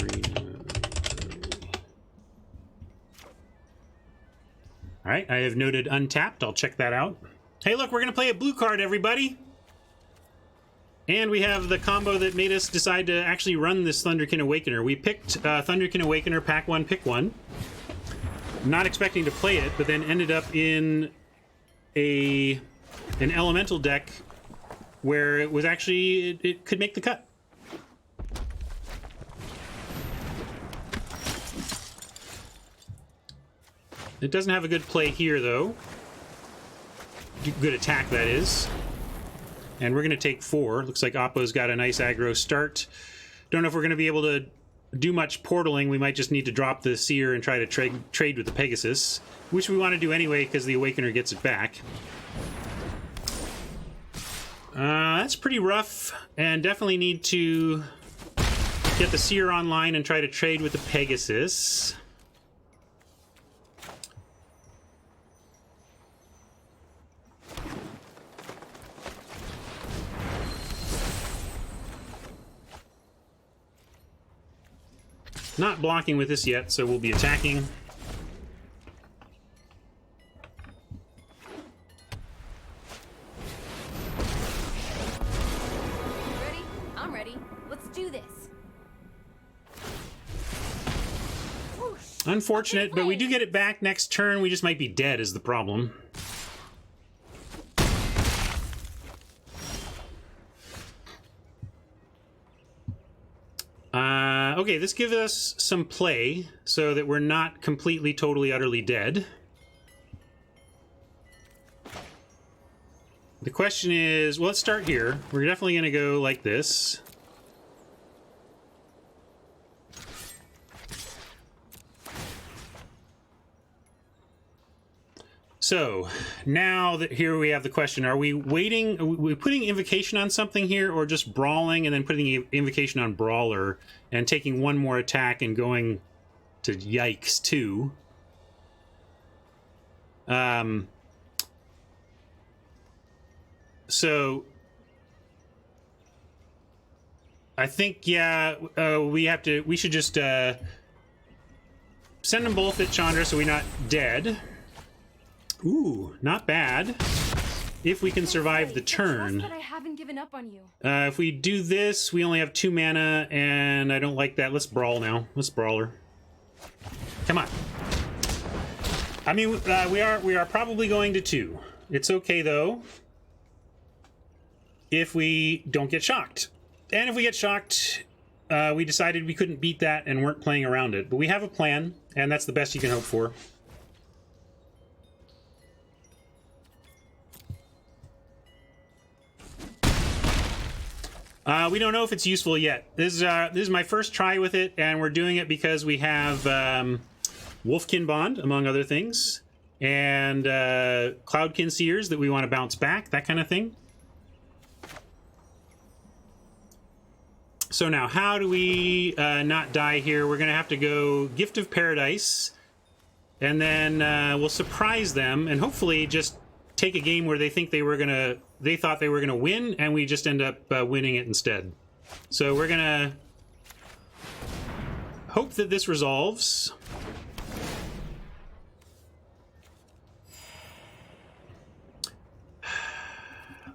Arena. All right, I have noted Untapped. I'll check that out. Hey, look, we're going to play a blue card, everybody. And we have the combo that made us decide to actually run this Thunderkin Awakener. We picked Thunderkin Awakener, pack 1, pick 1. Not expecting to play it, but then ended up in an elemental deck where it was actually, it could make the cut. It doesn't have a good play here, though. Good attack, that is. And we're going to take 4. Looks like Oppo's got a nice aggro start. Don't know if we're going to be able to do much portaling. We might just need to drop the Seer and try to trade with the Pegasus, which we want to do anyway because the Awakener gets it back. That's pretty rough, and definitely need to get the Seer online and try to trade with the Pegasus. Not blocking with this yet, so we'll be attacking. Ready? I'm ready. Let's do this. Whoosh. Unfortunate, but we do get it back next turn. We just might be dead is the problem. Okay, this gives us some play so that we're not completely, totally, utterly dead. The question is, well, let's start here. We're definitely going to go like this. So, now that here we have the question, are we waiting, are we putting Invocation on something here, or just Brawling and then putting Invocation on Brawler and taking one more attack and going to Yikes 2? So, I think, yeah, we should just send them both at Chandra so we're not dead. Ooh, not bad. If we can survive the turn. But I haven't given up on you. If we do this, we only have 2 mana, and I don't like that. Let's brawl now. Let's brawler. Come on. I mean, we are probably going to 2. It's okay though, if we don't get shocked. And if we get shocked, we decided we couldn't beat that and weren't playing around it. But we have a plan, and that's the best you can hope for. We don't know if it's useful yet. This is my first try with it, and we're doing it because we have Wolfkin Bond, among other things, and Cloudkin Seers that we want to bounce back, that kind of thing. So now, how do we not die here? We're going to have to go Gift of Paradise, and then we'll surprise them, and hopefully just take a game where they thought they were gonna win, and we just end up winning it instead. So we're gonna hope that this resolves.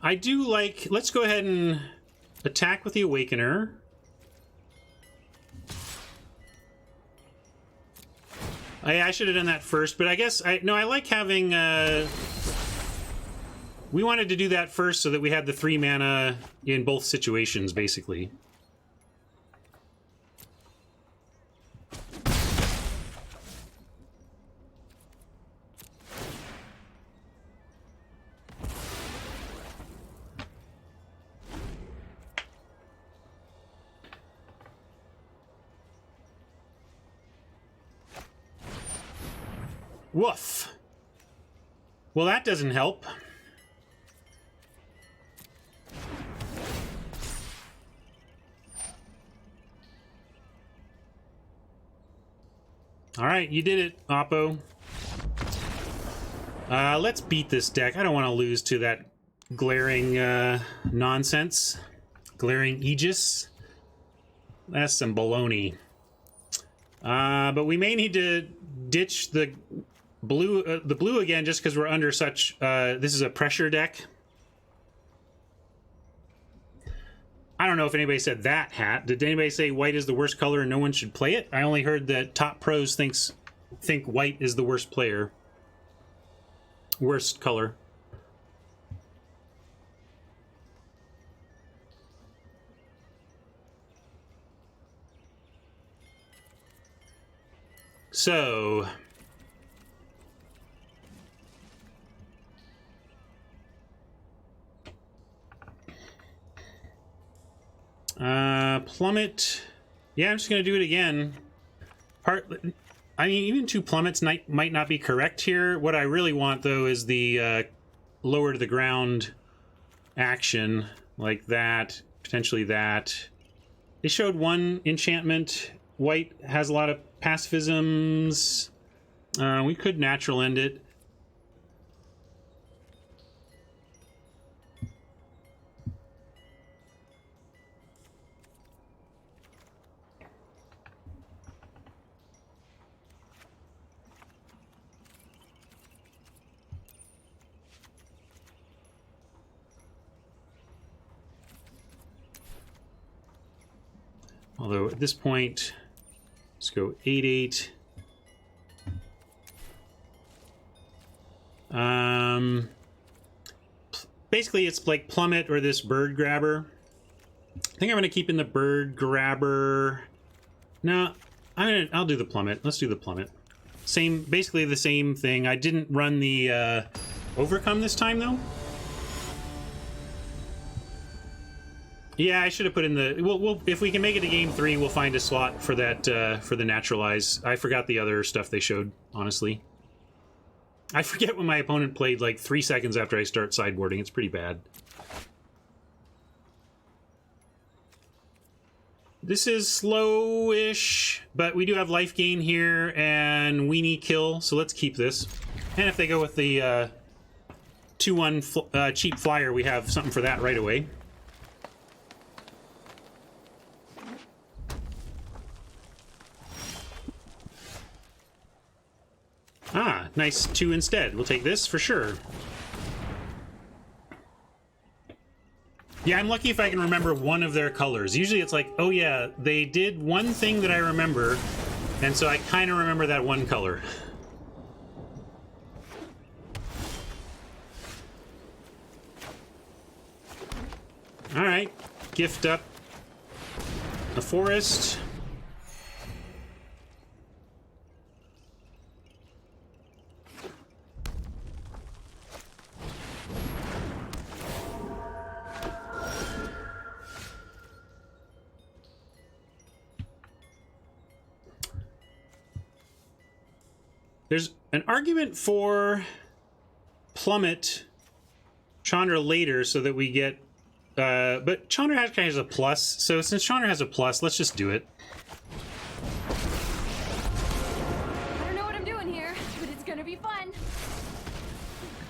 I do like, let's go ahead and attack with the Awakener. I should have done that first, but I guess I like having we wanted to do that first so that we had the 3 mana in both situations, basically. Woof. Well, that doesn't help. All right, you did it, Oppo. Let's beat this deck. I don't want to lose to that glaring nonsense. Glaring Aegis. That's some baloney. But we may need to ditch the blue again just because we're under such... this is a pressure deck. I don't know if anybody said that, Hat. Did anybody say white is the worst color and no one should play it? I only heard that top pros think white is the worst player. Worst color. So... Plummet. Yeah, I'm just gonna do it again. I mean, even 2 plummets might not be correct here. What I really want, though, is the lower to the ground action, like that, potentially that. They showed 1 enchantment. White has a lot of pacifisms. We could natural end it. Although at this point, let's go 8/8. Basically, it's like plummet or this bird grabber. I think I'm gonna keep in the bird grabber. No, I'll do the plummet. Let's do the plummet. Basically the same thing. I didn't run the overcome this time though. Yeah, I should have put in the. We'll if we can make it to game 3, we'll find a slot for that for the naturalize. I forgot the other stuff they showed. Honestly, I forget when my opponent played like 3 seconds after I start sideboarding. It's pretty bad. This is slowish, but we do have life gain here and weenie kill, so let's keep this. And if they go with the 2/1 cheap flyer, we have something for that right away. Ah, nice 2 instead. We'll take this for sure. Yeah, I'm lucky if I can remember one of their colors. Usually it's like, oh yeah, they did one thing that I remember, and so I kind of remember that one color. All right, gift up a forest. There's an argument for plummet Chandra later so that we get... but Chandra actually has a plus, so since Chandra has a plus, let's just do it. I don't know what I'm doing here, but it's gonna be fun.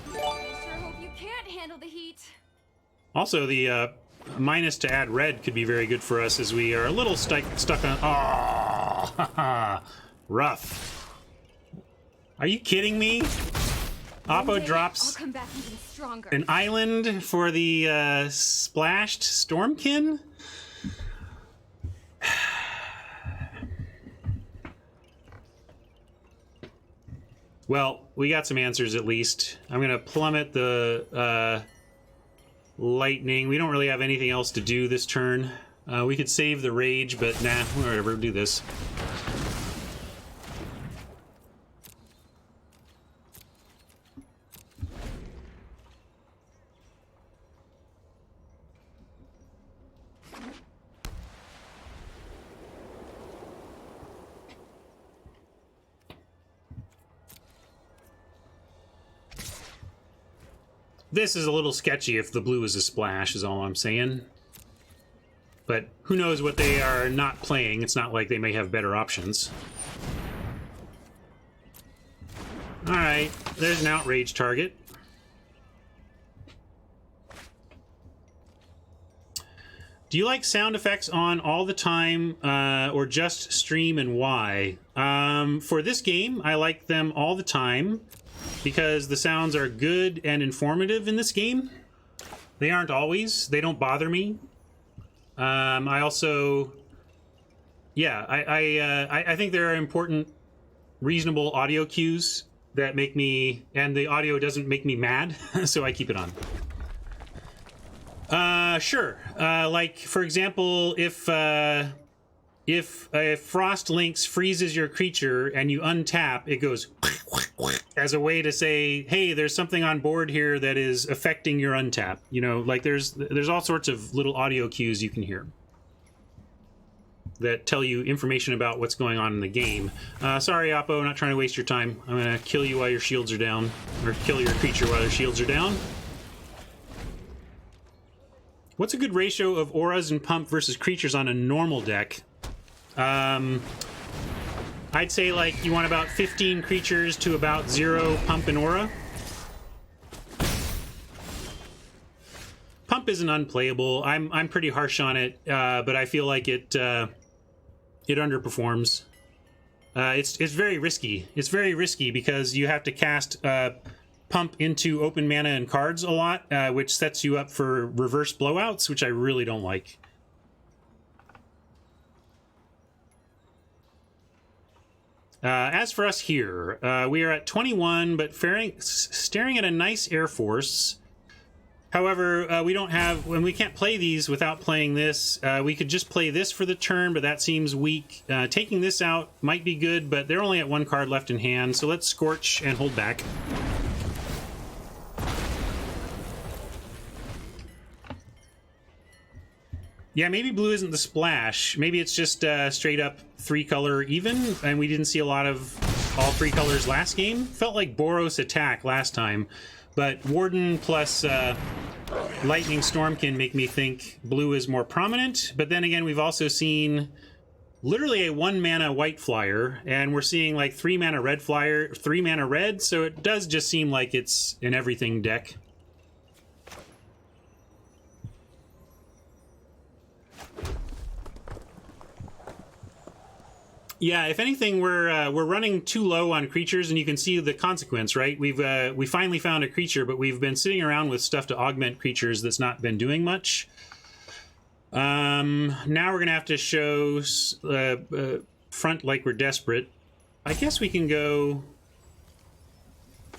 I sure hope you can't handle the heat. Also, the minus to add red could be very good for us as we are a little stuck on... Oh, rough. Are you kidding me? Oppo drops I'll come back even stronger. an island for the splashed Stormkin? Well, we got some answers at least. I'm gonna plummet the lightning. We don't really have anything else to do this turn. We could save the rage, but nah, whatever, do this. This is a little sketchy if the blue is a splash, is all I'm saying. But who knows what they are not playing. It's not like they may have better options. Alright, there's an outrage target. Do you like sound effects on all the time, or just stream, and why? For this game, I like them all the time, because the sounds are good and informative in this game. They aren't always. They don't bother me. I also... Yeah, I think there are important, reasonable audio cues that make me... And the audio doesn't make me mad, so I keep it on. Sure. Like, for example, if a Frost Lynx freezes your creature and you untap, it goes as a way to say, hey, there's something on board here that is affecting your untap. You know, like there's all sorts of little audio cues you can hear. that tell you information about what's going on in the game. Sorry, Oppo, not trying to waste your time. I'm gonna kill you while your shields are down, or kill your creature while their shields are down. What's a good ratio of auras and pump versus creatures on a normal deck? I'd say like you want about 15 creatures to about 0 pump and aura. Pump isn't unplayable. I'm pretty harsh on it, but I feel like it underperforms. It's very risky. It's very risky because you have to cast pump into open mana and cards a lot, which sets you up for reverse blowouts, which I really don't like. As for us here, we are at 21, but staring at a nice Air Force. However, we don't have, when we can't play these without playing this. We could just play this for the turn, but that seems weak. Taking this out might be good, but they're only at 1 card left in hand, so let's Scorch and hold back. Yeah, maybe blue isn't the splash. Maybe it's just straight up 3-color even, and we didn't see a lot of all 3 colors last game. Felt like Boros attack last time, but Warden plus Lightning Storm can make me think blue is more prominent. But then again, we've also seen literally a 1-mana white flyer, and we're seeing like 3-mana red flyer, 3-mana red, so it does just seem like it's an everything deck. Yeah, if anything, we're running too low on creatures, and you can see the consequence, right? We finally found a creature, but we've been sitting around with stuff to augment creatures that's not been doing much. Now we're gonna have to show front like we're desperate. I guess we can go.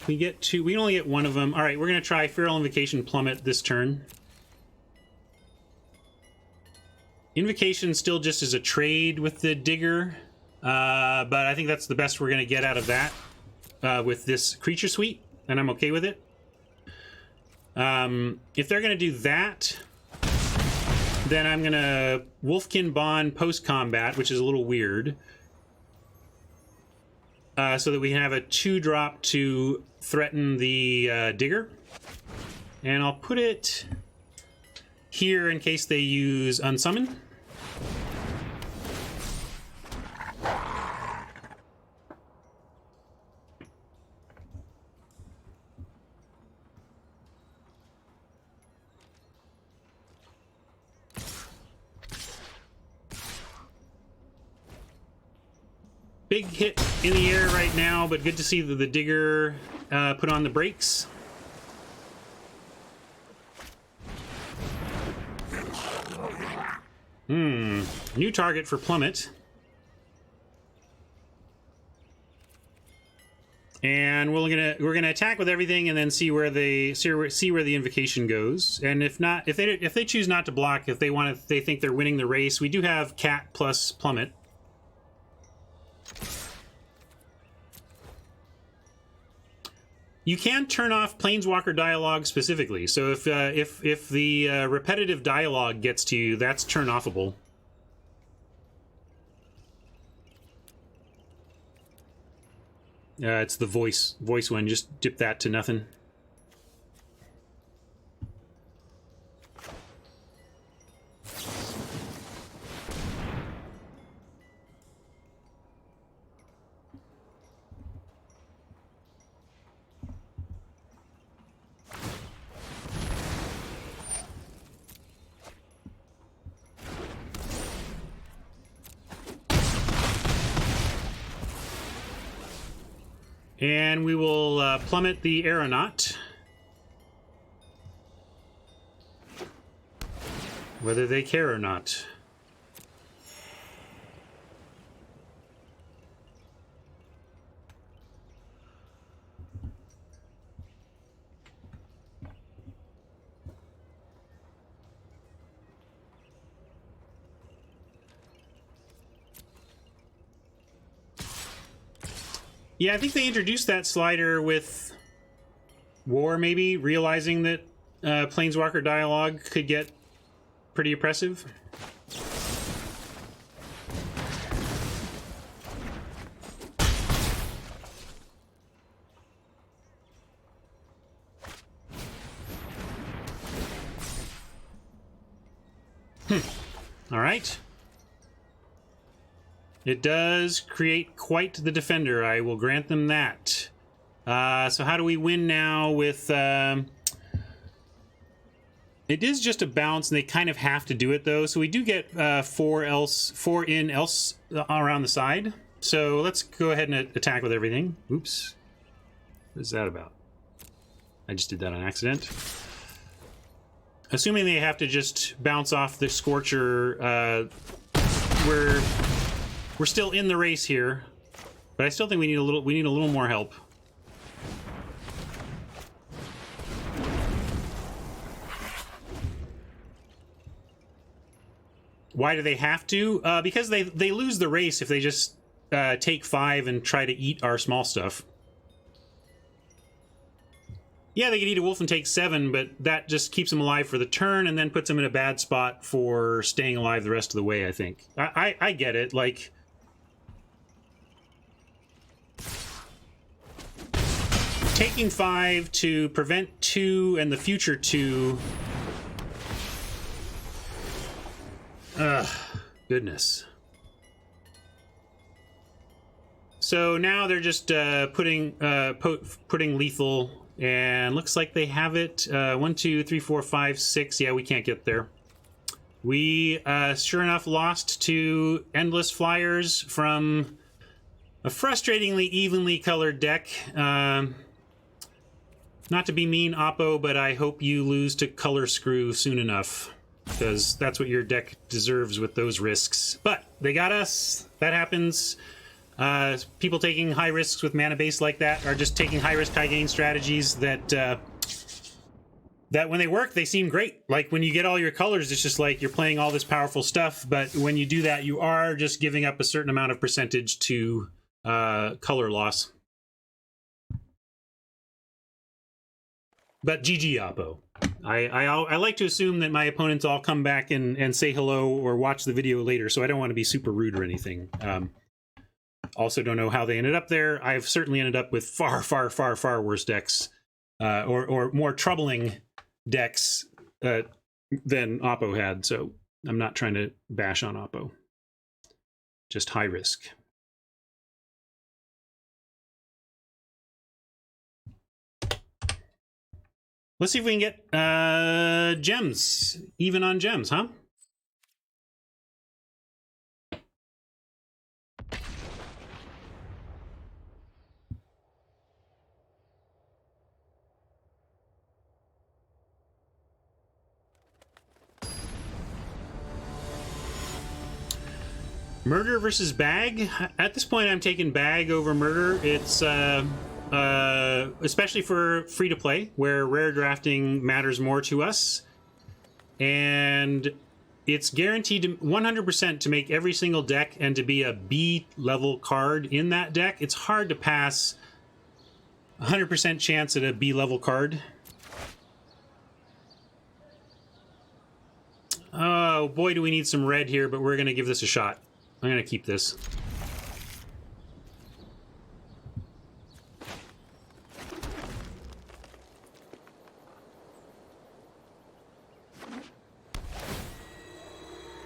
We only get 1 of them. All right, we're gonna try Feral Invocation Plummet this turn. Invocation still just as a trade with the Digger. But I think that's the best we're going to get out of that with this creature suite, and I'm okay with it. If they're going to do that, then I'm going to Wolfkin Bond post-combat, which is a little weird, so that we can have a 2-drop to threaten the Digger. And I'll put it here in case they use Unsummon. Big hit in the air right now, but good to see that the Digger put on the brakes. New target for Plummet. And we're gonna attack with everything and then see where the invocation goes. And if not, if they choose not to block, if they think they're winning the race, we do have Cat plus Plummet. You can turn off Planeswalker dialogue specifically. So if the repetitive dialogue gets to you, that's turn-offable. It's the voice one. Just dip that to nothing. And we will plummet the aeronaut. Whether they care or not. Yeah, I think they introduced that slider with War, maybe, realizing that Planeswalker dialogue could get pretty oppressive. All right. It does create quite the defender. I will grant them that. So how do we win now with... It is just a bounce, and they kind of have to do it, though. So we do get 4 in else around the side. So let's go ahead and attack with everything. Oops. What is that about? I just did that on accident. Assuming they have to just bounce off the Scorcher, we're still in the race here, but I still think we need a little more help. Why do they have to? Because they lose the race if they just take 5 and try to eat our small stuff. Yeah, they could eat a wolf and take 7, but that just keeps them alive for the turn and then puts them in a bad spot for staying alive the rest of the way, I think. I get it, like... Taking 5 to prevent 2 and the future 2... Ugh, goodness. So now they're just putting lethal, and looks like they have it. 1, 2, 3, 4, 5, 6. Yeah, we can't get there. We sure enough lost to Endless Flyers from a frustratingly evenly colored deck. Not to be mean, Oppo, but I hope you lose to Color Screw soon enough, because that's what your deck deserves with those risks. But they got us. That happens. People taking high risks with mana base like that are just taking high risk, high gain strategies that that when they work, they seem great. Like when you get all your colors, it's just like you're playing all this powerful stuff. But when you do that, you are just giving up a certain amount of percentage to color loss. But GG, Oppo. I like to assume that my opponents all come back and say hello or watch the video later, so I don't want to be super rude or anything. Also don't know how they ended up there. I've certainly ended up with far, far, far, far worse decks, or more troubling decks than Oppo had, so I'm not trying to bash on Oppo. Just high risk. Let's see if we can get gems, even on gems, huh? Murder versus Bag. At this point, I'm taking Bag over Murder. It's especially for free-to-play, where rare drafting matters more to us. And it's guaranteed to 100% to make every single deck and to be a B-level card in that deck. It's hard to pass 100% chance at a B-level card. Oh, boy, do we need some red here, but we're going to give this a shot. I'm going to keep this.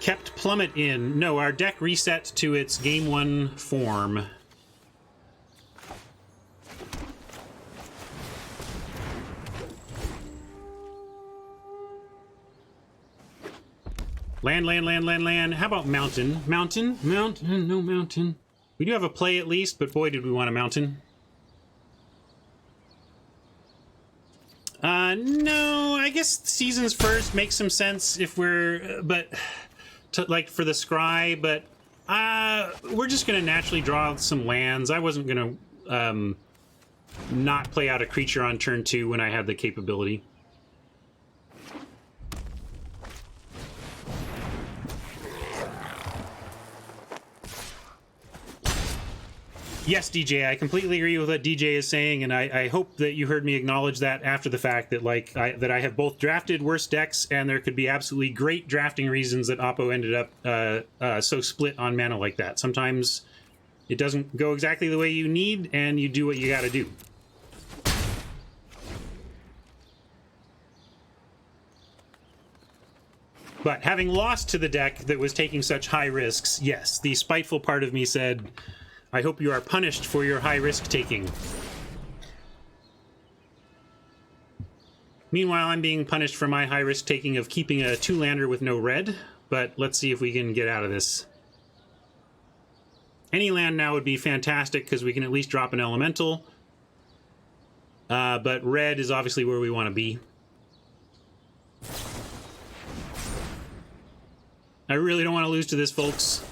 Kept Plummet in. No, our deck reset to its Game 1 form. Land, land, land, land, land. How about mountain? Mountain? Mountain? No mountain. We do have a play at least, but boy, did we want a mountain. No, I guess seasons first makes some sense if we're, but, like for the scry, but, we're just gonna naturally draw some lands. I wasn't gonna, not play out a creature on turn 2 when I had the capability. Yes, DJ, I completely agree with what DJ is saying, and I hope that you heard me acknowledge that after the fact, that that I have both drafted worse decks, and there could be absolutely great drafting reasons that Oppo ended up so split on mana like that. Sometimes it doesn't go exactly the way you need, and you do what you gotta do. But having lost to the deck that was taking such high risks, yes, the spiteful part of me said, I hope you are punished for your high risk taking. Meanwhile, I'm being punished for my high risk taking of keeping a 2-lander with no red, but let's see if we can get out of this. Any land now would be fantastic because we can at least drop an elemental. But red is obviously where we want to be. I really don't want to lose to this, folks.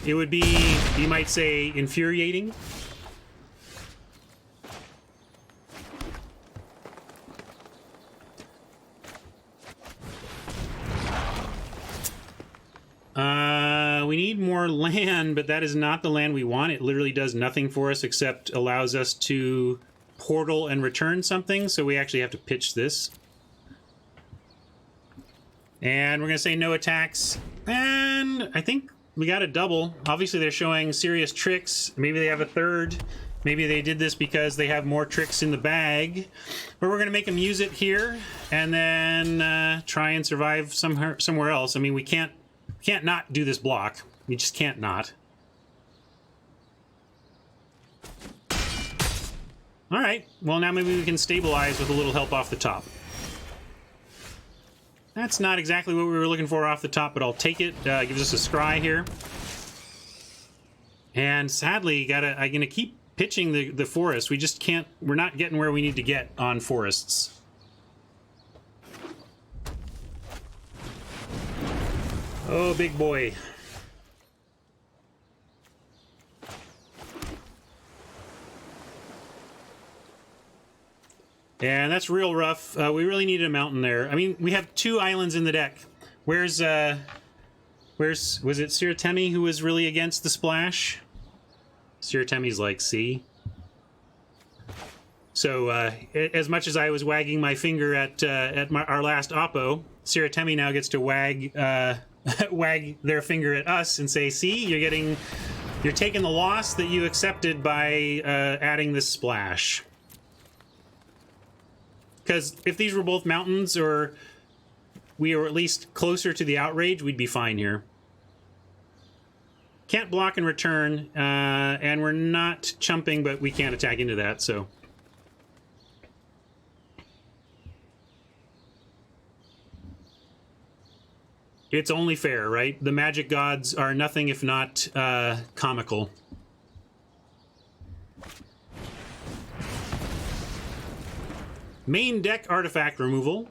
It would be, you might say, infuriating. We need more land, but that is not the land we want. It literally does nothing for us except allows us to portal and return something, so we actually have to pitch this. And we're going to say no attacks. And I think we got a double. Obviously, they're showing serious tricks. Maybe they have a third. Maybe they did this because they have more tricks in the bag. But we're going to make them use it here and then try and survive somewhere else. I mean, we can't not do this block. We just can't not. All right. Well, now maybe we can stabilize with a little help off the top. That's not exactly what we were looking for off the top, but I'll take it. Gives us a scry here. And sadly, I'm going to keep pitching the forest. We just can't... We're not getting where we need to get on forests. Oh, big boy. And that's real rough. We really needed a mountain there. I mean, we have 2 islands in the deck. Was it Siratemi who was really against the splash? Siratemi's like, see? So, as much as I was wagging my finger at our last Oppo, Siratemi now gets to wag their finger at us and say, see, you're taking the loss that you accepted by adding this splash. Because if these were both mountains, or we were at least closer to the outrage, we'd be fine here. Can't block and return, and we're not chumping, but we can't attack into that, so... It's only fair, right? The magic gods are nothing if not comical. Main deck artifact removal.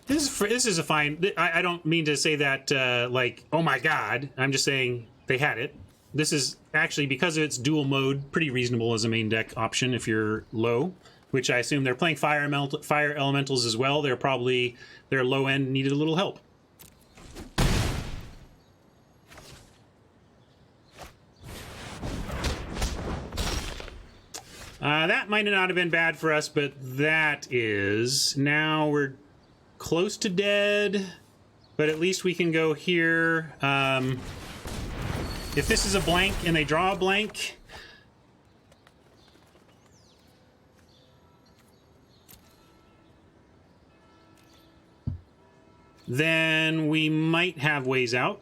This is a fine... I don't mean to say that, like, oh my god. I'm just saying they had it. This is actually, because of its dual mode, pretty reasonable as a main deck option if you're low. Which I assume they're playing fire elementals as well. They're probably... Their low end needed a little help. That might not have been bad for us, but that is... Now we're close to dead, but at least we can go here. If this is a blank and they draw a blank... then we might have ways out.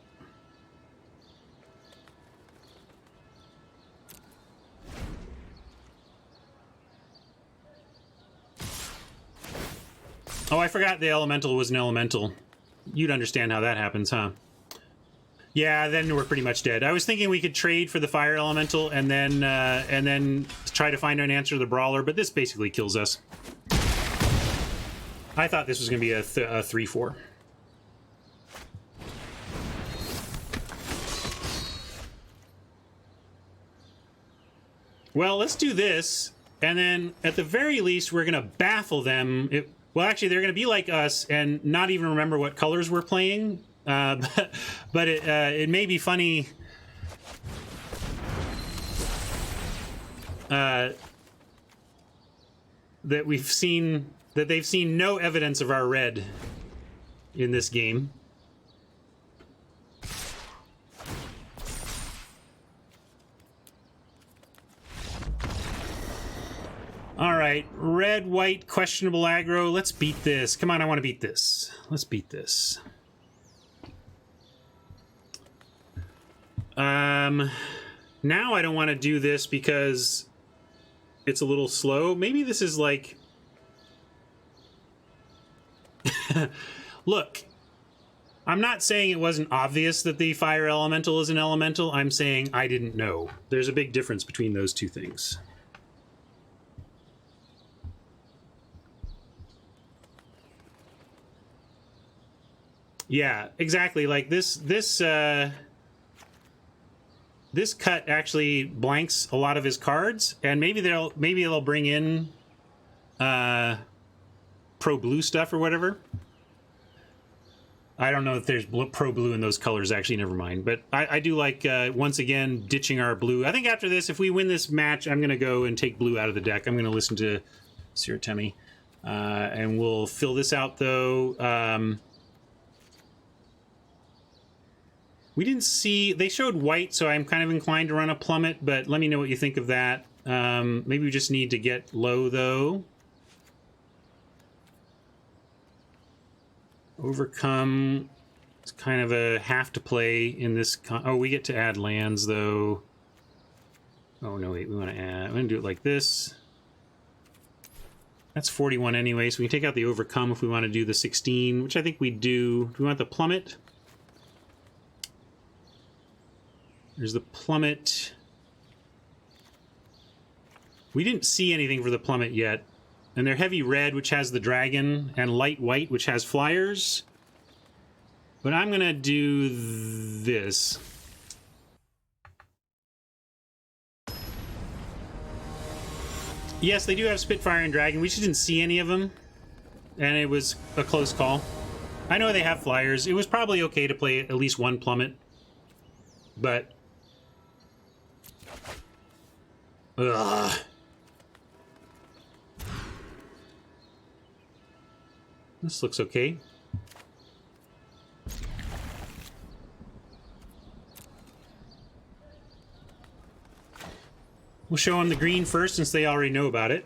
Oh, I forgot the elemental was an elemental. You'd understand how that happens, huh? Yeah, then we're pretty much dead. I was thinking we could trade for the fire elemental and then try to find an answer to the brawler, but this basically kills us. I thought this was going to be a 3-4. Well, let's do this, and then at the very least, we're going to baffle them. Well, actually, they're going to be like us and not even remember what colors we're playing. But it may be funny that they've seen no evidence of our red in this game. All right, red, white, questionable aggro. Let's beat this. Come on, I want to beat this. Let's beat this. Now I don't want to do this because it's a little slow. Maybe this is like... Look, I'm not saying it wasn't obvious that the fire elemental is an elemental. I'm saying I didn't know. There's a big difference between those two things. Yeah, exactly. Like this cut actually blanks a lot of his cards, and maybe they'll bring in pro blue stuff or whatever. I don't know if there's pro blue in those colors, actually, never mind. But I do like, once again, ditching our blue. I think after this, if we win this match, I'm going to go and take blue out of the deck. I'm going to listen to Siratemi. And we'll fill this out, though. We didn't see... They showed white, so I'm kind of inclined to run a plummet, but let me know what you think of that. Maybe we just need to get low, though. Overcome. It's kind of a have to play in this... Oh, we get to add lands, though. Oh, no, wait. We want to add... I'm going to do it like this. That's 41 anyway, so we can take out the overcome if we want to do the 16, which I think we do. Do we want the plummet? There's the plummet. We didn't see anything for the plummet yet. And they're heavy red, which has the dragon, and light white, which has flyers. But I'm going to do this. Yes, they do have Spitfire and Dragon. We just didn't see any of them. And it was a close call. I know they have flyers. It was probably okay to play at least one plummet. But... Ugh. This looks okay. We'll show them the green first since they already know about it.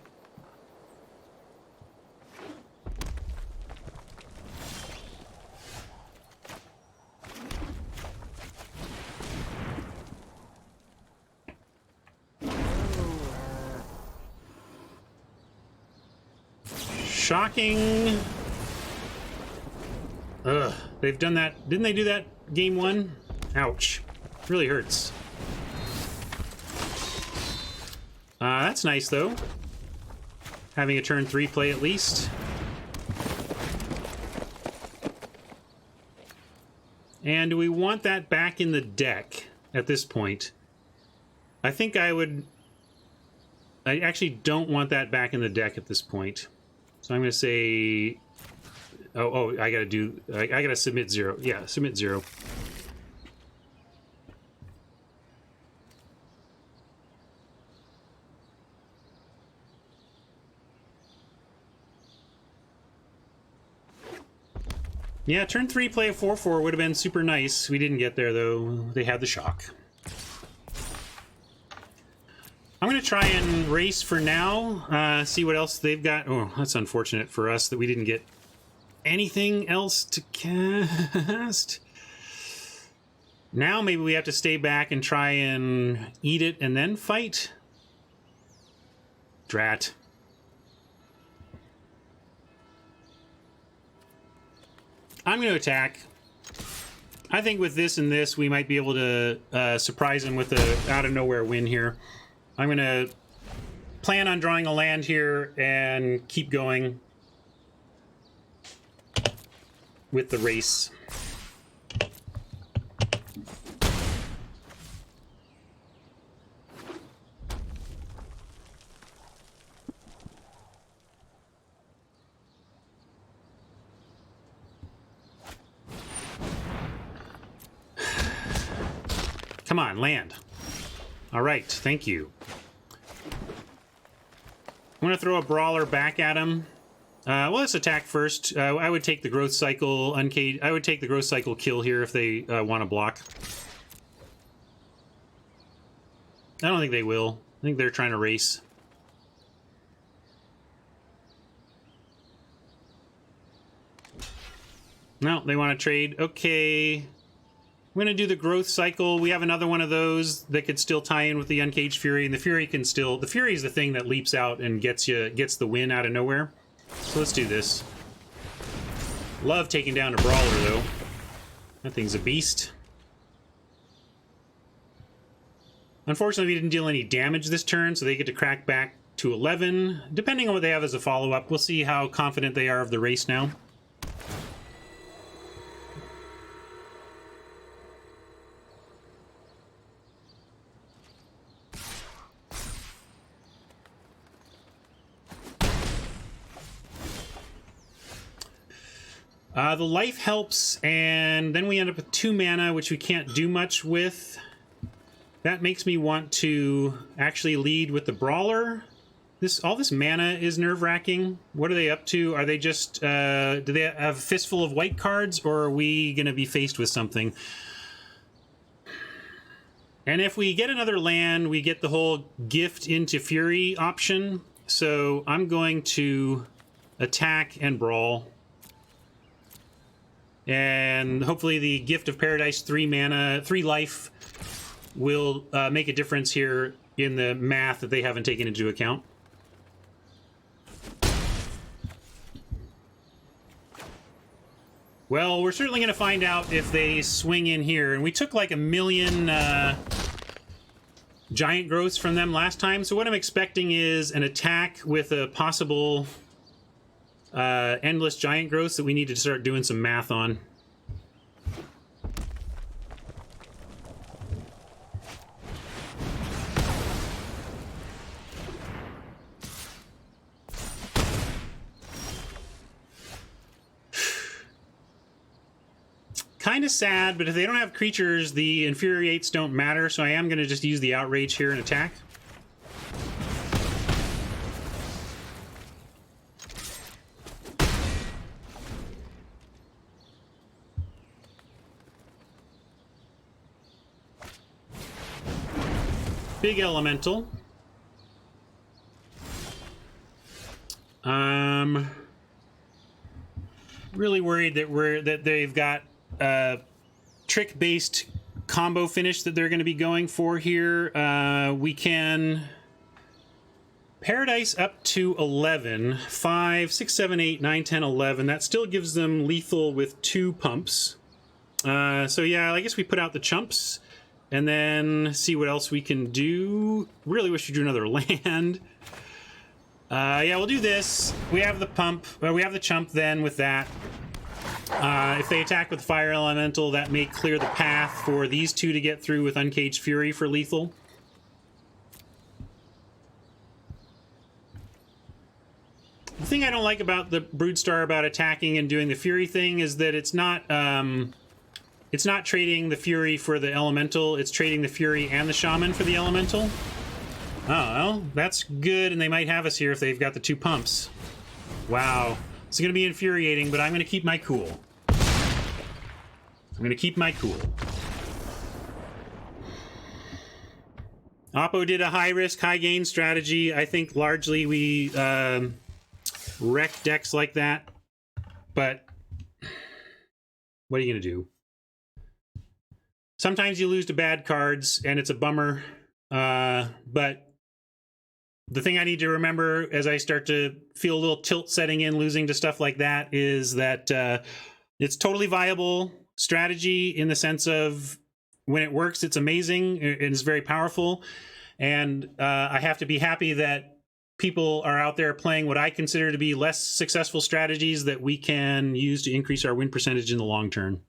Shocking. Ugh, they've done that. Didn't they do that game one? Ouch. Really hurts. That's nice, though. Having a turn 3 play at least. And do we want that back in the deck at this point? I think I would... I actually don't want that back in the deck at this point. So I'm going to say... Oh, I gotta do... I gotta submit 0. Yeah, submit 0. Yeah, turn 3 play a 4/4 would have been super nice. We didn't get there, though. They had the shock. I'm going to try and race for now. See what else they've got. Oh, that's unfortunate for us that we didn't get anything else to cast. Now maybe we have to stay back and try and eat it and then fight. Drat. I'm going to attack. I think with this and this, we might be able to surprise him with a out-of-nowhere win here. I'm going to plan on drawing a land here and keep going with the race. Come on, land. All right, thank you. I'm going to throw a brawler back at him. Well, let's attack first. I would take the growth cycle uncaged. I would take the growth cycle kill here if they want to block. I don't think they will. I think they're trying to race. No, they want to trade. Okay. I'm going to do the growth cycle. We have another one of those that could still tie in with the Uncaged Fury, and the Fury can still... The Fury is the thing that leaps out and gets the win out of nowhere. So let's do this. Love taking down a Brawler, though. That thing's a beast. Unfortunately, we didn't deal any damage this turn, so they get to crack back to 11. Depending on what they have as a follow-up, we'll see how confident they are of the race now. The life helps, and then we end up with 2 mana, which we can't do much with. That makes me want to actually lead with the Brawler. All this mana is nerve-wracking. What are they up to? Are they just... do they have a fistful of white cards, or are we going to be faced with something? And if we get another land, we get the whole gift into Fury option. So I'm going to attack and Brawl. And hopefully the Gift of Paradise, 3 mana, 3 life, will make a difference here in the math that they haven't taken into account. Well, we're certainly going to find out if they swing in here. And we took like 1 million giant growths from them last time. So what I'm expecting is an attack with a possible endless giant growths that we need to start doing some math on. Kind of sad, but if they don't have creatures, the Infuriates don't matter, so I am going to just use the Outrage here and attack. Big Elemental. Really worried that they've got a trick-based combo finish that they're going to be going for here. We can Paradise up to 11. 5, 6, 7, 8, 9, 10, 11. That still gives them lethal with 2 pumps. So yeah, I guess we put out the chumps and then see what else we can do. Really wish we drew another land. Yeah, we'll do this. We have the pump. We have the chump then with that. If they attack with Fire Elemental, that may clear the path for these 2 to get through with Uncaged Fury for lethal. The thing I don't like about the Broodstar about attacking and doing the Fury thing is that it's not trading the Fury for the Elemental, it's trading the Fury and the Shaman for the Elemental. Oh, well, that's good, and they might have us here if they've got the 2 pumps. Wow. It's going to be infuriating, but I'm going to keep my cool. I'm going to keep my cool. Oppo did a high-risk, high-gain strategy. I think largely we wreck decks like that. But what are you going to do? Sometimes you lose to bad cards, and it's a bummer. But the thing I need to remember as I start to feel a little tilt setting in, losing to stuff like that, is that it's totally viable strategy in the sense of when it works, it's amazing and it's very powerful. And I have to be happy that people are out there playing what I consider to be less successful strategies that we can use to increase our win percentage in the long term.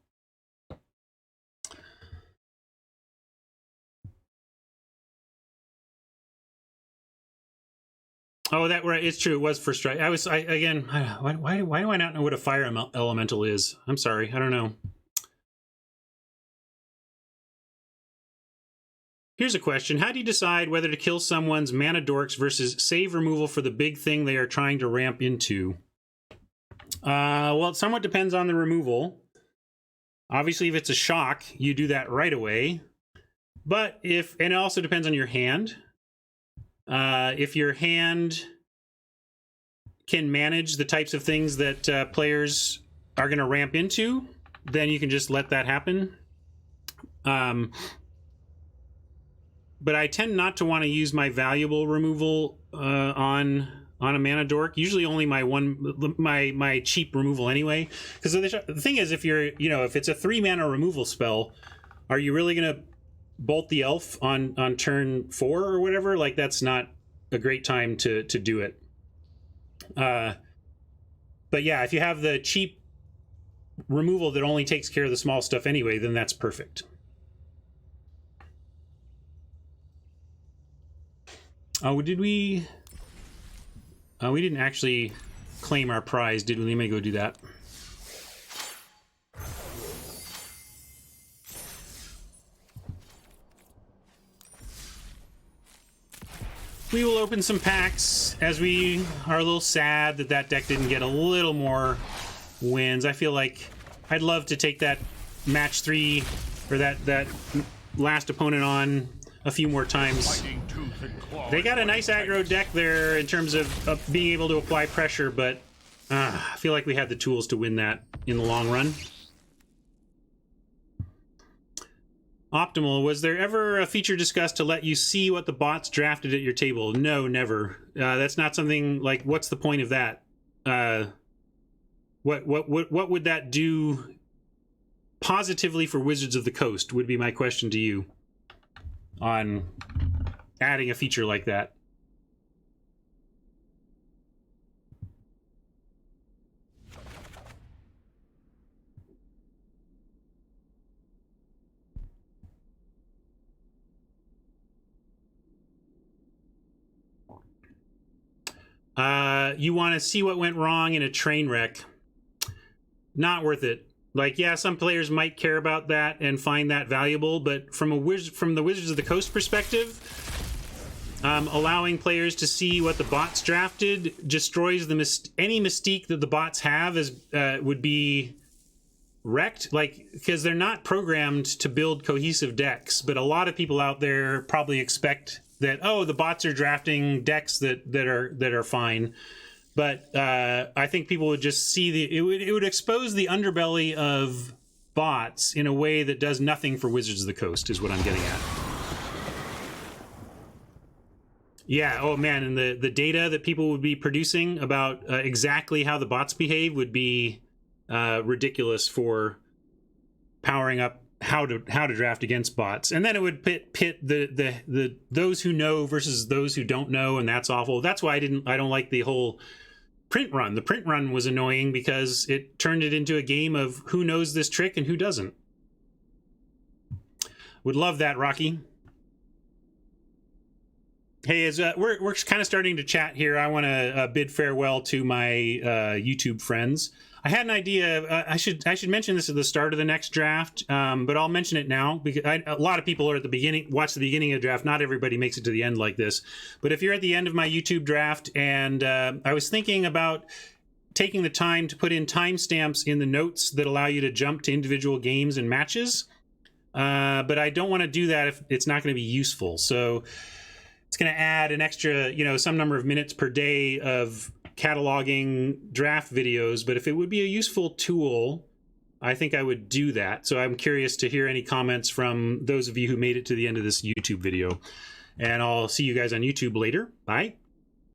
Oh, it's true. It was for strike. Why do I not know what a fire elemental is? I'm sorry. I don't know. Here's a question. How do you decide whether to kill someone's mana dorks versus save removal for the big thing they are trying to ramp into? Well, it somewhat depends on the removal. Obviously, if it's a shock, you do that right away. But and it also depends on your hand. If your hand can manage the types of things that players are going to ramp into, then you can just let that happen. But I tend not to want to use my valuable removal on a mana dork. Usually only my cheap removal anyway. Because the thing is, if you're, if it's a 3 mana removal spell, are you really going to bolt the elf on turn 4 or whatever? Like, that's not a great time to do it. But yeah, if you have the cheap removal that only takes care of the small stuff anyway, then that's perfect. Oh, did we? We didn't actually claim our prize, did we? Let me go do that. We will open some packs, as we are a little sad that deck didn't get a little more wins. I feel like I'd love to take that match 3 or that last opponent on a few more times. They got a nice aggro deck there in terms of being able to apply pressure, but I feel like we had the tools to win that in the long run. Optimal, was there ever a feature discussed to let you see what the bots drafted at your table? No, never. That's not something like, what's the point of that? What would that do positively for Wizards of the Coast, would be my question to you on adding a feature like that. You want to see what went wrong in a train wreck. Not worth it. Like, yeah, some players might care about that and find that valuable, but from the Wizards of the Coast perspective, allowing players to see what the bots drafted destroys any mystique that the bots have would be wrecked. Like, because they're not programmed to build cohesive decks, but a lot of people out there probably expect that, oh, the bots are drafting decks that are fine. But I think people would just see it would expose the underbelly of bots in a way that does nothing for Wizards of the Coast, is what I'm getting at. Yeah, oh man, and the data that people would be producing about exactly how the bots behave would be ridiculous for powering up how to draft against bots. And then it would pit the those who know versus those who don't know, and that's awful. That's why I don't like the whole print run. The print run was annoying because it turned it into a game of who knows this trick and who doesn't. Would love that, Rocky. Hey, as we're kind of starting to chat here, I want to bid farewell to my YouTube friends. I had an idea. I should mention this at the start of the next draft, but I'll mention it now because a lot of people are at the beginning, watch the beginning of the draft. Not everybody makes it to the end like this. But if you're at the end of my YouTube draft, and I was thinking about taking the time to put in timestamps in the notes that allow you to jump to individual games and matches, but I don't want to do that if it's not going to be useful. So it's going to add an extra, some number of minutes per day of cataloging draft videos, but if it would be a useful tool, I think I would do that. So I'm curious to hear any comments from those of you who made it to the end of this YouTube video. And I'll see you guys on YouTube later. Bye.